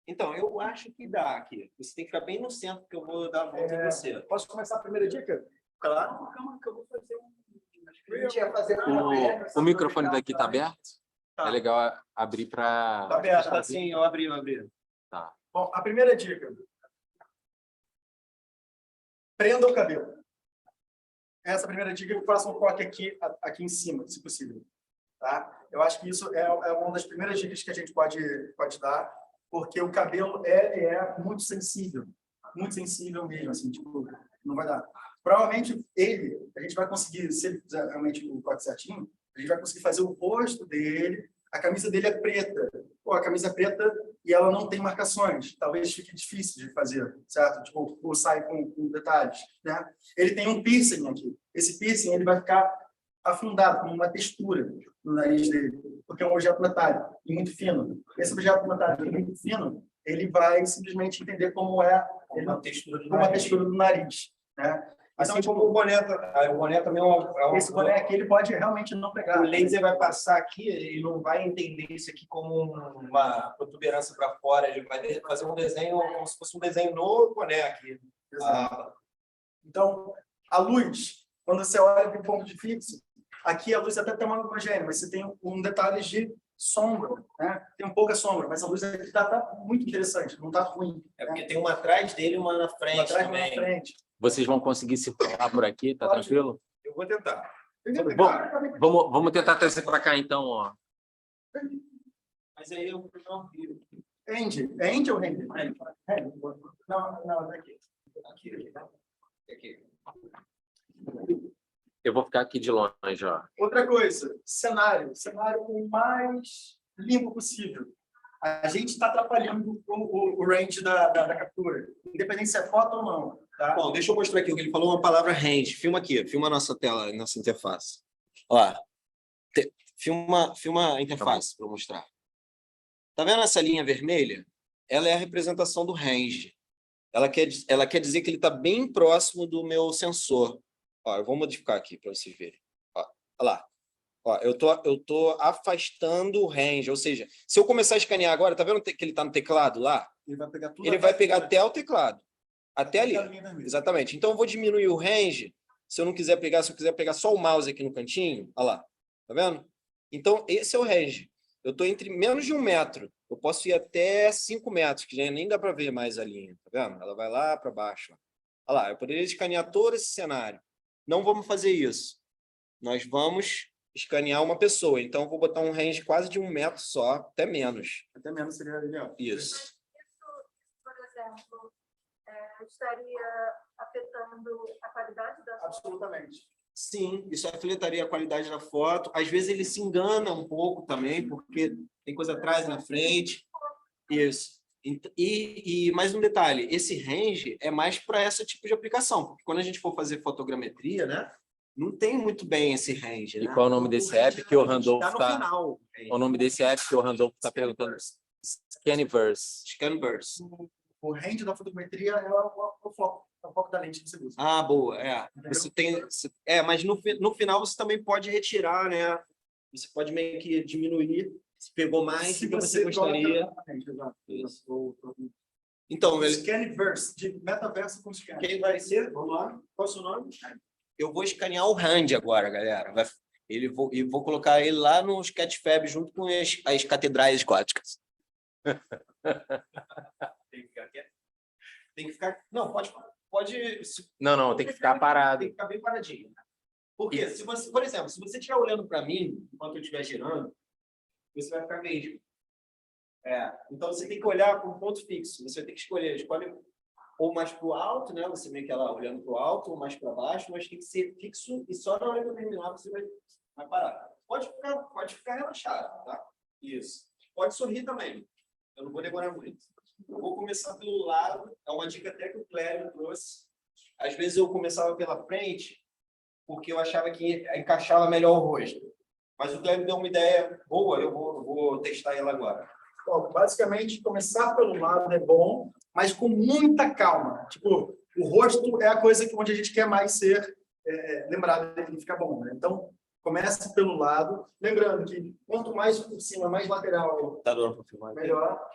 Então, eu acho que dá aqui. Você tem que ficar bem no centro, porque eu vou dar a volta em você. Posso começar a primeira dica? Claro. Calma, que eu vou fazer O microfone daqui está aberto? Tá. É legal abrir para... Está aberto, tá sim, eu abri. Tá. Bom, a primeira dica. Prenda o cabelo. Essa primeira dica, eu faço um corte aqui em cima, se possível. Tá? Eu acho que isso é uma das primeiras dicas que a gente pode dar, porque o cabelo é muito sensível mesmo, assim, tipo, não vai dar. Provavelmente a gente vai conseguir, se ele fizer realmente o corte certinho, a gente vai conseguir fazer o rosto dele, a camisa dele é preta. A camisa é preta e ela não tem marcações, talvez fique difícil de fazer, certo? Tipo, ou sai com detalhes, né? Ele tem um piercing aqui. Esse piercing ele vai ficar afundado, com uma textura no nariz dele, porque é um objeto metálico e muito fino. Esse objeto metálico muito fino, ele vai simplesmente entender como é uma textura do nariz, né? Assim então, como o boné também esse boné aqui, ele pode realmente não pegar. O laser vai passar aqui, ele não vai entender isso aqui como uma protuberância para fora, ele vai fazer um desenho como se fosse um desenho no boné aqui. Então, a luz, quando você olha para o ponto de fixo, aqui a luz até tem uma homogênea, mas você tem um detalhe de sombra, né? Tem um pouca sombra, mas a luz aqui está muito interessante, não está ruim. É porque tem uma atrás dele e uma na frente. Uma atrás também. Uma na frente. Vocês vão conseguir circular por aqui, tá tranquilo? Eu vou tentar. Vamos tentar trazer para cá, então, ó. Mas aí eu não vi. Andy. É Andy ou Andy? Não, daqui. Aqui. Eu vou ficar aqui de longe, ó. Outra coisa, cenário o mais limpo possível. a gente está atrapalhando o range da captura, independente se é foto ou não. Tá? Bom, deixa eu mostrar aqui o que ele falou, uma palavra range. Filma aqui, filma a nossa tela, a nossa interface. Ó, filma a interface para eu mostrar. Tá vendo essa linha vermelha? Ela é a representação do range. Ela quer dizer que ele está bem próximo do meu sensor. Ó, eu vou modificar aqui para vocês verem. Ó, olha lá. Ó, eu tô afastando o range, ou seja, se eu começar a escanear agora, tá vendo que ele está no teclado lá? Ele vai pegar tudo. Ele vai pegar até o teclado, até ali. Exatamente. Exatamente. Então eu vou diminuir o range, se eu quiser pegar só o mouse aqui no cantinho, olha lá, tá vendo? Então esse é o range. Eu estou entre menos de 1 metro, eu posso ir até 5 metros, que já nem dá para ver mais a linha, tá vendo? Ela vai lá para baixo. Olha lá, eu poderia escanear todo esse cenário. Não vamos fazer isso. Nós vamos escanear uma pessoa. Então, eu vou botar um range quase de 1 metro só, até menos. Até menos seria legal. Isso. Isso, por exemplo, estaria afetando a qualidade da foto? Absolutamente. Sim, isso afetaria a qualidade da foto. Às vezes ele se engana um pouco também, porque tem coisa atrás e na frente. Isso. Mas um detalhe, esse range é mais para esse tipo de aplicação, porque quando a gente for fazer fotogrametria, né, não tem muito bem esse range. E né? qual é o nome desse app que o Randolph Tá no está... final. O nome desse app que o Randolph está perguntando? Scaniverse. Scaniverse. O range da fotogrametria é o foco da lente que você usa. Ah, boa. Você tem, mas no final você também pode retirar, né? Você pode meio que diminuir se pegou mais do que você gostaria. Isso. Então, Scaniverse, de metaverso com scan. Quem vai ser? Vamos lá. Qual é o seu nome? Eu vou escanear o Rand agora, galera. E vou colocar ele lá no Sketchfab junto com as catedrais góticas. Tem que ficar. Não, pode. Não, tem que ficar parado. Tem que ficar bem paradinho. Porque, por exemplo, se você estiver olhando para mim, enquanto eu estiver girando, você vai ficar mesmo. Então, você tem que olhar para um ponto fixo. Você vai ter que escolhe ou mais para o alto, né? Você meio que lá olhando para o alto, ou mais para baixo, mas tem que ser fixo e só na hora que eu terminar você vai parar. Pode ficar relaxado, tá? Isso. Pode sorrir também. Eu não vou demorar muito. Eu vou começar pelo lado. É uma dica até que o Clério trouxe. Às vezes eu começava pela frente porque eu achava que encaixava melhor o rosto. Mas o Clério deu uma ideia boa, eu vou testar ela agora. Bom, basicamente, começar pelo lado é bom, mas com muita calma. Tipo, o rosto é a coisa onde a gente quer mais ser lembrado e ficar bom. Né? Então, comece pelo lado. Lembrando que quanto mais por cima, mais lateral, tá dando para filmar? Melhor.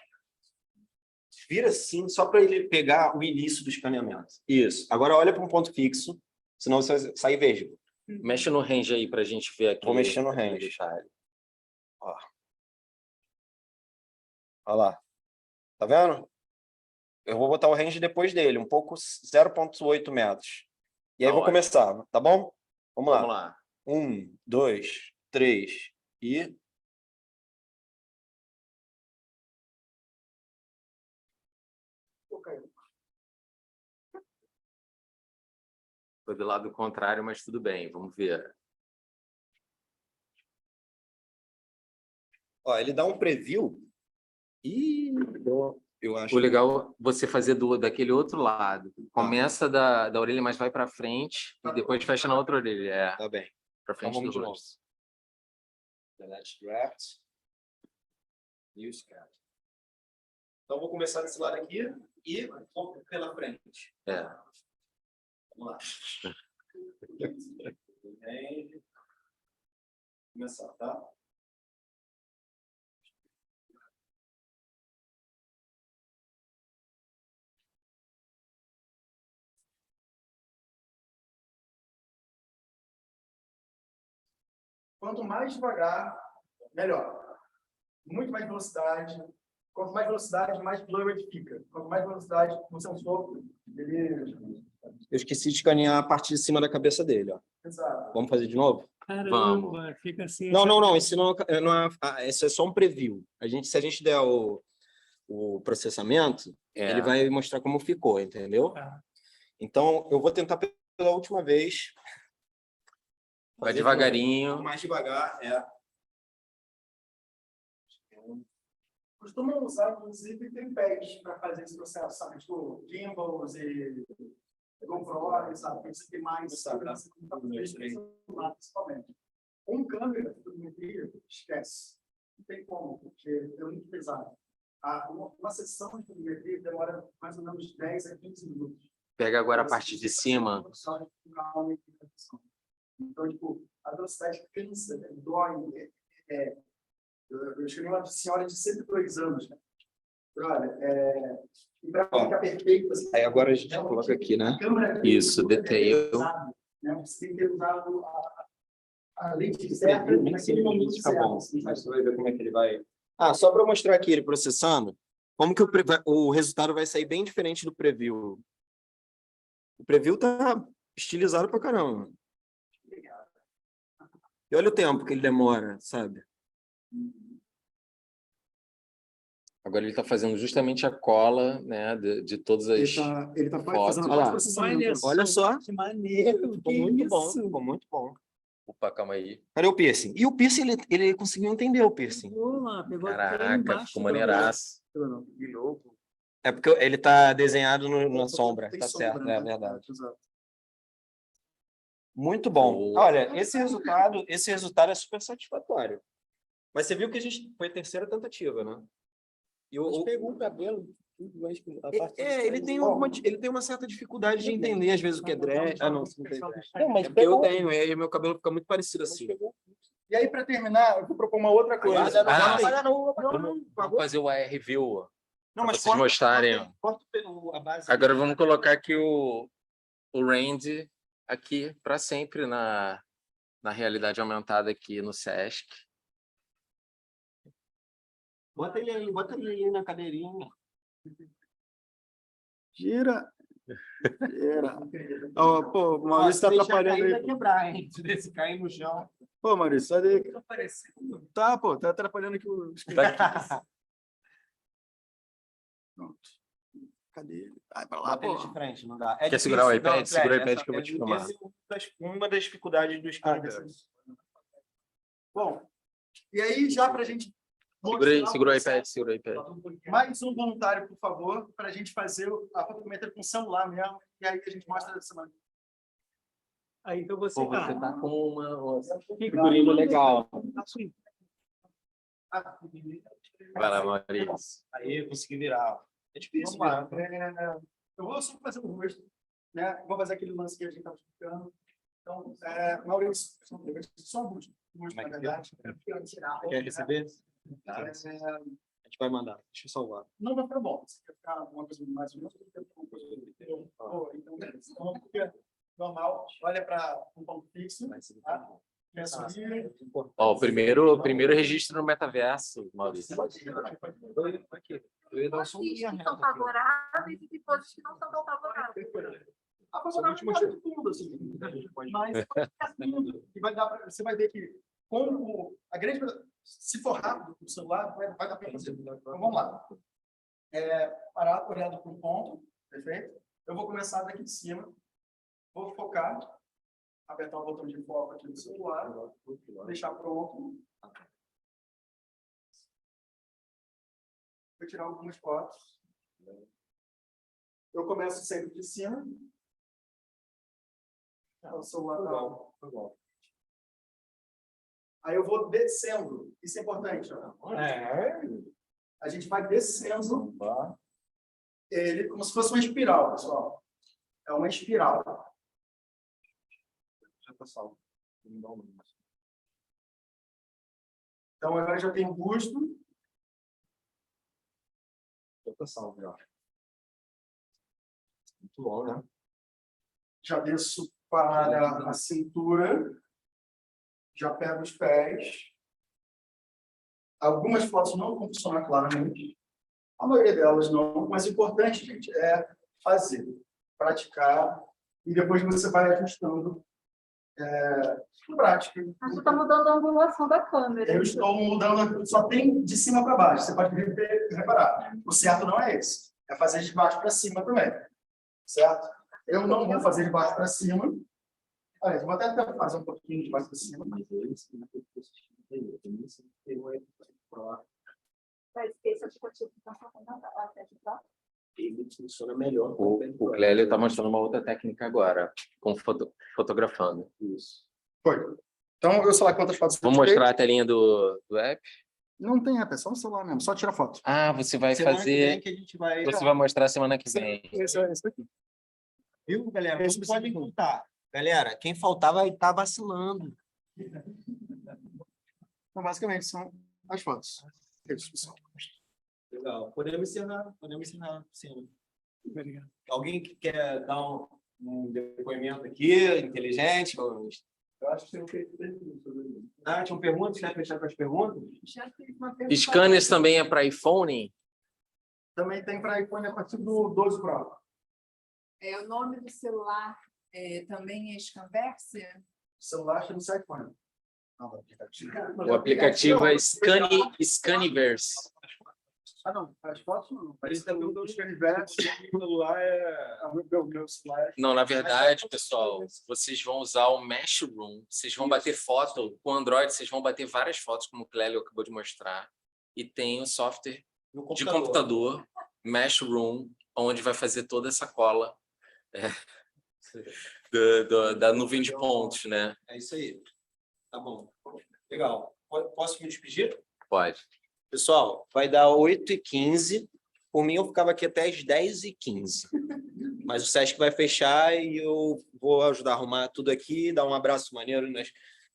Vira assim, só para ele pegar o início do escaneamento. Isso. Agora olha para um ponto fixo, senão você vai sair verde. Mexe no range aí para a gente ver aqui. Vou mexer no range. Ó. Olha lá. Tá vendo? Eu vou botar o range depois dele, um pouco 0,8 metros. E aí vou começar, tá bom? Vamos lá. 1, 2, 3 e... Foi do lado contrário, mas tudo bem, vamos ver. Ó, ele dá um preview e eu acho. O legal é você fazer daquele outro lado. Começa da orelha, mas vai para frente e depois fecha na outra orelha. Tá bem. Para frente do rosto. Delete draft. New scan. Então vou começar desse lado aqui e vou pela frente. Vamos lá. Começar, tá? Quanto mais devagar, melhor. Muito mais velocidade. Quanto mais velocidade, mais blurred fica. Quanto mais velocidade no sensor, ele... Eu esqueci de escanear a parte de cima da cabeça dele, ó. Exato. Vamos fazer de novo? Caramba, fica assim. Não. Esse não é, esse é só um preview. Se a gente der o processamento, ele vai mostrar como ficou, entendeu? Então, eu vou tentar pela última vez. Vai devagarinho. Mais devagar, costumam usar, inclusive, tripés para fazer esse processo, sabe? Tipo, gimbals e GoPro, sabe? Tem que ter mais segurança principalmente. Com câmera de fotometria, esquece. Não tem como, porque é muito pesado. Uma sessão de fotometria demora mais ou menos 10 a 15 minutos. Pega agora a parte de cima. Então, tipo, a velocidade cansa, né? Dói. Eu escolhi uma senhora de 102 anos, né? Olha, e para ficar perfeito, assim, Aí agora a gente coloca aqui, né? Isso, detail. Né? Você tem que ter usado a lente certa naquele momento Fica certo. bom. Assim, sabe? Você vai ver como é que ele vai. Só para mostrar aqui ele processando, como que o resultado vai sair bem diferente do preview. O preview tá estilizado pra caramba. E olha o tempo que ele demora, sabe? Agora ele está fazendo justamente a cola, né, de todas as Ele tá fotos. fazendo Olha lá. processamento. Olha só. Que maneiro, Ficou muito bom. Ficou muito bom. Opa, calma aí. Cadê o piercing? E o piercing, ele conseguiu entender o piercing. Pegou lá, pegou até Caraca, embaixo ficou do- maneiraço. Que louco. É porque ele tá desenhado na sombra. Tem Tá sombra, certo, né? é verdade. Exato. Muito bom. Boa. Olha, esse resultado é super satisfatório. Mas você viu que foi a terceira tentativa, né? E Mas pegou o cabelo. A parte ele tem uma certa dificuldade de entender, às vezes, o que é drag. Não, você não tem drag. Não, mas É porque eu pegou. tenho, e meu cabelo fica muito parecido assim. E aí, para terminar, eu vou propor uma outra coisa. Vamos fazer o AR View. Não, Pra vocês mostrarem, ó. corta a base. Agora vamos colocar aqui o Randy aqui para sempre na realidade aumentada aqui no Sesc. Bota ele aí na cadeirinha. Gira. Ó, pô, o Maurício tá atrapalhando aí. Quebrar, hein? Se cair no chão. Pô, Maurício, sai daí. Tá, pô, tá atrapalhando aqui o... Pronto. Cadê ele? Vai pra lá, Bota ele pô. de frente, não dá. Quer segurar o iPad? Segura o iPad que eu vou te filmar. Uma das dificuldades do scan. Bom, e aí, já pra gente... Segura o iPad, segura o iPad. Mais um voluntário, por favor, para a gente fazer a fotometria com celular mesmo, e aí a gente mostra essa semana. Aí então você. Pô, você tá com uma Figurino legal. Vai lá, Maurício. Aí, eu consegui virar. É difícil Vamos virar. lá. Eu vou só fazer o rosto, né? Vou fazer aquele lance que a gente estava explicando. Então, Maurício, só o rosto, na verdade. Quer receber? A gente vai mandar. Deixa eu salvar. Não vai ficar bom. Se quer ficar alguma coisa mais ou menos, então, fica normal. Olha para um ponto fixo. Tá? Ó, o primeiro registro no metaverso, Maurício. Eu ia dar um Poses som que são favoráveis e poses que não são tão favoráveis. A favorável não é tudo, assim. Mas e vai dar você vai ver que com a grande... Se for rápido no celular, vai dar para fazer. Então, vamos lá. Parar, olhando para um ponto, perfeito? Eu vou começar daqui de cima. Vou focar, apertar o botão de foco aqui no celular, deixar pronto. Vou tirar algumas fotos. Eu começo sempre de cima. O celular tá bom. Aí eu vou descendo. Isso é importante. A gente vai descendo ele como se fosse uma espiral, pessoal. É uma espiral. Já está salvo. Então agora já tem o busto. Já está salvo, já. Muito bom, né? Já desço para a cintura. Já pego os pés. Algumas fotos não vão funcionar claramente. A maioria delas não. Mas o importante, gente, é fazer, praticar, e depois você vai ajustando na prática. Mas você está mudando a angulação da câmera. Eu estou mudando, só tem de cima para baixo. Você pode reparar. O certo não é esse. É fazer de baixo para cima também. Certo? Eu não vou fazer de baixo para cima. Olha, eu vou até fazer um pouquinho de baixo para cima. esse aplicativo que está falando até de cá. Ele funciona melhor. O Clélio está mostrando uma outra técnica agora, com fotografando. Isso. Foi. Então, eu sei lá quantas fotos Vou eu tirei. mostrar a telinha do app. Não tem app, é só no celular mesmo, só tira foto. Ah, você vai Semana que vem fazer... que a gente vai... Você vai mostrar semana que vem. Esse daqui. Viu, galera? Esse Não precisa podem de- faltar. Galera, quem faltar vai estar vacilando. Então, basicamente, são as fotos. É isso, pessoal. Legal. Podemos encerrar. Sim. Obrigado. Alguém que quer dar um depoimento aqui, inteligente? Eu acho que tem um feito perguntas sobre isso. Ah, tinham perguntas? Quer fechar com as perguntas? Já teve uma pergunta. Scanners também é para iPhone? Também tem para iPhone a partir do 12 Pro. O nome do celular também é Scanverse? O celular chama de iPhone. Não, o aplicativo. O aplicativo é Scaniverse. Ah, não. As fotos não. Ele tá perguntando Os canivetes, o celular é... o meu celular. Não, na verdade, pessoal, vocês vão usar o Mesh Room. Vocês vão bater foto. Com o Android, vocês vão bater várias fotos, como o Clélio acabou de mostrar. E tem o software no de computador, Mesh Room, onde vai fazer toda essa cola da nuvem de pontos, né? É isso aí. Tá bom. Legal. Posso me despedir? Pode. Pessoal, vai dar 8h15. Por mim, eu ficava aqui até as 10h15. Mas o Sesc vai fechar e eu vou ajudar a arrumar tudo aqui, dar um abraço maneiro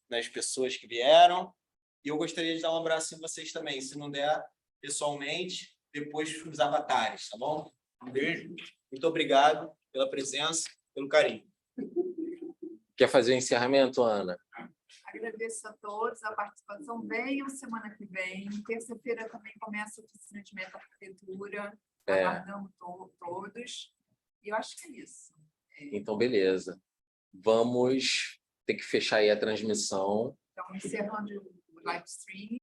nas pessoas que vieram. E eu gostaria de dar um abraço em vocês também, se não der pessoalmente, depois os avatares, tá bom? Um beijo. Muito obrigado pela presença, pelo carinho. Quer fazer o encerramento, Ana? Agradeço a todos a participação. Venham semana que vem. Terça-feira também começa a oficina de meta-arquitetura. Aguardamos todos. E eu acho que é isso. Então, beleza. Vamos ter que fechar aí a transmissão. Então, encerrando o live stream.